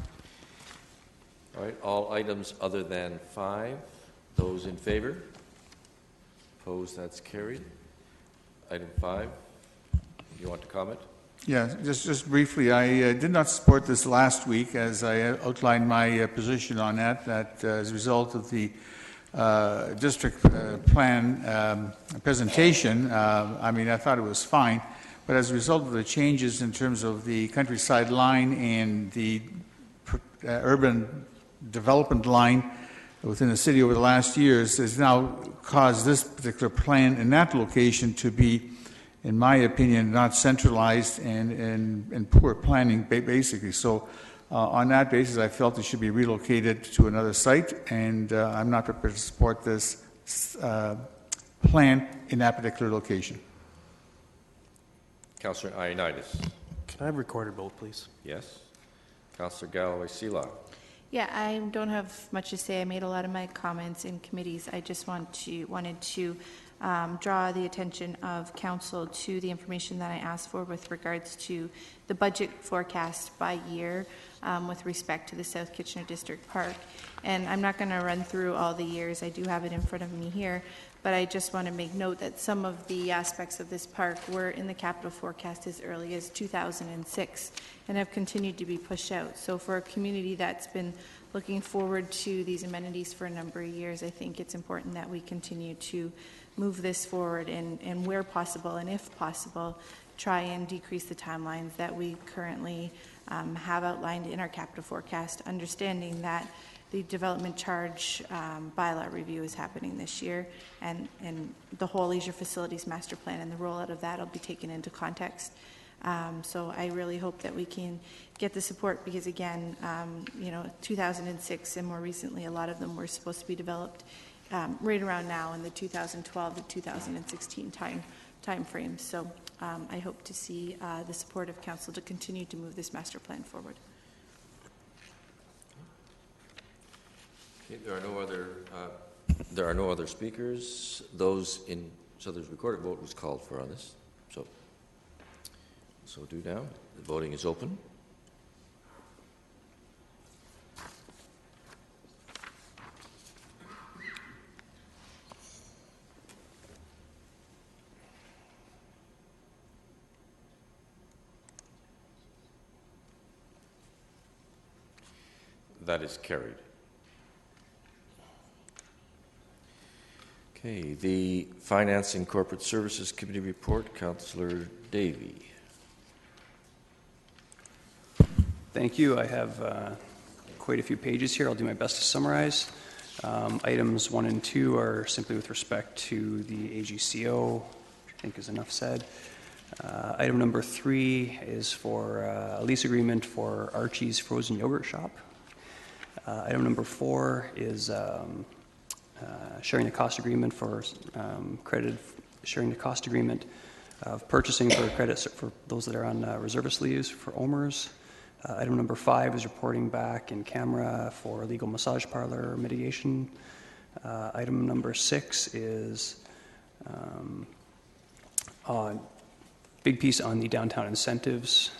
All right, all items other than 5, those in favor? Opposed, that's carried. Item 5, you want to comment? Yeah, just briefly, I did not support this last week as I outlined my position on that as a result of the district plan presentation. I thought it was fine, but as a result of the changes in terms of the countryside line and the urban development line within the city over the last years has now caused this particular plan in that location to be, in my opinion, not centralized and poor planning, basically. So on that basis, I felt it should be relocated to another site, and I'm not prepared to support this plan in that particular location. Councillor Ioannidis. Can I have recorded vote, please? Yes. Councillor Galloway Seelock. Yeah, I don't have much to say. I made a lot of my comments in committees. I just wanted to draw the attention of council to the information that I asked for with regards to the budget forecast by year with respect to the South Kitchener District Park. And I'm not going to run through all the years. I do have it in front of me here, but I just want to make note that some of the aspects of this park were in the capital forecast as early as 2006 and have continued to be pushed out. So for a community that's been looking forward to these amenities for a number of years, I think it's important that we continue to move this forward and where possible and if possible, try and decrease the timelines that we currently have outlined in our capital forecast, understanding that the development charge bylaw review is happening this year, and the whole leisure facilities master plan and the rollout of that will be taken into context. So I really hope that we can get the support because, again, 2006 and more recently, a lot of them were supposed to be developed right around now in the 2012 to 2016 time frame. So I hope to see the support of council to continue to move this master plan forward. Okay, there are no other speakers. So there's recorded vote was called for on this. So do now. The voting is open. That is carried. Okay, the Finance and Corporate Services Committee report, Councillor Davey. Thank you. I have quite a few pages here. I'll do my best to summarize. Items 1 and 2 are simply with respect to the AGCO, which I think is enough said. Item number 3 is for a lease agreement for Archie's Frozen Yogurt Shop. Item number 4 is sharing the cost agreement for sharing the cost agreement of purchasing for credits for those that are on reservist leaves for OMERS. Item number 5 is reporting back in camera for legal massage parlor mitigation. Item number 6 is a big piece on the downtown incentives.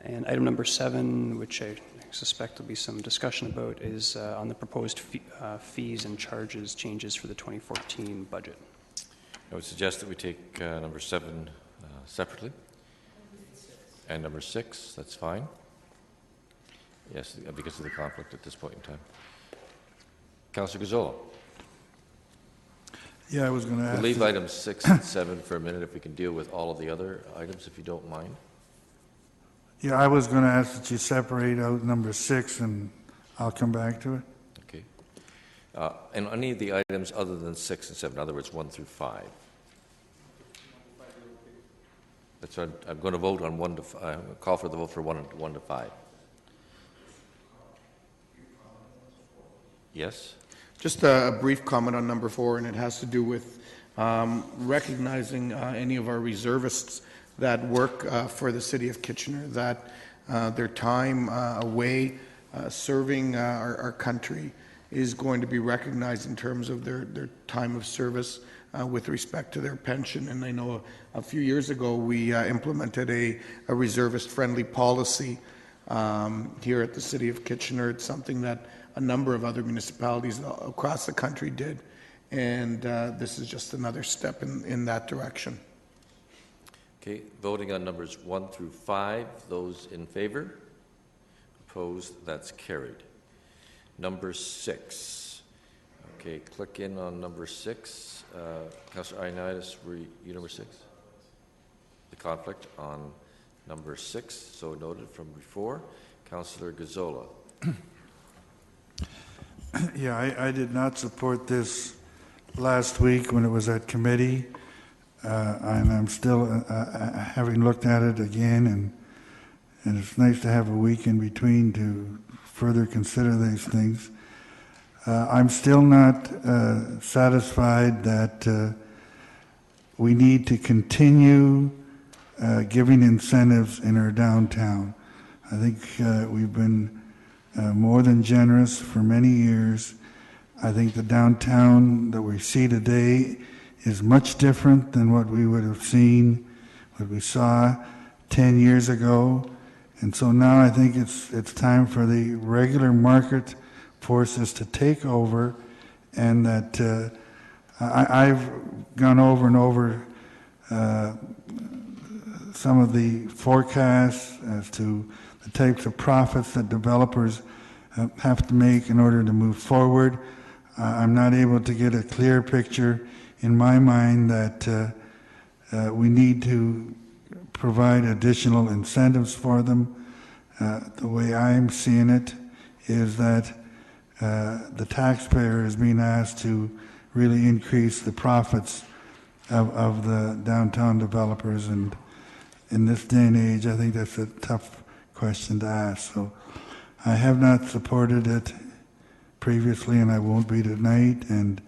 And item number 7, which I suspect there'll be some discussion about, is on the proposed fees and charges changes for the 2014 budget. I would suggest that we take number 7 separately. And number 6, that's fine. Yes, because of the conflict at this point in time. Councillor Gazzola. Yeah, I was going to ask. We'll leave items 6 and 7 for a minute if we can deal with all of the other items, if you don't mind. Yeah, I was going to ask that you separate out number 6, and I'll come back to it. Okay. And any of the items other than 6 and 7, in other words, 1 through 5. That's what I'm going to vote on 1 to call for the vote for 1 to 5. Yes? Just a brief comment on number 4, and it has to do with recognizing any of our reservists that work for the City of Kitchener, that their time away serving our country is going to be recognized in terms of their time of service with respect to their pension. And I know a few years ago we implemented a reservist-friendly policy here at the City of Kitchener. It's something that a number of other municipalities across the country did, and this is just another step in that direction. Okay, voting on numbers 1 through 5. Those in favor? Opposed? That's carried. Number 6. Okay, click in on number 6. Councillor Ioannidis, were you number 6? The conflict on number 6, so noted from before. Councillor Gazzola. Yeah, I did not support this last week when it was at committee, and I'm still having looked at it again, and it's nice to have a week in between to further consider these things. I'm still not satisfied that we need to continue giving incentives in our downtown. I think we've been more than generous for many years. I think the downtown that we see today is much different than what we would have seen, what we saw 10 years ago. And so now I think it's time for the regular market forces to take over, and that I've gone over and over some of the forecasts as to the types of profits that developers have to make in order to move forward. I'm not able to get a clear picture in my mind that we need to provide additional incentives for them. The way I'm seeing it is that the taxpayer is being asked to really increase the profits of the downtown developers, and in this day and age, I think that's a tough question to ask. So I have not supported it previously, and I won't be tonight, and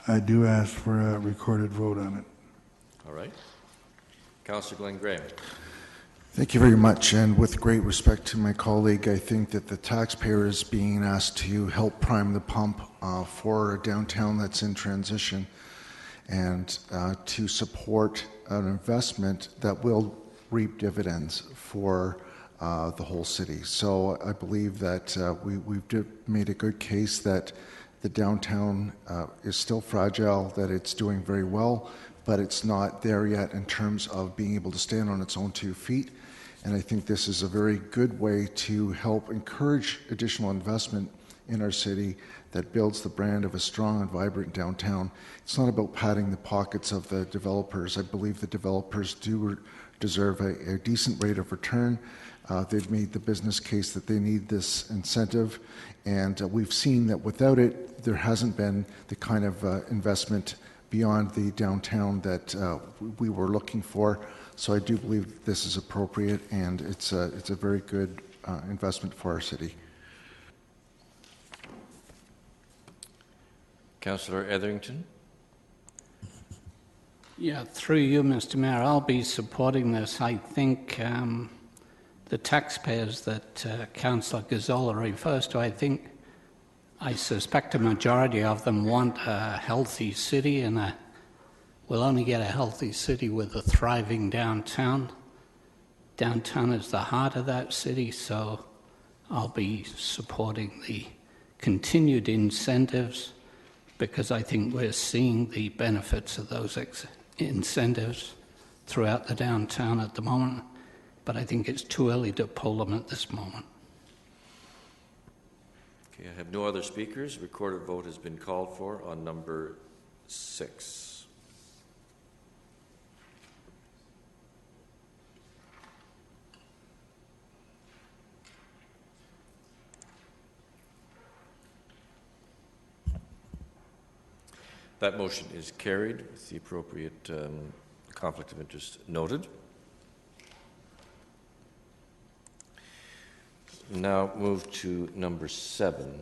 I do ask for a recorded vote on it. All right. Councillor Glenn Graham. Thank you very much. And with great respect to my colleague, I think that the taxpayer is being asked to help prime the pump for a downtown that's in transition, and to support an investment that will reap dividends for the whole city. So I believe that we've made a good case that the downtown is still fragile, that it's doing very well, but it's not there yet in terms of being able to stand on its own 2 feet. And I think this is a very good way to help encourage additional investment in our city that builds the brand of a strong and vibrant downtown. It's not about padding the pockets of the developers. I believe the developers do deserve a decent rate of return. They've made the business case that they need this incentive, and we've seen that without it, there hasn't been the kind of investment beyond the downtown that we were looking for. So I do believe this is appropriate, and it's a very good investment for our city. Councillor Etherington. Yeah, through you, Mr. Mayor, I'll be supporting this. I think the taxpayers that Councillor Gazzola refers to, I suspect a majority of them want a healthy city, and we'll only get a healthy city with a thriving downtown. Downtown is the heart of that city, so I'll be supporting the continued incentives, because I think we're seeing the benefits of those incentives throughout the downtown at the moment, but I think it's too early to pull them at this moment. Okay, I have no other speakers. Recorded vote has been called for on number 6. That motion is carried with the appropriate conflict of interest noted. Now move to number 7.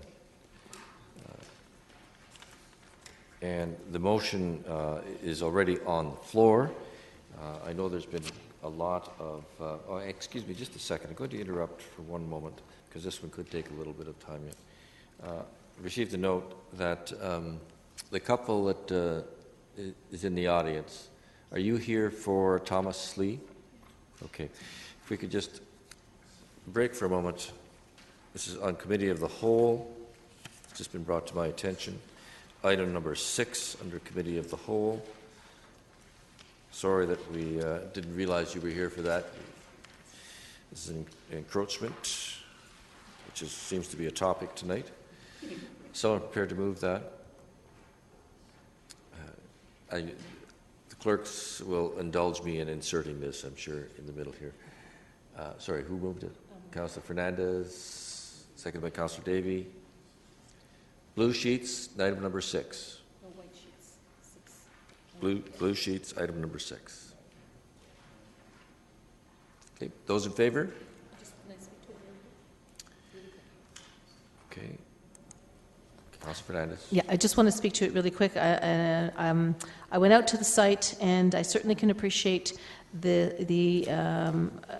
And the motion is already on the floor. I know there's been a lot of, oh, excuse me just a second. I'm going to interrupt for one moment because this one could take a little bit of time yet. Received a note that the couple that is in the audience, are you here for Thomas Lee? Okay. If we could just break for a moment. This is on Committee of the Whole. It's just been brought to my attention. Item number 6 under Committee of the Whole. Sorry that we didn't realize you were here for that. This is an encroachment, which seems to be a topic tonight. Someone prepared to move that? The clerks will indulge me in inserting this, I'm sure, in the middle here. Sorry, who moved it? Councillor Fernandez, seconded by Councillor Davey. Blue sheets, item number 6. No, white sheets. 6. Blue sheets, item number 6. Okay, those in favor? Okay. Councillor Fernandez. Yeah, I just want to speak to it really quick. I went out to the site, and I certainly can appreciate the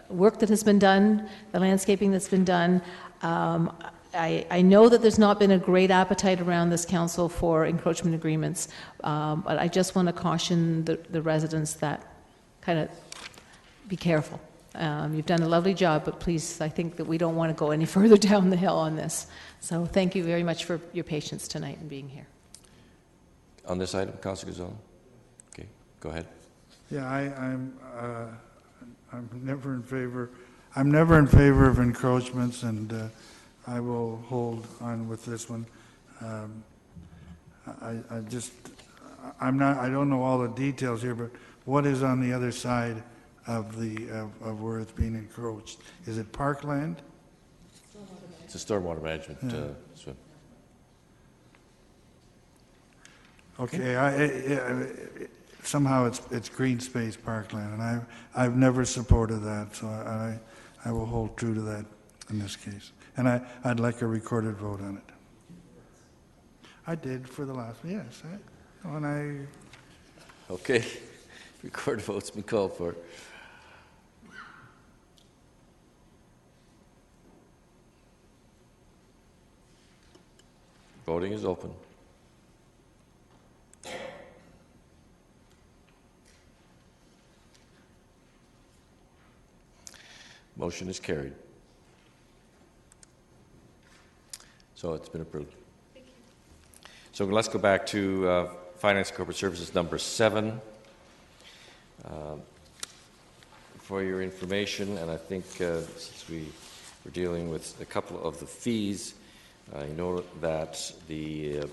work that has been done, the landscaping that's been done. I know that there's not been a great appetite around this council for encroachment agreements, but I just want to caution the residents that kind of be careful. You've done a lovely job, but please, I think that we don't want to go any further down the hill on this. So thank you very much for your patience tonight and being here. On this item, Councillor Gazzola? Okay, go ahead. Yeah, I'm never in favor. I'm never in favor of encroachments, and I will hold on with this one. I don't know all the details here, but what is on the other side of where it's being encroached? Is it parkland? It's a stormwater management swim. Okay, somehow it's green space parkland, and I've never supported that, so I will hold true to that in this case. And I'd like a recorded vote on it. I did for the last, yes. Okay. Recorded vote's been called for. Voting is open. Motion is carried. So it's been approved. So let's go back to Finance and Corporate Services number 7. For your information, and I think since we were dealing with a couple of the fees, you know that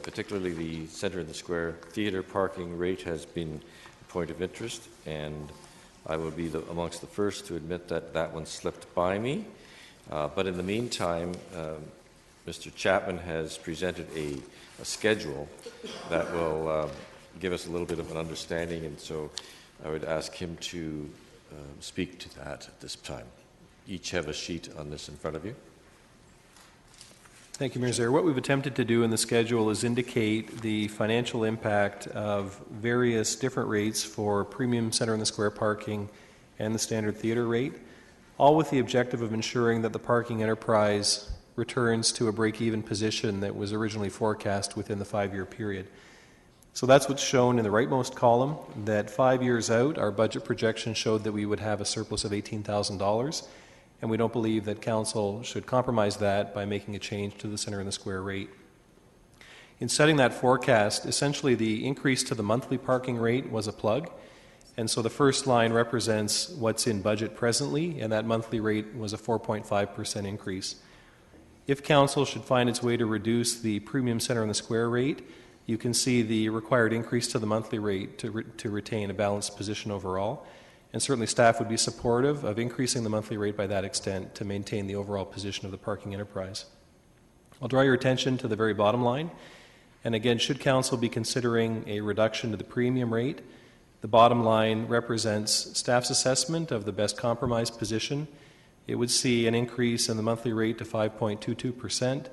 particularly the Centre in the Square theatre parking rate has been a point of interest, and I will be amongst the first to admit that that one slipped by me. But in the meantime, Mr. Chapman has presented a schedule that will give us a little bit of an understanding, and so I would ask him to speak to that at this time. Each have a sheet on this in front of you. Thank you, Mayor Zaire. What we've attempted to do in the schedule is indicate the financial impact of various different rates for premium Centre in the Square parking and the standard theatre rate, all with the objective of ensuring that the parking enterprise returns to a break-even position that was originally forecast within the 5-year period. So that's what's shown in the rightmost column, that 5 years out, our budget projection showed that we would have a surplus of $18,000, and we don't believe that Council should compromise that by making a change to the Centre in the Square rate. In setting that forecast, essentially the increase to the monthly parking rate was a plug, and so the first line represents what's in budget presently, and that monthly rate was a 4.5% increase. If Council should find its way to reduce the premium Centre in the Square rate, you can see the required increase to the monthly rate to retain a balanced position overall. And certainly staff would be supportive of increasing the monthly rate by that extent to maintain the overall position of the parking enterprise. I'll draw your attention to the very bottom line. And again, should Council be considering a reduction to the premium rate, the bottom line represents staff's assessment of the best compromise position. It would see an increase in the monthly rate to 5.22%,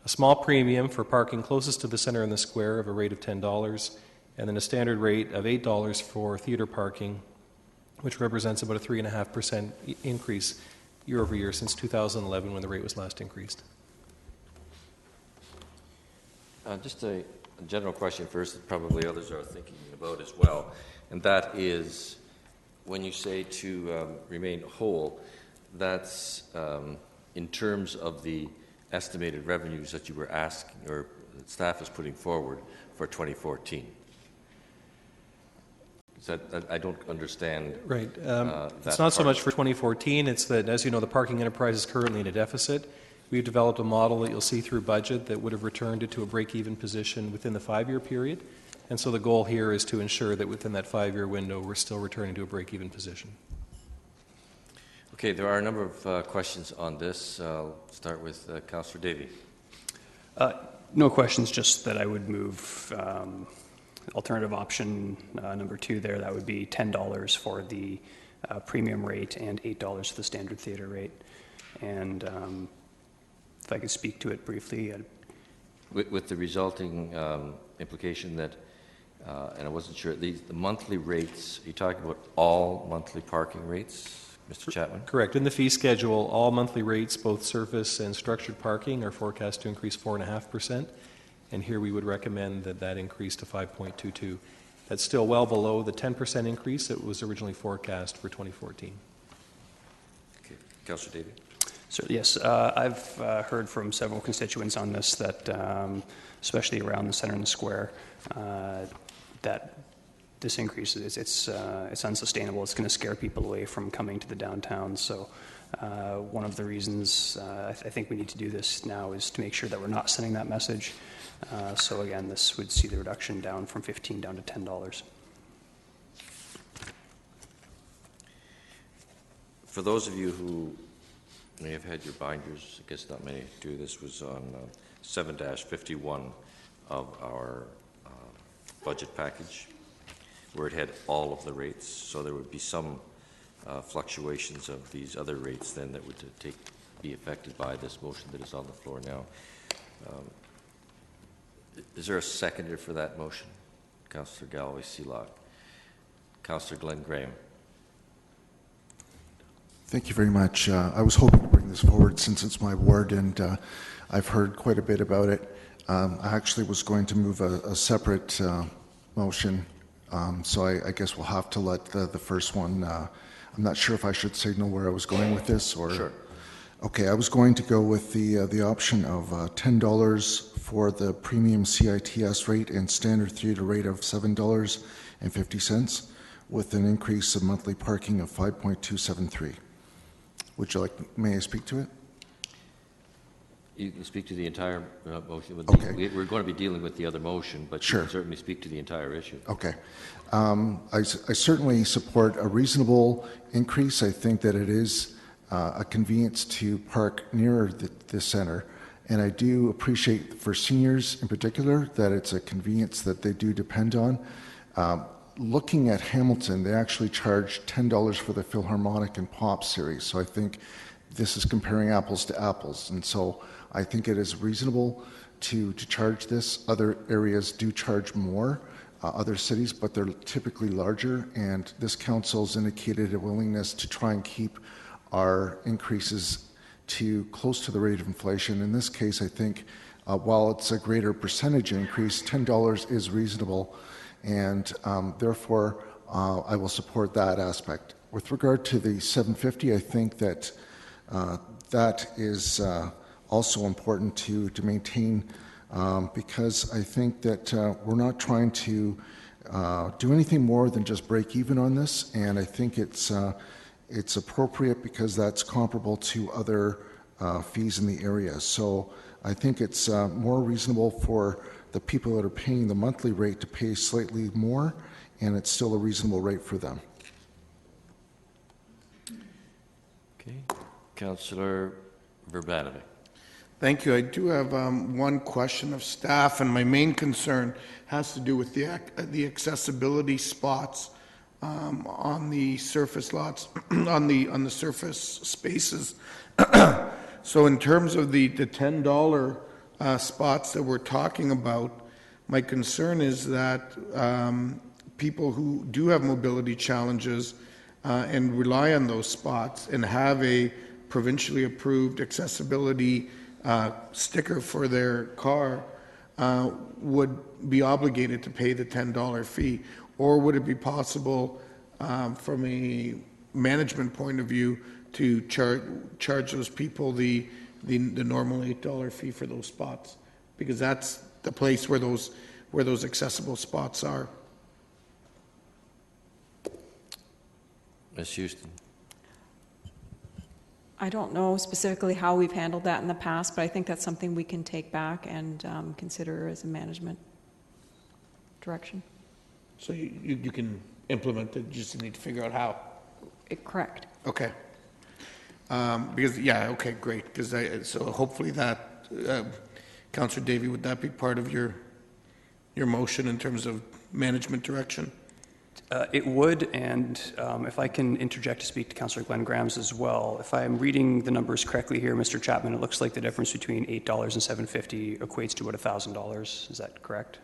a small premium for parking closest to the Centre in the Square of a rate of $10, and then a standard rate of $8 for theatre parking, which represents about a 3.5% increase year over year since 2011 when the rate was last increased. Just a general question first that probably others are thinking about as well, and that is when you say to remain whole, that's in terms of the estimated revenues that you were asking or that staff is putting forward for 2014. I don't understand. Right. It's not so much for 2014. It's that, as you know, the parking enterprise is currently in a deficit. We've developed a model that you'll see through budget that would have returned it to a break-even position within the 5-year period. And so the goal here is to ensure that within that 5-year window, we're still returning to a break-even position. Okay, there are a number of questions on this. I'll start with Councillor Davey. No questions, just that I would move alternative option number 2 there. That would be $10 for the premium rate and $8 for the standard theatre rate. And if I could speak to it briefly. With the resulting implication that, and I wasn't sure, the monthly rates, are you talking about all monthly parking rates? Mr. Chapman? Correct. In the fee schedule, all monthly rates, both surface and structured parking, are forecast to increase 4.5%. And here we would recommend that that increase to 5.22. That's still well below the 10% increase that was originally forecast for 2014. Okay. Councillor Davey? So, yes, I've heard from several constituents on this that, especially around the Centre in the Square, that this increase it's unsustainable. It's going to scare people away from coming to the downtown. So one of the reasons I think we need to do this now is to make sure that we're not sending that message. So again, this would see the reduction down from $15 down to $10. For those of you who may have had your binders, I guess not many do, this was on 7-51 of our budget package. where it had all of the rates. So there would be some fluctuations of these other rates then that would be affected by this motion that is on the floor now. Is there a seconder for that motion? Councillor Galway-Seelock. Councillor Glenn Graham. Thank you very much. I was hoping to bring this forward since it's my ward, and I've heard quite a bit about it. I actually was going to move a separate motion, so I guess we'll have to let the first one. I'm not sure if I should signal where I was going with this, or sure. Okay, I was going to go with the option of $10 for the premium CITS rate and standard theater rate of $7.50, with an increase of monthly parking of 5.273. Would you like? May I speak to it? You can speak to the entire motion. Okay. We're going to be dealing with the other motion, but sure. You can certainly speak to the entire issue. Okay. I certainly support a reasonable increase. I think that it is a convenience to park nearer the center, and I do appreciate for seniors in particular that it's a convenience that they do depend on. Looking at Hamilton, they actually charge $10 for the Philharmonic and Pop series, so I think this is comparing apples to apples, and so I think it is reasonable to charge this. Other areas do charge more, other cities, but they're typically larger, and this council's indicated a willingness to try and keep our increases to close to the rate of inflation. In this case, I think while it's a greater percentage increase, $10 is reasonable, and therefore I will support that aspect. With regard to the $7.50, I think that that is also important to maintain, because I think that we're not trying to do anything more than just break even on this, and I think it's appropriate because that's comparable to other fees in the area. So I think it's more reasonable for the people that are paying the monthly rate to pay slightly more, and it's still a reasonable rate for them. Okay. Councillor Verbanovic. Thank you. I do have one question of staff, and my main concern has to do with the accessibility spots on the surface lots, on the surface spaces. So in terms of the $10 spots that we're talking about, my concern is that people who do have mobility challenges and rely on those spots and have a provincially approved accessibility sticker for their car would be obligated to pay the $10 fee? Or would it be possible from a management point of view to charge those people the normal $8 fee for those spots? Because that's the place where those accessible spots are. Ms. Houston. I don't know specifically how we've handled that in the past, but I think that's something we can take back and consider as a management direction. So you can implement it, you just need to figure out how. Correct. Okay. Because, yeah, okay, great. Because so hopefully that, Councillor Davey, would that be part of your motion in terms of management direction? It would, and if I can interject to speak to Councillor Glenn Graham's as well, if I'm reading the numbers correctly here, Mr. Chapman, it looks like the difference between $8 and $7.50 equates to about $1,000. Is that correct?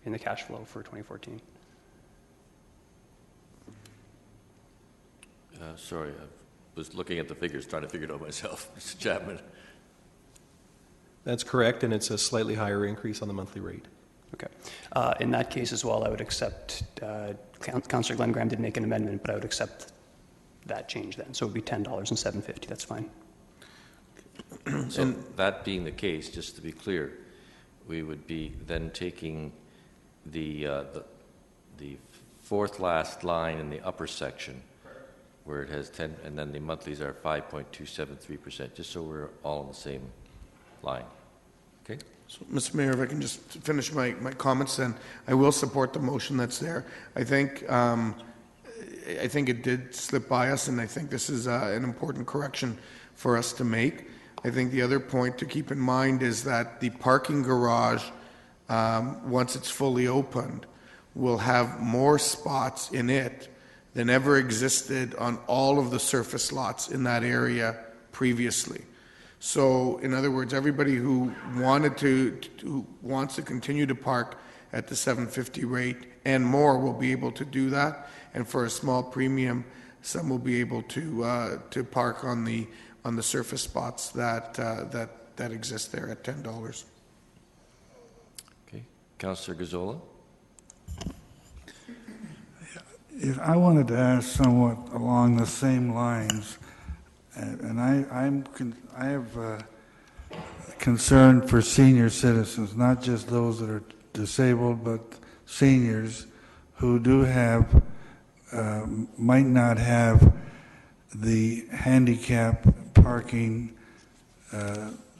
In the cash flow for 2014. Sorry, I was looking at the figures, trying to figure it out myself. Mr. Chapman. That's correct, and it's a slightly higher increase on the monthly rate. Okay. In that case as well, I would accept, Councillor Glenn Graham did make an amendment, but I would accept that change then. So it would be $10 and $7.50. That's fine. So that being the case, just to be clear, we would be then taking the fourth last line in the upper section where it has 10, and then the monthlies are 5.273%, just so we're all on the same line. Okay? So, Mr. Mayor, if I can just finish my comments, then I will support the motion that's there. I think it did slip by us, and I think this is an important correction for us to make. I think the other point to keep in mind is that the parking garage, once it's fully opened, will have more spots in it than ever existed on all of the surface lots in that area previously. So, in other words, everybody who wants to continue to park at the $7.50 rate and more will be able to do that. And for a small premium, some will be able to park on the surface spots that exist there at $10. Okay, Councillor Gazzola. If I wanted to ask somewhat along the same lines, and I have concern for senior citizens, not just those that are disabled, but seniors who do have, might not have the handicap parking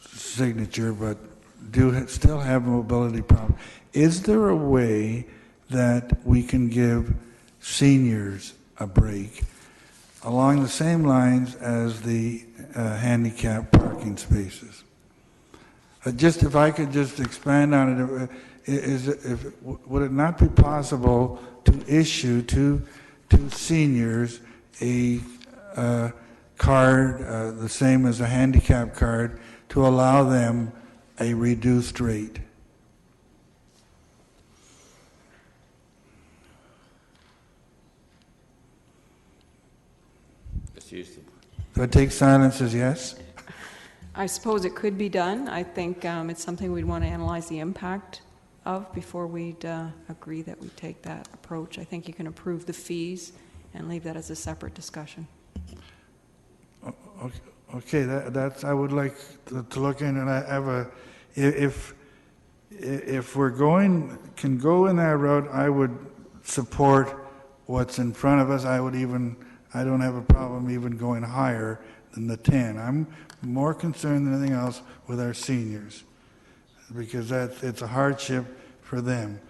signature, but still have mobility problems. Is there a way that we can give seniors a break along the same lines as the handicap parking spaces? Just if I could just expand on it, would it not be possible to issue to seniors a card, the same as a handicap card, to allow them a reduced rate? Do I take silence as yes? I suppose it could be done. I think it's something we'd want to analyze the impact of before we'd agree that we take that approach. I think you can approve the fees and leave that as a separate discussion. Okay, that's I would like to look in, and I have if we're can go in that route, I would support what's in front of us. I don't have a problem even going higher than the 10. I'm more concerned than anything else with our seniors, because it's a hardship for them.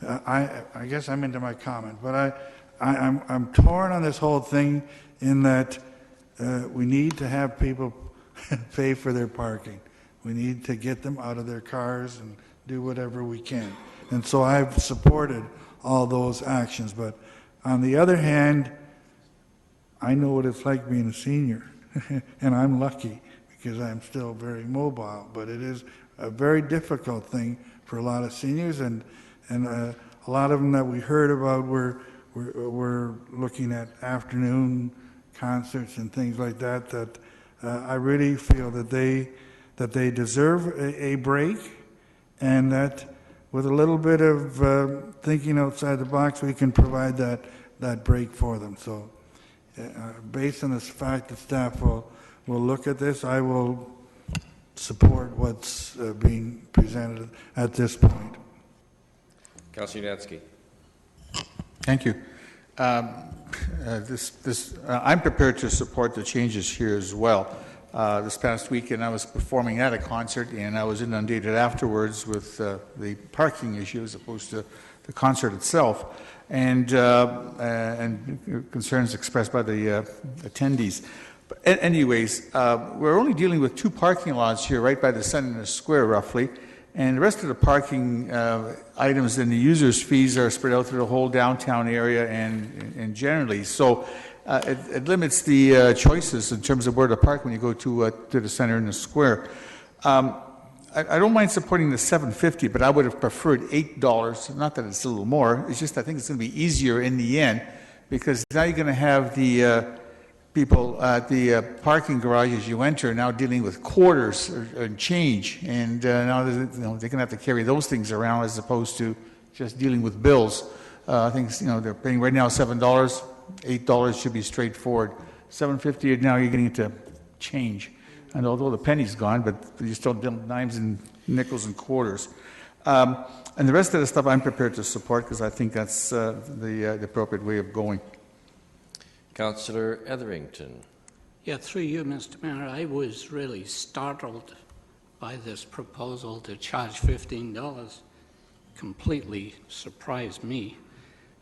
I guess I'm into my comment, but I'm torn on this whole thing in that we need to have people pay for their parking. We need to get them out of their cars and do whatever we can. And so I've supported all those actions. But on the other hand, I know what it's like being a senior, and I'm lucky because I'm still very mobile. But it is a very difficult thing for a lot of seniors, and a lot of them that we heard about were looking at afternoon concerts and things like that. That I really feel that they deserve a break, and that with a little bit of thinking outside the box, we can provide that break for them. So. Based on the fact that staff will look at this, I will support what's being presented at this point. Councillor Yansky. Thank you. I'm prepared to support the changes here as well. This past weekend, I was performing at a concert, and I was inundated afterwards with the parking issue as opposed to the concert itself, and concerns expressed by the attendees. But anyways, we're only dealing with 2 parking lots here, right by the center of the square, roughly, and the rest of the parking items and the users' fees are spread out through the whole downtown area and generally. So it limits the choices in terms of where to park when you go to the center in the square. I don't mind supporting the $7.50, but I would have preferred $8. Not that it's a little more. It's just I think it's going to be easier in the end, because now you're going to have the people at the parking garage as you enter now dealing with quarters and change, and now they're going to have to carry those things around as opposed to just dealing with bills. I think they're paying right now $7. $8 should be straightforward. $7.50 now you're getting into change. And although the penny's gone, but you still deal dimes and nickels and quarters. And the rest of the stuff I'm prepared to support because I think that's the appropriate way of going. Councillor Etherington. Yeah, through you, Mr. Mayor, I was really startled by this proposal to charge $15. Completely surprised me.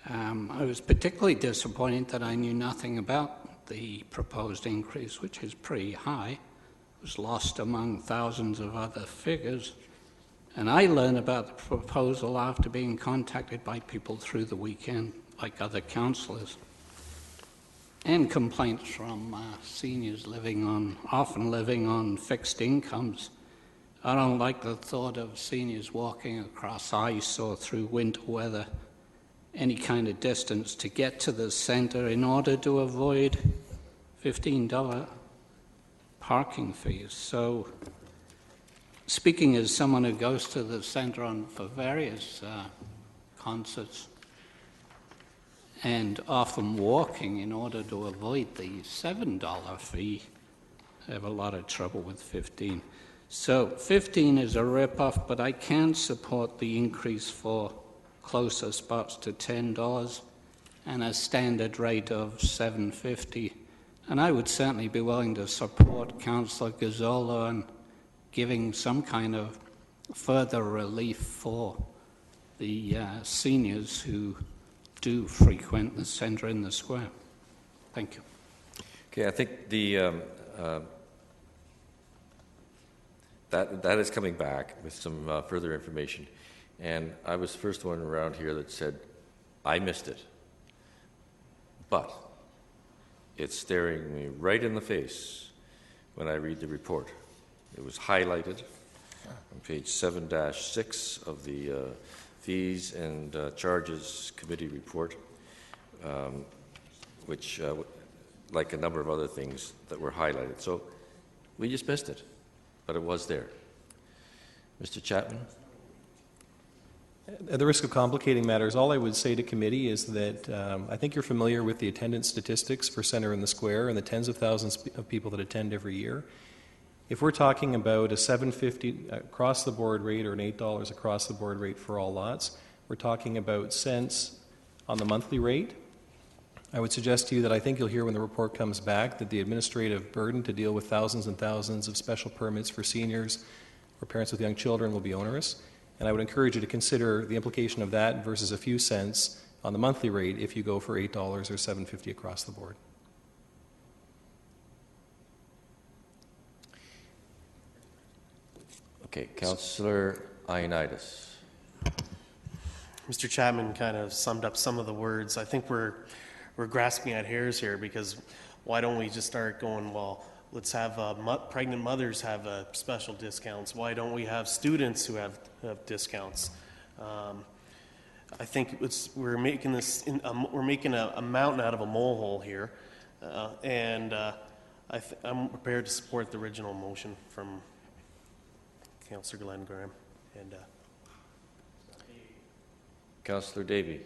I was particularly disappointed that I knew nothing about the proposed increase, which is pretty high. It was lost among thousands of other figures. And I learned about the proposal after being contacted by people through the weekend, like other councillors, and complaints from seniors often living on fixed incomes. I don't like the thought of seniors walking across ice or through winter weather any kind of distance to get to the centre in order to avoid $15 parking fees. So, speaking as someone who goes to the centre for various concerts and often walking in order to avoid the $7 fee, I have a lot of trouble with 15. So 15 is a rip-off, but I can support the increase for closer spots to $10 and a standard rate of $7.50. And I would certainly be willing to support Councillor Gazzola on giving some kind of further relief for the seniors who do frequent the centre in the square. Thank you. Okay, I think the that is coming back with some further information. And I was the first one around here that said, I missed it. But it's staring me right in the face when I read the report. It was highlighted on page 7-6 of the Fees and Charges Committee report, which, like a number of other things that were highlighted. So we just missed it, but it was there. Mr. Chapman? At the risk of complicating matters, all I would say to committee is that I think you're familiar with the attendance statistics for Centre in the Square and the tens of thousands of people that attend every year. If we're talking about a $7.50 across-the-board rate or an $8 across-the-board rate for all lots, we're talking about cents on the monthly rate. I would suggest to you that I think you'll hear when the report comes back that the administrative burden to deal with thousands and thousands of special permits for seniors or parents with young children will be onerous. And I would encourage you to consider the implication of that versus a few cents on the monthly rate if you go for $8 or $7.50 across the board. Okay, Councillor Ioannidis. Mr. Chapman kind of summed up some of the words. I think we're grasping at hairs here, because why don't we just start going, well, let's have pregnant mothers have special discounts. Why don't we have students who have discounts? I think we're making a mountain out of a molehill here, and I'm prepared to support the original motion from Councillor Glenn Graham and Councillor Davey.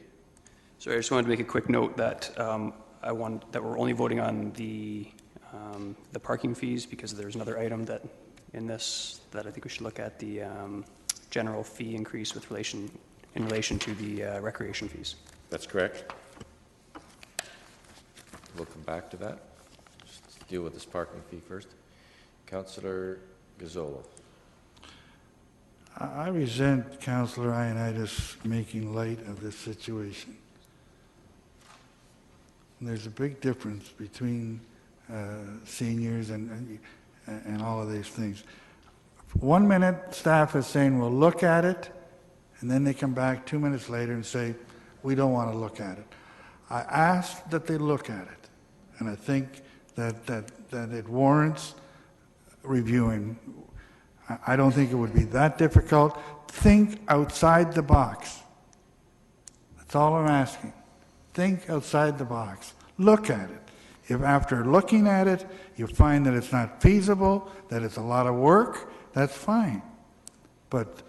Sorry, I just wanted to make a quick note that that we're only voting on the parking fees, because there's another item that in this that I think we should look at, the general fee increase in relation to the recreation fees. That's correct. We'll come back to that. Just deal with this parking fee first. Councillor Gazzola. I resent Councillor Ioannidis making light of this situation. There's a big difference between seniors and all of these things. 1 minute, staff is saying, we'll look at it, and then they come back 2 minutes later and say, we don't want to look at it. I asked that they look at it, and I think that it warrants reviewing. I don't think it would be that difficult. Think outside the box. That's all I'm asking. Think outside the box. Look at it. If after looking at it, you find that it's not feasible, that it's a lot of work, that's fine. But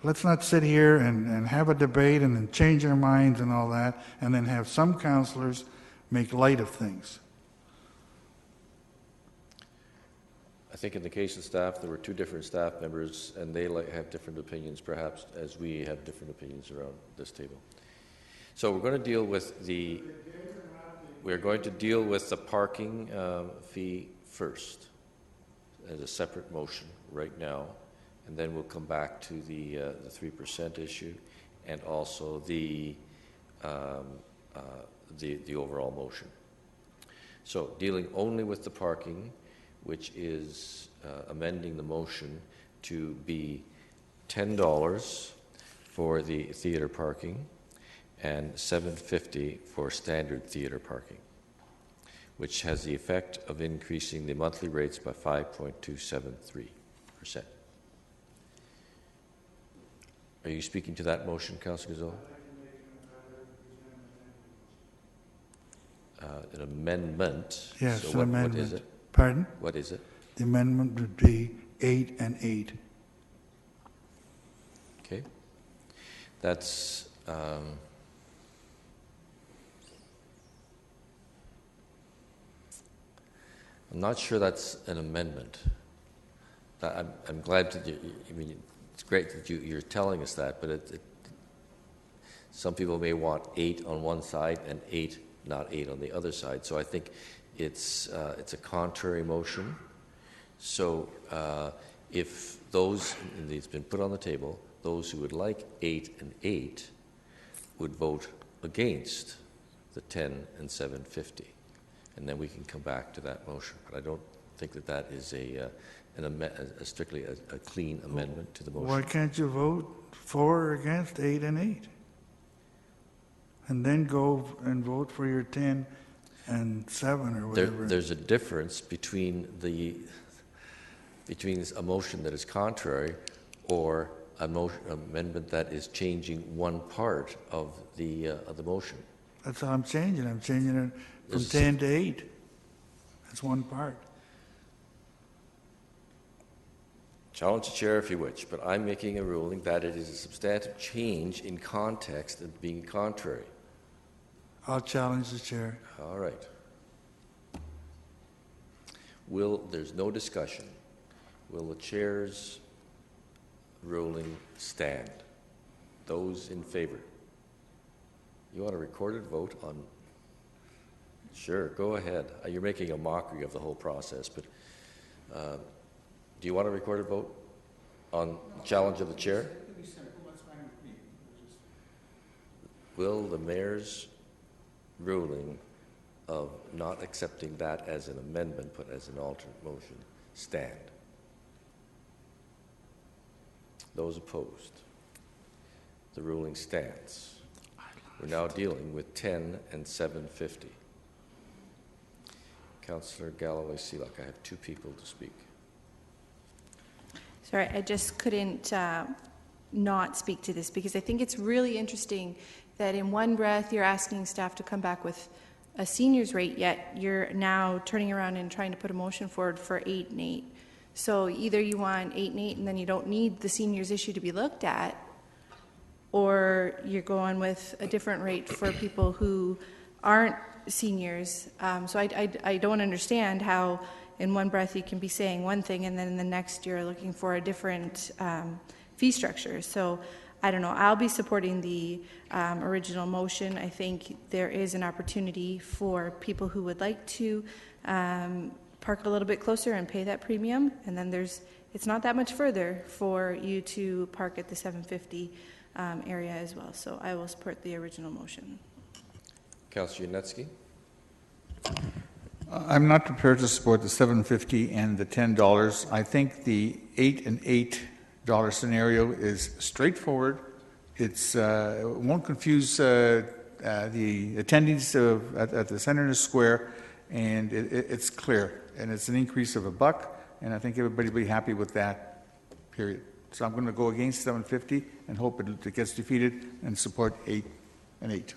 let's not sit here and have a debate and then change our minds and all that, and then have some councillors make light of things. I think in the case of staff, there were two different staff members, and they have different opinions, perhaps, as we have different opinions around this table. So we're going to deal with the parking fee first as a separate motion right now, and then we'll come back to the 3% issue, and also the overall motion. So dealing only with the parking, which is amending the motion to be $10 for the theater parking and $7.50 for standard theater parking, which has the effect of increasing the monthly rates by 5.273%. Are you speaking to that motion, Councillor Gazzola? An amendment. Yes, So an what amendment. is it? Pardon? What is it? The amendment would be 8 and 8. Okay. That's I'm not sure that's an amendment. I'm glad that I mean, it's great that you're telling us that, but some people may want 8 on one side and 8, not 8 on the other side. So I think it's a contrary motion. So if those, and it's been put on the table, those who would like 8 and 8 would vote against the 10 and 7.50. And then we can come back to that motion. But I don't think that that is strictly a clean amendment to the motion. Why can't you vote for or against 8 and 8? And then go and vote for your 10 and 7 or whatever. There's a difference between a motion that is contrary or an amendment that is changing one part of the motion. That's how I'm changing. I'm changing it from 10 to 8. That's one part. Challenge the chair if you wish, but I'm making a ruling that it is a substantive change in context of being contrary. I'll challenge the chair. All right. There's no discussion. Will the chair's ruling stand? Those in favor? You want a recorded vote on? Sure, go ahead. You're making a mockery of the whole process, but do you want a recorded vote on challenge of the chair? Will the mayor's ruling of not accepting that as an amendment but as an alternate motion stand? Those opposed? The ruling stands. We're now dealing with 10 and 7.50. Councillor Galloway-Seelock, I have 2 people to speak. Sorry, I just couldn't not speak to this because I think it's really interesting that in one breath you're asking staff to come back with a seniors rate, yet you're now turning around and trying to put a motion forward for 8 and 8. So either you want 8 and 8 and then you don't need the seniors issue to be looked at, or you're going with a different rate for people who aren't seniors. So I don't understand how in one breath you can be saying one thing and then in the next you're looking for a different fee structure. So I don't know. I'll be supporting the original motion. I think there is an opportunity for people who would like to park a little bit closer and pay that premium, and then it's not that much further for you to park at the 750 area as well. So I will support the original motion. Councillor Yunetsky? I'm not prepared to support the $7.50 and the $10. I think the $8 and $8 scenario is straightforward. It won't confuse the attendees at the center of the square, and it's clear. And it's an increase of $1, and I think everybody will be happy with that, period. So I'm going to go against $7.50 and hope it gets defeated and support 8 and 8.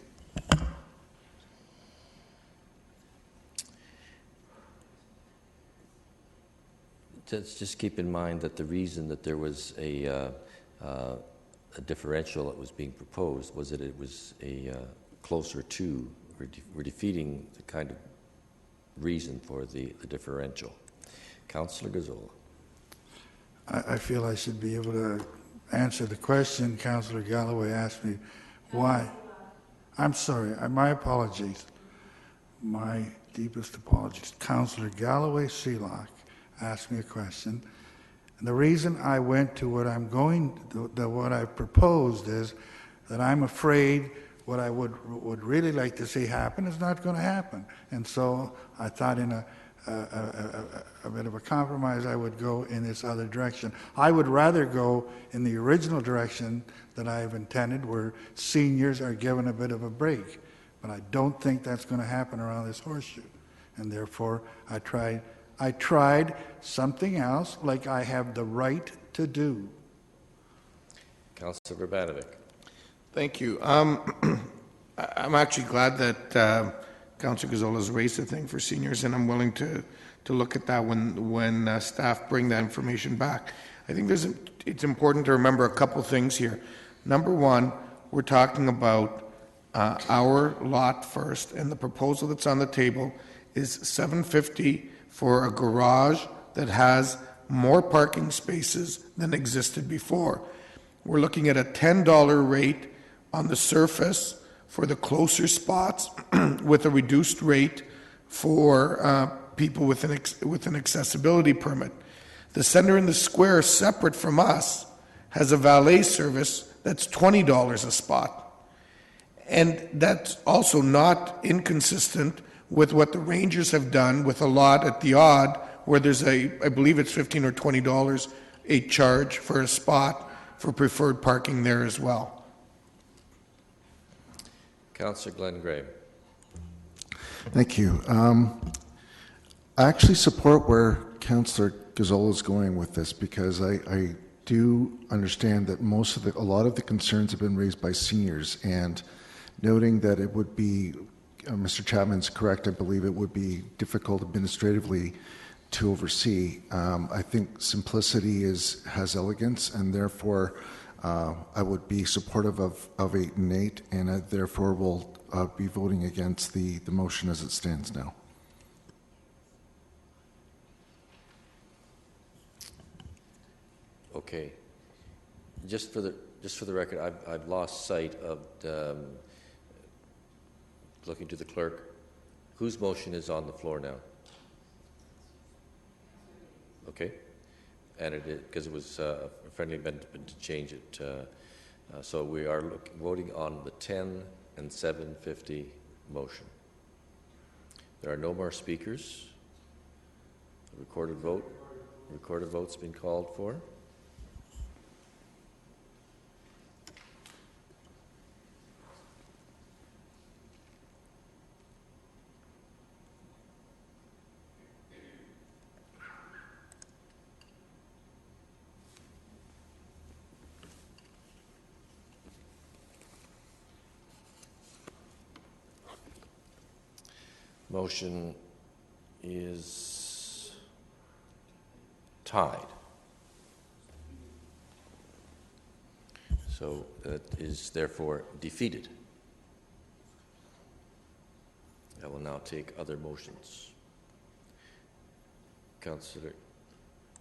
Just keep in mind that the reason that there was a differential that was being proposed was that it was closer to, we're defeating the kind of reason for the differential. Councillor Gazzola. I feel I should be able to answer the question Councillor Galloway asked me. Why? I'm sorry. My apologies. My deepest apologies. Councillor Galloway-Seelock asked me a question. And the reason I went to what I proposed is that I'm afraid what I would really like to see happen is not going to happen. And so I thought in a bit of a compromise, I would go in this other direction. I would rather go in the original direction that I've intended, where seniors are given a bit of a break. But I don't think that's going to happen around this horseshoe. And therefore, I tried something else like I have the right to do. Councillor Urbanovic. Thank you. I'm actually glad that Councillor Gazzola has raised the thing for seniors, and I'm willing to look at that when staff bring that information back. I think it's important to remember a couple things here. Number one, we're talking about our lot first, and the proposal that's on the table is $750 for a garage that has more parking spaces than existed before. We're looking at a $10 rate on the surface for the closer spots with a reduced rate for people with an accessibility permit. The center in the square, separate from us, has a valet service that's $20 a spot. And that's also not inconsistent with what the Rangers have done with a lot at the Odd, where there's I believe it's $15 or $20 a charge for a spot for preferred parking there as well. Councillor Glenn Gray. Thank you. I actually support where Councillor Gazzola is going with this, because I do understand that a lot of the concerns have been raised by seniors, and noting that it would be, Mr. Chapman's correct, I believe it would be difficult administratively to oversee. I think simplicity has elegance, and therefore I would be supportive of 8 and 8, and I therefore will be voting against the motion as it stands now. Okay. Just for the record, I've lost sight of looking to the clerk. Whose motion is on the floor now? Okay. And it is, because it was a friendly amendment to change it. So we are voting on the 10 and 750 motion. There are no more speakers. A recorded vote's been called for. Motion is tied. So it is therefore defeated. I will now take other motions. Councillor.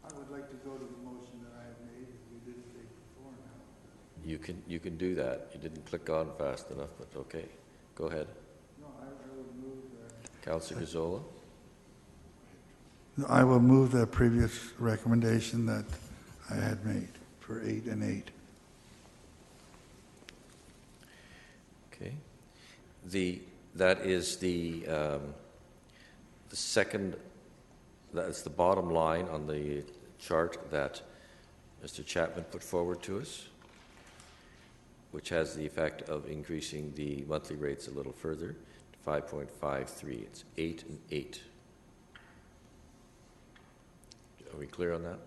I would like to go to the motion that I have made that you didn't take before now. You can do that. You didn't click on fast enough, but okay. Go ahead. No, I would move Councillor Gazzola. I will move the previous recommendation that I had made for 8 and 8. Okay. That is the second. That's the bottom line on the chart that Mr. Chapman put forward to us, which has the effect of increasing the monthly rates a little further to 5.53. It's 8 and 8. Are we clear on that?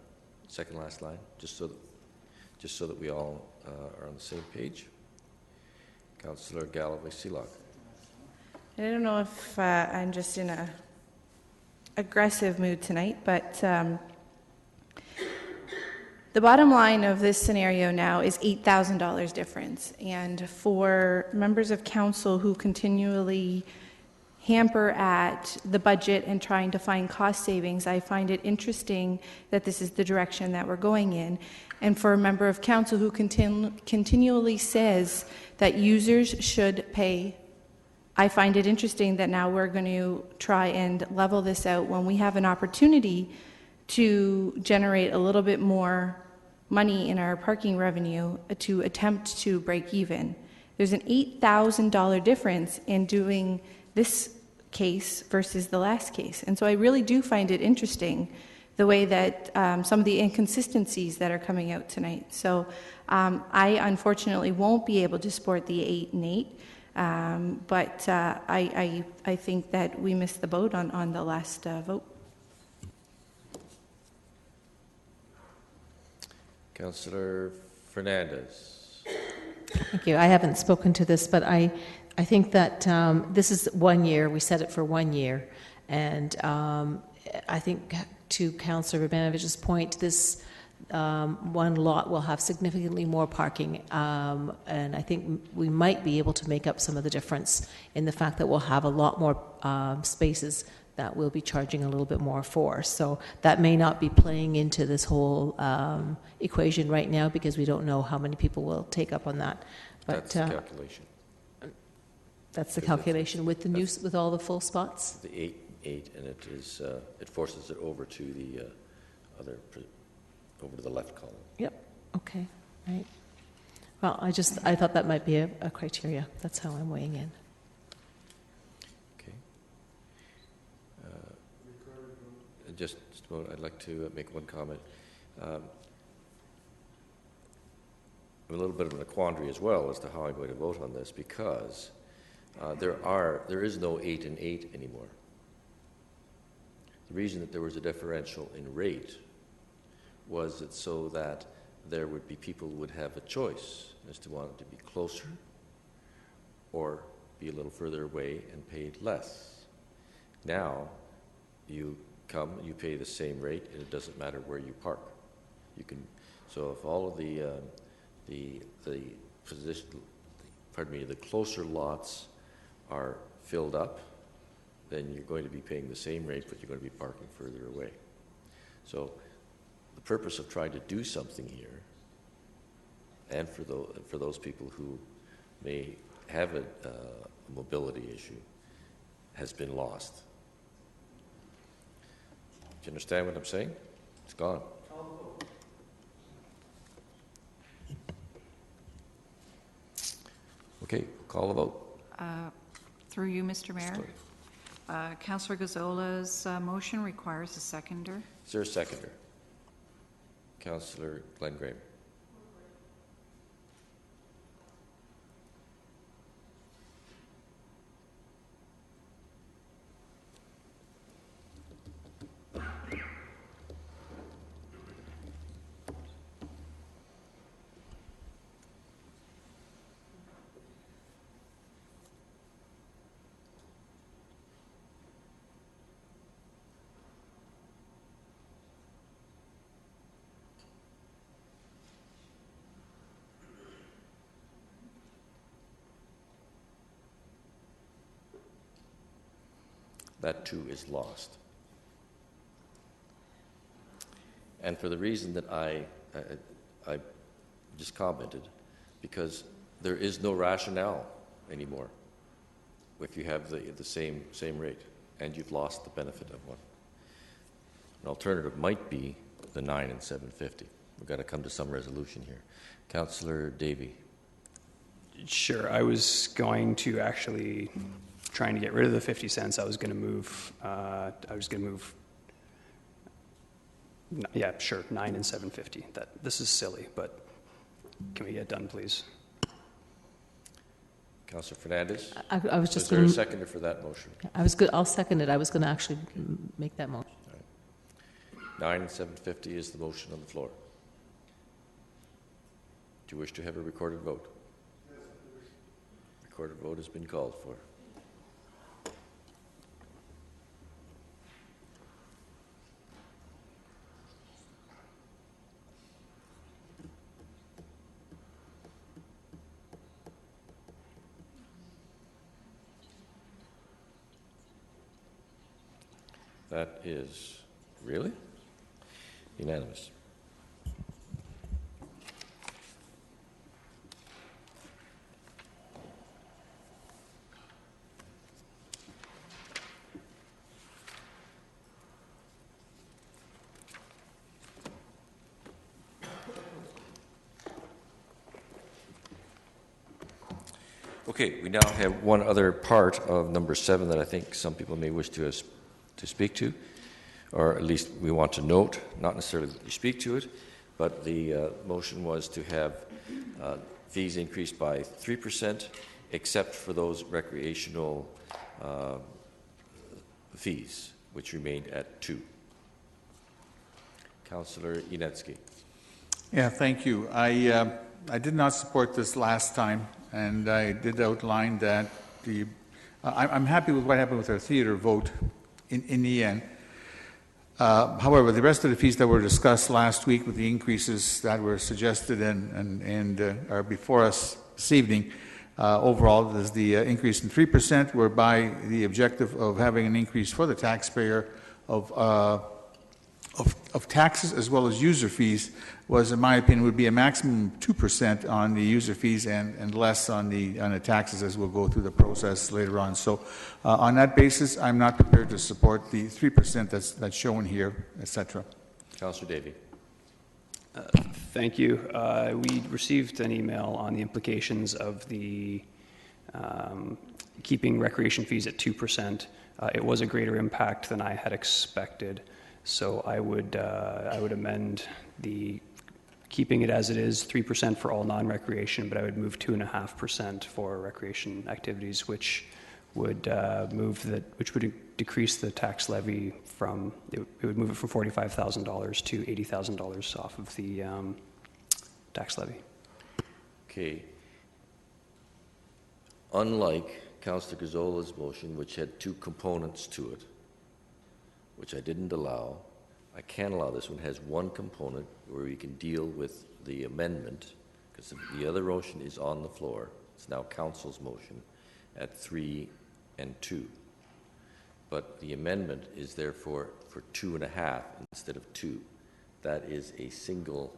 Second last line, just so that we all are on the same page. Councillor Galloway-Seelock. I don't know if I'm just in a aggressive mood tonight, but the bottom line of this scenario now is $8,000 difference. And for members of council who continually hamper at the budget and trying to find cost savings, I find it interesting that this is the direction that we're going in. And for a member of council who continually says that users should pay, I find it interesting that now we're going to try and level this out when we have an opportunity to generate a little bit more money in our parking revenue to attempt to break even. There's an $8,000 difference in doing this case versus the last case. And so I really do find it interesting the way that some of the inconsistencies that are coming out tonight. So I unfortunately won't be able to support the 8 and 8, but I think that we missed the boat on the last vote. Councillor Fernandez. Thank you. I haven't spoken to this, but I think that this is 1 year. We set it for 1 year. And I think to Councillor Urbanovich's point, this one lot will have significantly more parking. And I think we might be able to make up some of the difference in the fact that we'll have a lot more spaces that we'll be charging a little bit more for. So that may not be playing into this whole equation right now because we don't know how many people will take up on that. But That's the calculation. That's the calculation with the new, with all the full spots? The 8, and it is, it forces it over to the over to the left column. Yep, okay, right. Well, I thought that might be a criteria. That's how I'm weighing in. Just a moment, I'd like to make one comment. I'm a little bit of a quandary as well as to how I'm going to vote on this because there is no 8 and 8 anymore. The reason that there was a differential in rate was it so that there would be people who would have a choice as to wanting to be closer or be a little further away and paid less. Now, you come, you pay the same rate, and it doesn't matter where you park. You can, so if all of the position, the closer lots are filled up, then you're going to be paying the same rate, but you're going to be parking further away. So the purpose of trying to do something here, and for those people who may have a mobility issue, has been lost. Do you understand what I'm saying? It's gone. Okay, call the vote. Through you, Mr. Mayor. Councillor Gazzola's motion requires a seconder. Is there a seconder? Councillor Glenn Graham. That too is lost. And for the reason that I just commented, because there is no rationale anymore if you have the same rate and you've lost the benefit of one. An alternative might be the 9 and 750. We've got to come to some resolution here. Councillor Davey. Sure, I was going to actually trying to get rid of the 50 cents. I was going to move. Yeah, sure, 9 and 750. This is silly, but can we get done, please? Councillor Fernandez. I was just Is there a seconder for that motion? I was good. I'll second it. I was going to actually make that motion. Right. 9 and 750 is the motion on the floor. Do you wish to have a recorded vote? Yes. Recorded vote has been called for. That is really unanimous. Okay, we now have one other part of number 7 that I think some people may wish to speak to, or at least we want to note, not necessarily that you speak to it, but the motion was to have fees increased by 3%, except for those recreational fees, which remained at 2%. Councillor Yanetsky. Yeah, thank you. I did not support this last time, and I did outline that I'm happy with what happened with our theater vote in the end. However, the rest of the fees that were discussed last week with the increases that were suggested and are before us this evening, overall, there's the increase in 3%, whereby the objective of having an increase for the taxpayer of taxes as well as user fees was, in my opinion, would be a maximum 2% on the user fees and less on the taxes, as we'll go through the process later on. So on that basis, I'm not prepared to support the 3% that's shown here, etc. Councillor Davey. Thank you. We received an email on the implications of the keeping recreation fees at 2%. It was a greater impact than I had expected. So I would amend the keeping it as it is, 3% for all non-recreation, but I would move 2.5% for recreation activities, which would decrease the tax levy from it would move it from $45,000 to $80,000 off of the tax levy. Okay. Unlike Councillor Gazzola's motion, which had 2 components to it, which I didn't allow, I can allow this one. It has 1 component where we can deal with the amendment, because the other motion is on the floor. It's now Council's motion at 3 and 2. But the amendment is therefore for 2.5 instead of 2. That is a single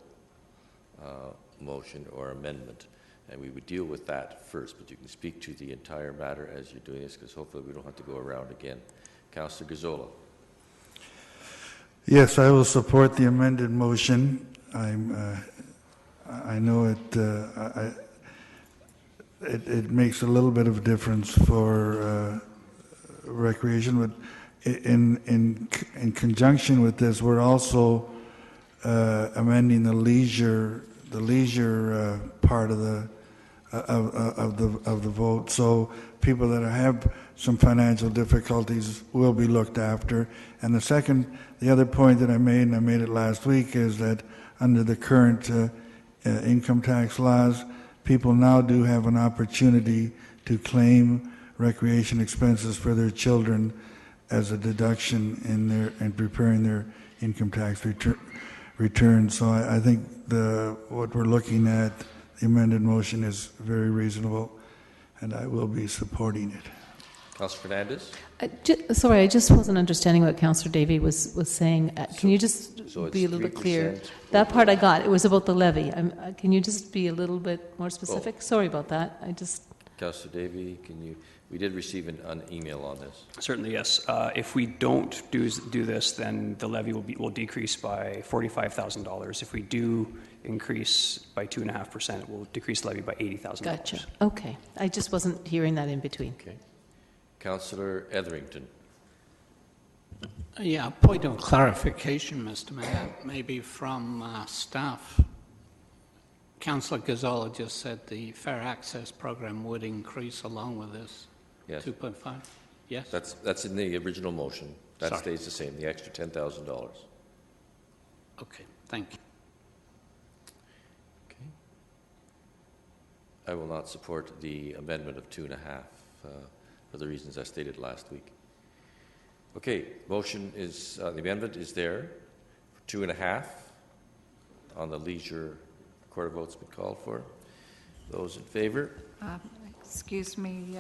motion or amendment. And we would deal with that first, but you can speak to the entire matter as you're doing this, because hopefully we don't have to go around again. Councillor Gazzola. Yes, I will support the amended motion. I know it makes a little bit of difference for recreation, but in conjunction with this, we're also amending the leisure part of the vote. So people that have some financial difficulties will be looked after. And the other point that I made, and I made it last week, is that under the current income tax laws, people now do have an opportunity to claim recreation expenses for their children as a deduction in preparing their income tax return. So I think what we're looking at, the amended motion, is very reasonable, and I will be supporting it. Councillor Fernandez? Sorry, I just wasn't understanding what Councillor Davey was saying. Can you just be a little bit clear? That part I got. It was about the levy. Can you just be a little bit more specific? Oh. Sorry about that. Councillor Davey, we did receive an email on this. Certainly, yes. If we don't do this, then the levy will decrease by $45,000. If we do increase by 2.5%, it will decrease the levy by $80,000. Gotcha. Okay. I just wasn't hearing that in between. Okay. Councillor Etherington. Yeah, point of clarification, Mr. Mayor, maybe from staff. Councillor Gazzola just said the fair access program would increase along with this. Yes. 2.5? Yes? That's in the original motion. That Sorry. stays the same, the extra $10,000. Okay, thank you. Okay. I will not support the amendment of 2.5 for the reasons I stated last week. Okay, motion is, the amendment is there for 2.5 on the leisure. Quarter vote's been called for. Those in favor? Excuse me,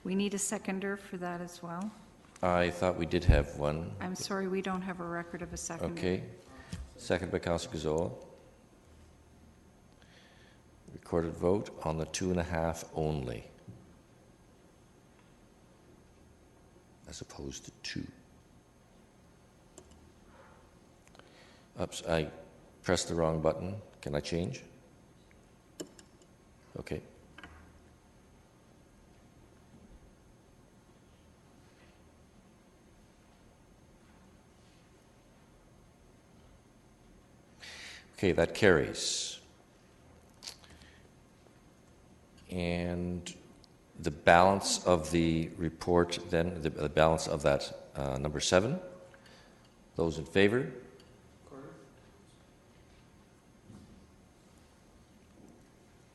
we need a seconder for that as well. I thought we did have one. I'm sorry, we don't have a record of a seconder. Okay. Second by Councillor Gazzola. Recorded vote on the 2.5 only, as opposed to 2. Oops, I pressed the wrong button. Can I change? Okay. Okay, that carries. And the balance of the report then, the balance of that number 7, those in favor?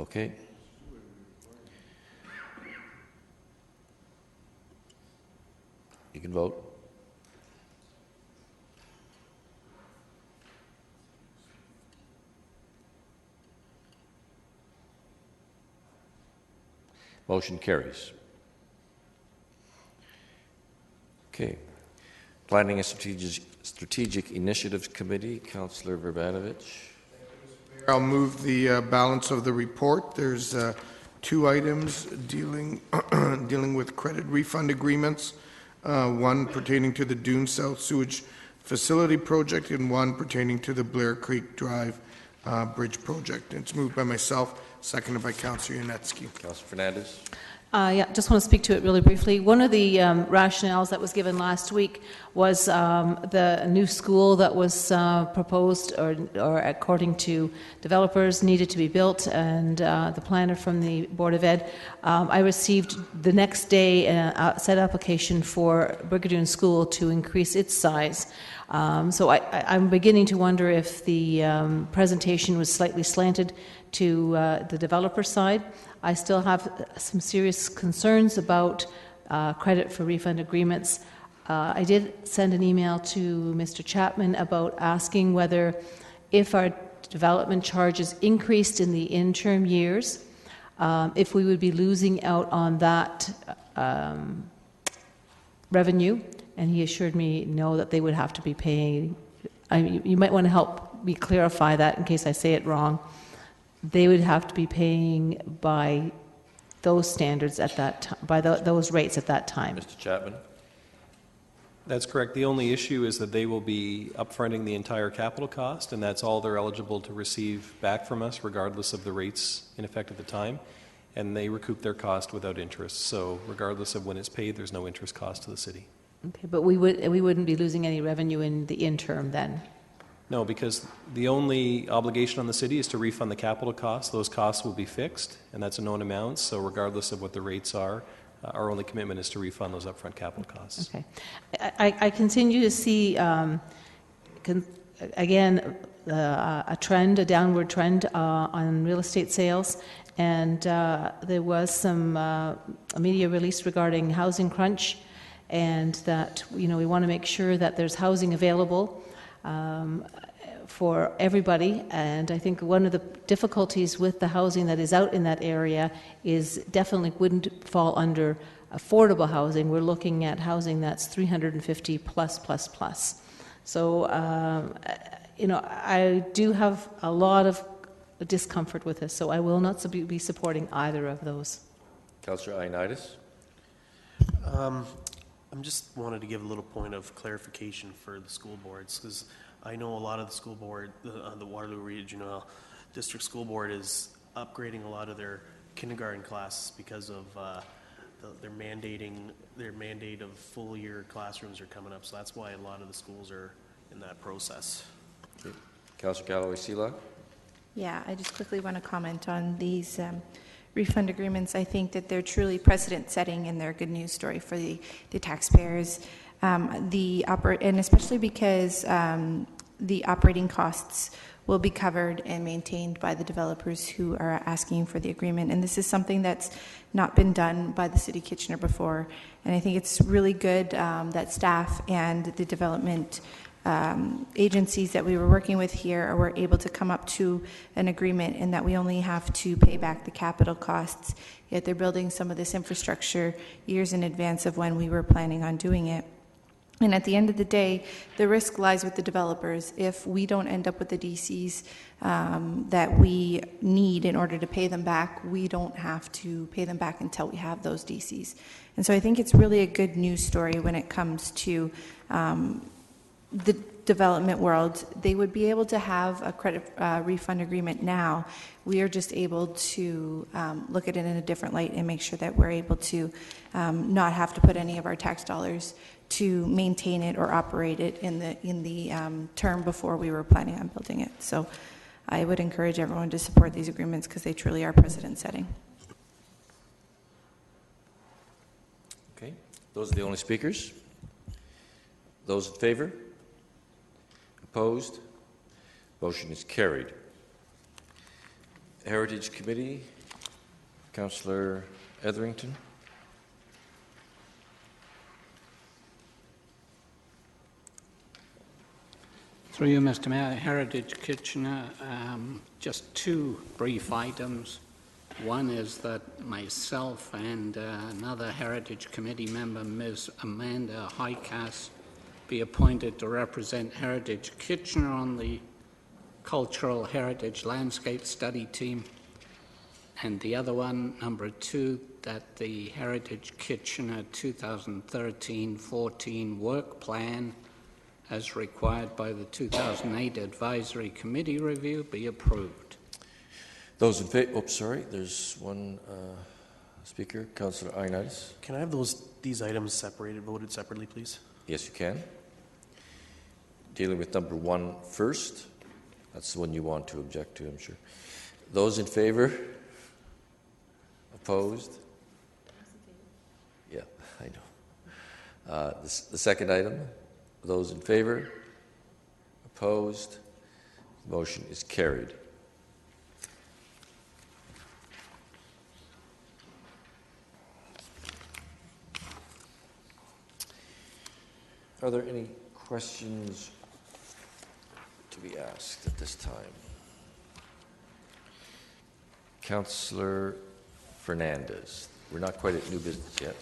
Okay. You can vote. Motion carries. Okay. Planning and Strategic Initiatives Committee, Councillor Verbanovich. I'll move the balance of the report. There's 2 items dealing with credit refund agreements, one pertaining to the Dune South Sewage Facility Project and one pertaining to the Blair Creek Drive Bridge Project. It's moved by myself, seconded by Councillor Yanetsky. Councillor Fernandez. Just want to speak to it really briefly. One of the rationales that was given last week was the new school that was proposed or according to developers needed to be built, and the planner from the Board of Ed. I received the next day a set application for Brigadoon School to increase its size. So I'm beginning to wonder if the presentation was slightly slanted to the developer side. I still have some serious concerns about credit for refund agreements. I did send an email to Mr. Chapman about asking whether, if our development charges increased in the interim years, if we would be losing out on that revenue, and he assured me no, that they would have to be paying. You might want to help me clarify that in case I say it wrong. They would have to be paying by those standards at that time, by those rates at that time. Mr. Chapman. That's correct. The only issue is that they will be upfronting the entire capital cost, and that's all they're eligible to receive back from us, regardless of the rates in effect at the time. And they recoup their cost without interest. So regardless of when it's paid, there's no interest cost to the city. Okay, but we wouldn't be losing any revenue in the interim then? No, because the only obligation on the city is to refund the capital costs. Those costs will be fixed, and that's a known amount. So regardless of what the rates are, our only commitment is to refund those upfront capital costs. Okay. I continue to see, again, a trend, a downward trend on real estate sales. And there was some media release regarding housing crunch, and that, we want to make sure that there's housing available for everybody. And I think one of the difficulties with the housing that is out in that area is definitely wouldn't fall under affordable housing. We're looking at housing that's 350 plus. So, I do have a lot of discomfort with this, so I will not be supporting either of those. Councillor Ioannidis. I'm just wanted to give a little point of clarification for the school boards, because I know a lot of the school board, the Waterloo Regional District School Board is upgrading a lot of their kindergarten classes because of their mandate of full year classrooms are coming up. So that's why a lot of the schools are in that process. Okay. Councillor Galloway-Seelock. Yeah, I just quickly want to comment on these refund agreements. I think that they're truly precedent-setting, and they're a good news story for the taxpayers. And especially because the operating costs will be covered and maintained by the developers who are asking for the agreement. And this is something that's not been done by the City of Kitchener before. And I think it's really good that staff and the development agencies that we were working with here were able to come up to an agreement, and that we only have to pay back the capital costs, yet they're building some of this infrastructure years in advance of when we were planning on doing it. And at the end of the day, the risk lies with the developers. If we don't end up with the DCs that we need in order to pay them back, we don't have to pay them back until we have those DCs. And so I think it's really a good news story when it comes to the development world. They would be able to have a credit refund agreement now. We are just able to look at it in a different light and make sure that we're able to not have to put any of our tax dollars to maintain it or operate it in the term before we were planning on building it. So I would encourage everyone to support these agreements because they truly are precedent-setting. Okay, those are the only speakers. Those in favor? Opposed? Motion is carried. Heritage Committee, Councillor Etherington. Through you, Mr. Mayor, Heritage Kitchener, just two brief items. One is that myself and another Heritage Committee member, Ms. Amanda Highcast, be appointed to represent Heritage Kitchener on the Cultural Heritage Landscape Study Team. And the other one, number 2, that the Heritage Kitchener 2013-14 work plan, as required by the 2008 Advisory Committee review, be approved. Those in favor, oops, sorry, there's one speaker, Councillor Ioannidis. Can I have these items separated, voted separately, please? Yes, you can. Dealing with number 1 first. That's the one you want to object to, I'm sure. Those in favor? Opposed? Yeah, I know. The second item, those in favor? Opposed? Motion is carried. Are there any questions to be asked at this time? Councillor Fernandez. We're not quite at new business yet.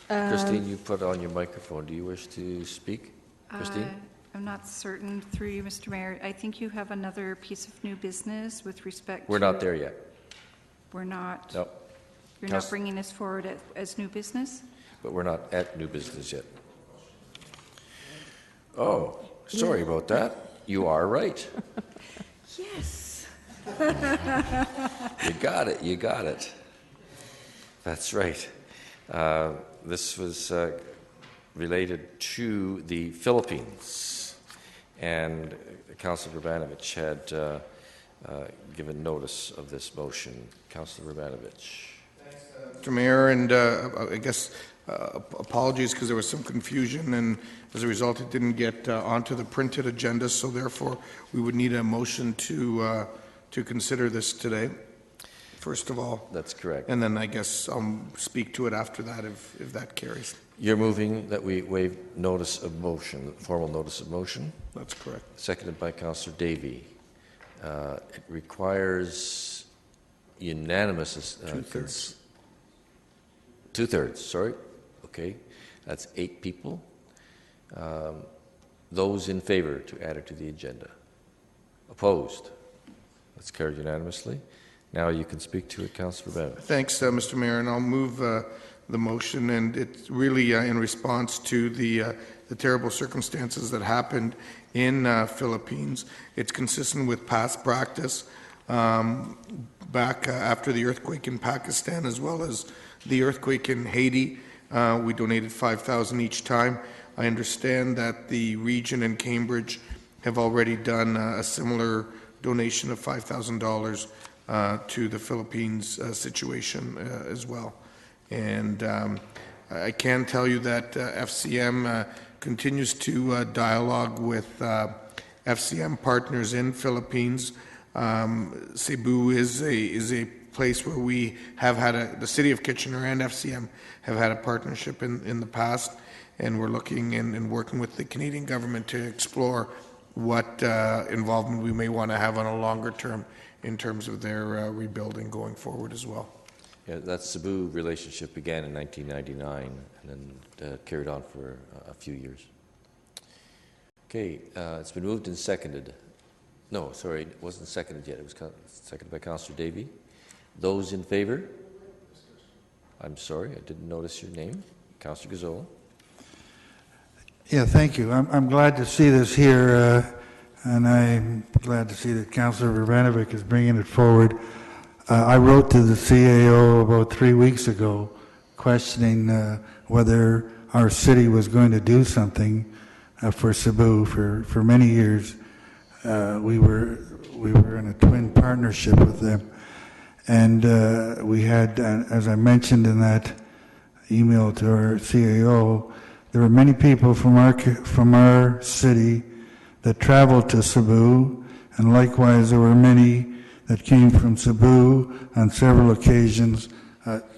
Christine, you put on your microphone. Do you wish to speak? Christine? I'm not certain, through you, Mr. Mayor. I think you have another piece of new business with respect We're to... not there yet. We're not? No. You're not bringing this forward as new business? But we're not at new business yet. Oh, sorry about that. You are right. Yes. You got it. You got it. That's right. This was related to the Philippines, and Councillor Urbanovich had given notice of this motion. Councillor Urbanovich. Mr. Mayor, and I guess apologies because there was some confusion, and as a result it didn't get onto the printed agenda, so therefore we would need a motion to consider this today, first of all. That's correct. And then I guess I'll speak to it after that if that carries. You're moving that we waive notice of motion, formal notice of motion? That's correct. Seconded by Councillor Davey. It requires unanimous... Two-thirds. Two-thirds, sorry. Okay. That's 8 people. Those in favor to add it to the agenda? Opposed? That's carried unanimously. Now you can speak to it, Councillor Bennett. Thanks, Mr. Mayor, and I'll move the motion, and it's really in response to the terrible circumstances that happened in Philippines. It's consistent with past practice back after the earthquake in Pakistan, as well as the earthquake in Haiti. We donated $5,000 each time. I understand that the region in Cambridge have already done a similar donation of $5,000 to the Philippines situation as well. And I can tell you that FCM continues to dialogue with FCM partners in Philippines. Cebu is a place where we have had the City of Kitchener and FCM have had a partnership in the past, and we're looking and working with the Canadian government to explore what involvement we may want to have on a longer term in terms of their rebuilding going forward as well. Yeah, that Cebu relationship began in 1999 and then carried on for a few years. Okay, it's been moved and seconded. No, sorry, it wasn't seconded yet. It was seconded by Councillor Davey. Those in favor? I'm sorry, I didn't notice your name. Councillor Gazzola. Yeah, thank you. I'm glad to see this here, and I'm glad to see that Councillor Urbanovic is bringing it forward. I wrote to the CAO about 3 weeks ago questioning whether our city was going to do something for Cebu. For many years, we were in a twin partnership with them. And we had, as I mentioned in that email to our CAO, there were many people from our city that traveled to Cebu, and likewise there were many that came from Cebu on several occasions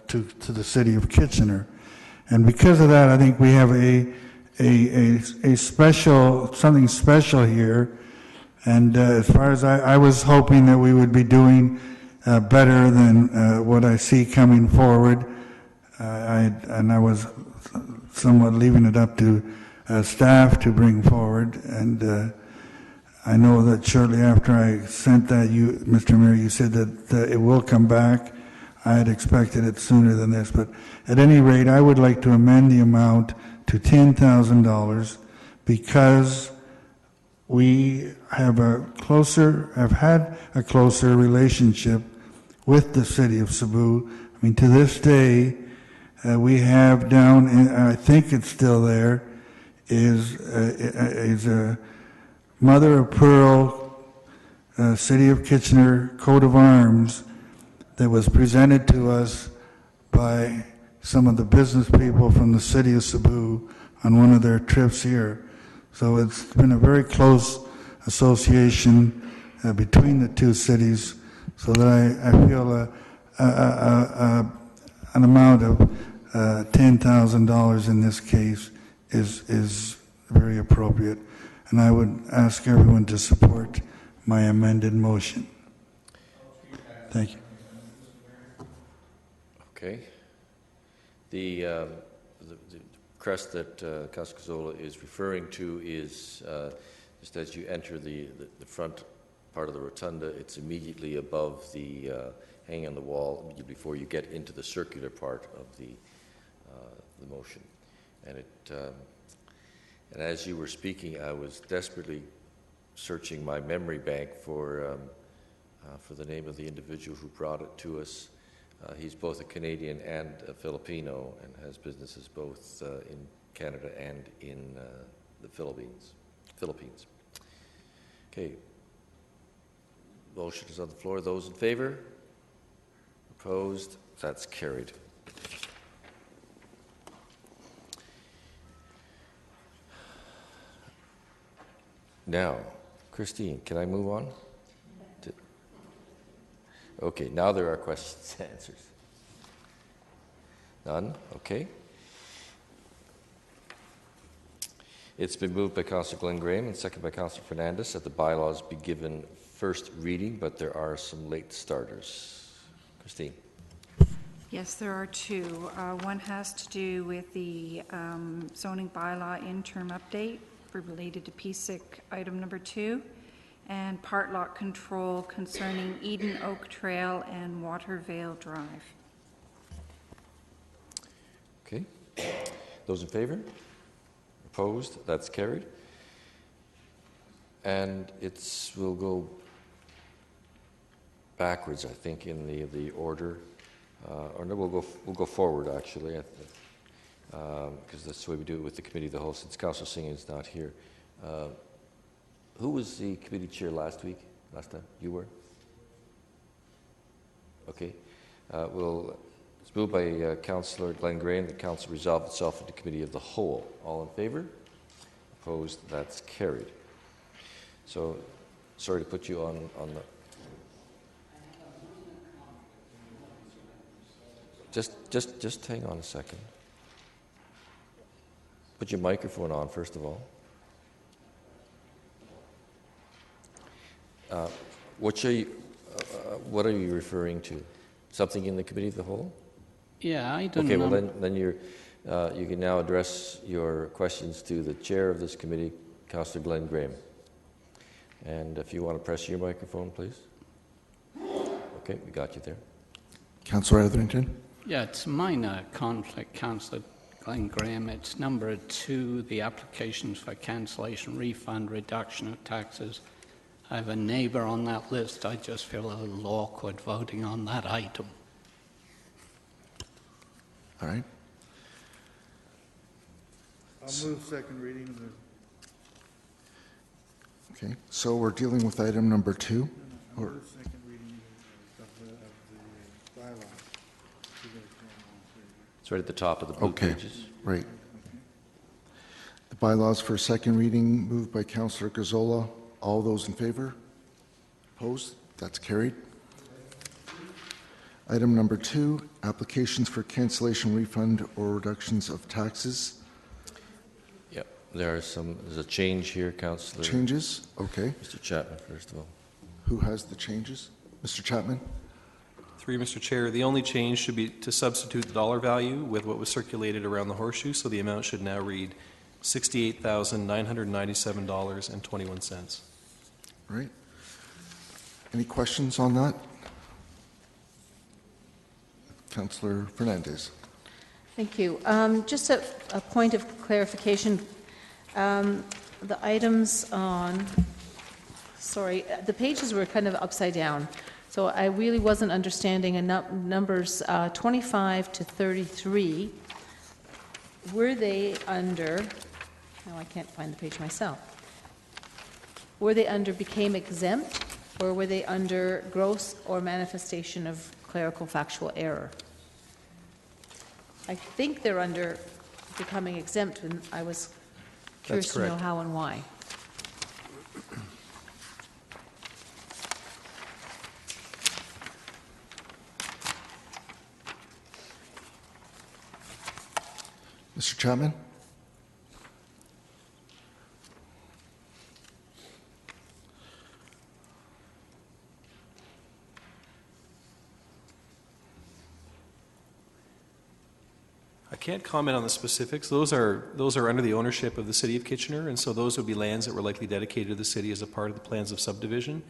to the city of Kitchener. And because of that, I think we have something special here. And as far as I was hoping that we would be doing better than what I see coming forward, and I was somewhat leaving it up to staff to bring forward. And I know that shortly after I sent that, Mr. Mayor, you said that it will come back. I had expected it sooner than this, but at any rate, I would like to amend the amount to $10,000 because we have had a closer relationship with the city of Cebu. I mean, to this day, we have down, and I think it's still there, is a mother of pearl City of Kitchener coat of arms that was presented to us by some of the business people from the city of Cebu on one of their trips here. So it's been a very close association between the two cities, so that I feel an amount of $10,000 in this case is very appropriate. And I would ask everyone to support my amended motion. Thank you. Okay. The crest that Councilor Cazzola is referring to is just as you enter the front part of the rotunda, it's immediately above the hanging on the wall before you get into the circular part of the motion. And and as you were speaking, I was desperately searching my memory bank for the name of the individual who brought it to us. He's both a Canadian and a Filipino and has businesses both in Canada and in the Philippines. Okay. Motion is on the floor. Those in favor? Opposed? That's carried. Now, Christine, can I move on? Okay, now there are questions and answers. None? Okay. It's been moved by Councillor Glenn Graham and seconded by Councillor Fernandez that the bylaws be given first reading, but there are some late starters. Christine. Yes, there are two. One has to do with the zoning bylaw interim update related to PSIC item number 2, and part lot control concerning Eden Oak Trail and Watervale Drive. Okay. Those in favor? Opposed? That's carried. And we'll go backwards, I think, in the order. Or no, we'll go forward, actually, because that's the way we do it with the committee of the whole, since Councillor Singh is not here. Who was the committee chair last time? You were? Okay. It's moved by Councillor Glenn Graham. The council resolved itself into committee of the whole. All in favor? Opposed? That's carried. So, sorry to put you on the... Just hang on a second. Put your microphone on, first of all. What are you referring to? Something in the committee of the whole? Yeah, I don't know. Okay, well then you can now address your questions to the chair of this committee, Councillor Glenn Graham. And if you want to press your microphone, please. Okay, we got you there. Councillor Etherington. Yeah, it's minor conflict, Councillor Glenn Graham. It's number 2, the applications for cancellation, refund, reduction of taxes. I have a neighbour on that list. I just feel a little awkward voting on that item. All right. I'll move second reading. Okay, so we're dealing with item number 2? Or, It's right at the top of the blue okay, pages. right. The bylaws for second reading, moved by Councillor Gazzola. All those in favor? Opposed? That's carried. Item number 2, applications for cancellation, refund, or reductions of taxes. Yep, there's a change here, Councillor. Changes? Okay. Mr. Chapman, first of all. Who has the changes? Mr. Chapman? Through you, Mr. Chair, the only change should be to substitute the dollar value with what was circulated around the horseshoe, so the amount should now read $68,997.21. Right. Any questions on that? Councillor Fernandez. Thank you. Just a point of clarification. The items on, sorry, the pages were kind of upside down. So I really wasn't understanding numbers 25 to 33. Were they under, no, I can't find the page myself. Were they under became exempt, or were they under gross or manifestation of clerical factual error? I think they're under becoming exempt, and I was curious to know how and why. Mr. Chapman? I can't comment on the specifics. Those are under the ownership of the City of Kitchener, and so those would be lands that were likely dedicated to the city as a part of the plans of subdivision.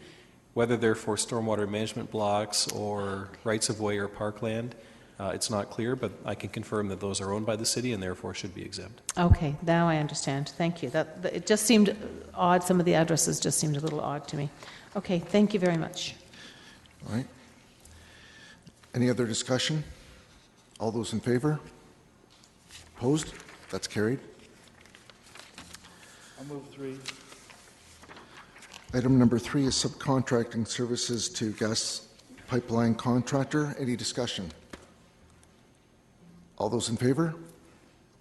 Whether they're for stormwater management blocks or rights of way or parkland, it's not clear, but I can confirm that those are owned by the city and therefore should be exempt. Okay, now I understand. Thank you. It just seemed odd. Some of the addresses just seemed a little odd to me. Okay, thank you very much. All right. Any other discussion? All those in favor? Opposed? That's carried. I'll move 3. Item number 3 is subcontracting services to gas pipeline contractor. Any discussion? All those in favor?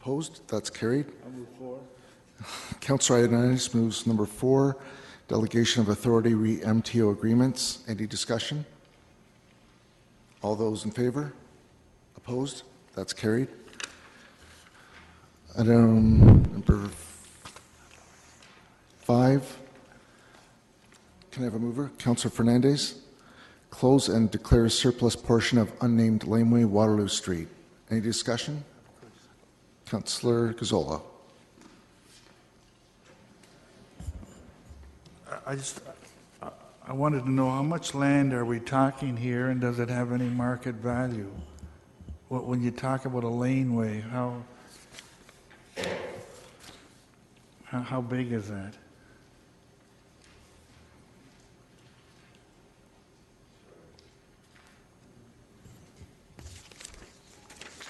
Opposed? That's carried. I'll move 4. Councillor Ioannidis moves number 4, delegation of authority re-MTO agreements. Any discussion? All those in favor? Opposed? That's carried. Item number 5. Can I have a mover? Councillor Fernandez. Close and declare surplus portion of unnamed laneway, Waterloo Street. Any discussion? Councillor Gazzola. I wanted to know how much land are we talking here, and does it have any market value? When you talk about a laneway, how big is that?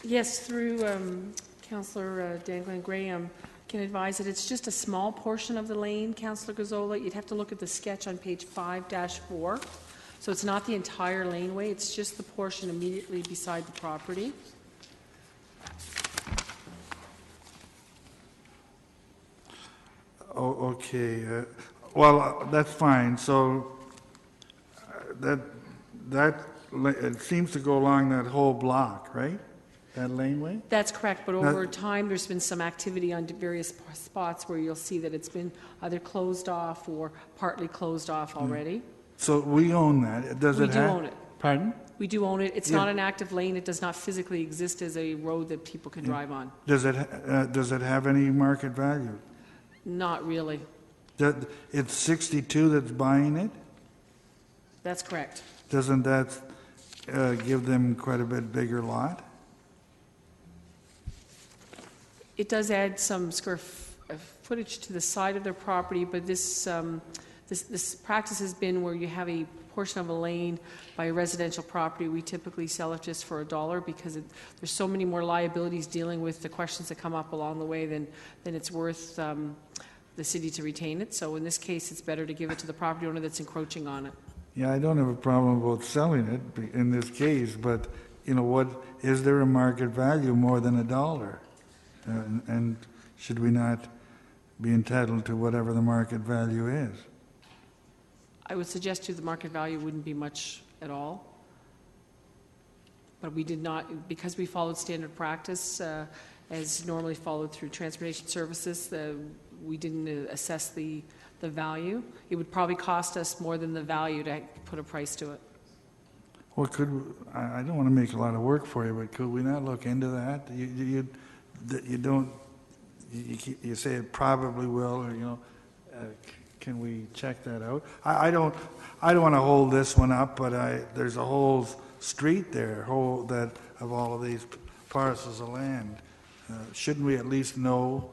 Yes, through Councillor Dangling Graham, can advise that it's just a small portion of the lane, Councillor Gazzola. You'd have to look at the sketch on page 5-4. So it's not the entire laneway, it's just the portion immediately beside the property. Oh, okay. Well, that's fine. So it seems to go along that whole block, right? That laneway? That's correct, but over time, there's been some activity on various spots where you'll see that it's been either closed off or partly closed off already. So we own that. Does We it do have? own it. Pardon? We do own it. It's Yeah. not an active lane. It does not physically exist as a road that people can drive on. Does it have any market value? Not really. It's 62 that's buying it? That's correct. Doesn't that give them quite a bit bigger lot? It does add some square footage to the side of their property, but this practice has been where you have a portion of a lane by a residential property. We typically sell it just for $1 because there's so many more liabilities dealing with the questions that come up along the way than it's worth the city to retain it. So in this case, it's better to give it to the property owner that's encroaching on it. Yeah, I don't have a problem about selling it in this case, but, you know, what, is there a market value more than $1? And should we not be entitled to whatever the market value is? I would suggest to you the market value wouldn't be much at all. But we did not, because we followed standard practice, as normally followed through transportation services, we didn't assess the value. It would probably cost us more than the value to put a price to it. Well, I don't want to make a lot of work for you, but could we not look into that? You say it probably will, or, you know, can we check that out? I don't want to hold this one up, but there's a whole street there, of all of these parcels of land. Shouldn't we at least know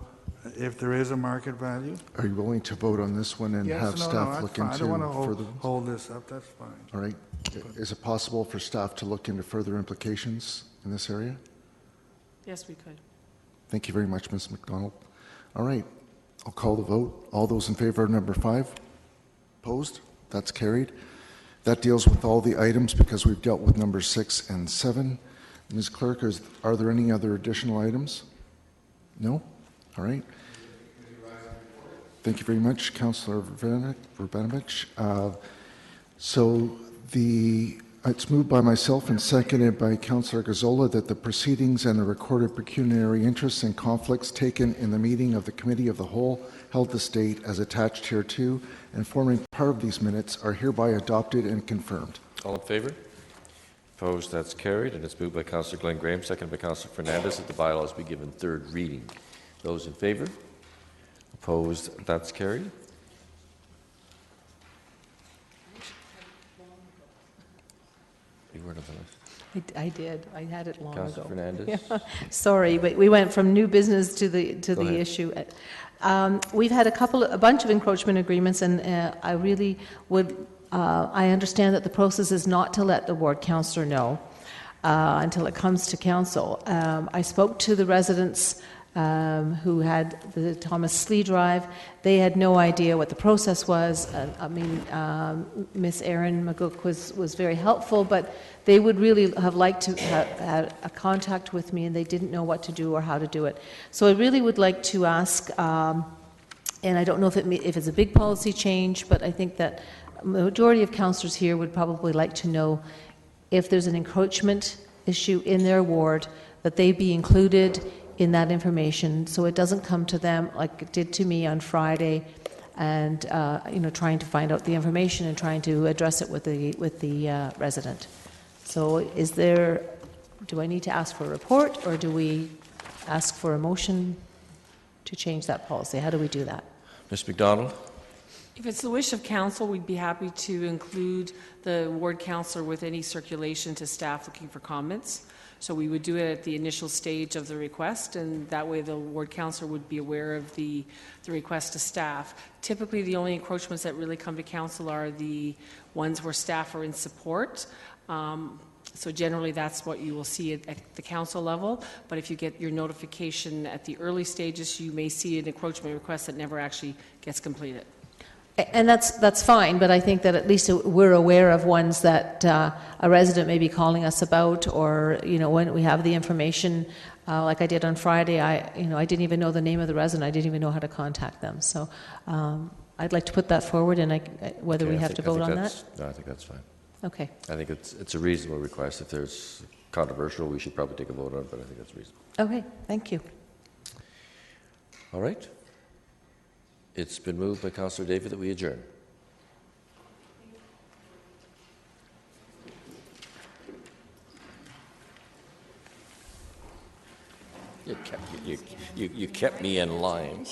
if there is a market value? Are you willing to vote on this one and have staff look into I don't want further? to hold this up, that's fine. All right. Is it possible for staff to look into further implications in this area? Yes, we could. Thank you very much, Ms. McDonald. All right. I'll call the vote. All those in favor of number 5? Opposed? That's carried. That deals with all the items because we've dealt with numbers 6 and 7. Ms. Clerk, are there any other additional items? No? All right. Thank you very much, Councillor Verbenovich. It's moved by myself and seconded by Councillor Gazzola that the proceedings and the recorded pecuniary interests and conflicts taken in the meeting of the Committee of the Whole held this date as attached hereto and forming part of these minutes are hereby adopted and confirmed. All in favour? Opposed? That's carried. And it's moved by Councillor Glenn Graham, seconded by Councillor Fernandez, that the bylaws be given third reading. Those in favour? Opposed? That's carried. You weren't on the list. I did. I had it long Councillor ago. Fernandez? Yeah. Sorry, but we went from new business to the ahead. issue. We've had a bunch of encroachment agreements, and I really would. I understand that the process is not to let the ward councillor know until it comes to council. I spoke to the residents who had the Thomas Slee Drive. They had no idea what the process was. Miss Erin McGook was very helpful, but they would really have liked to have had a contact with me, and they didn't know what to do or how to do it. So I really would like to ask, and I don't know if it's a big policy change, but I think that the majority of councillors here would probably like to know if there's an encroachment issue in their ward, that they be included in that information, so it doesn't come to them like it did to me on Friday, and trying to find out the information and trying to address it with the resident. So, do I need to ask for a report, or do we ask for a motion to change that policy? How do we do that? Ms. McDonald? If it's the wish of council, we'd be happy to include the ward councillor with any circulation to staff looking for comments. So we would do it at the initial stage of the request, and that way the ward councillor would be aware of the request to staff. Typically, the only encroachments that really come to council are the ones where staff are in support. So generally, that's what you will see at the council level. But if you get your notification at the early stages, you may see an encroachment request that never actually gets completed. And that's fine, but I think that at least we're aware of ones that a resident may be calling us about, or when we have the information, like I did on Friday. I didn't even know the name of the resident. I didn't even know how to contact them. So I'd like to put that forward, and whether we have to vote on that. No, I think that's fine. Okay. I think it's a reasonable request. If there's controversial, we should probably take a vote on it, but I think that's reasonable. Okay. Thank you. All right. It's been moved by Councillor David that we adjourn. You kept me in line.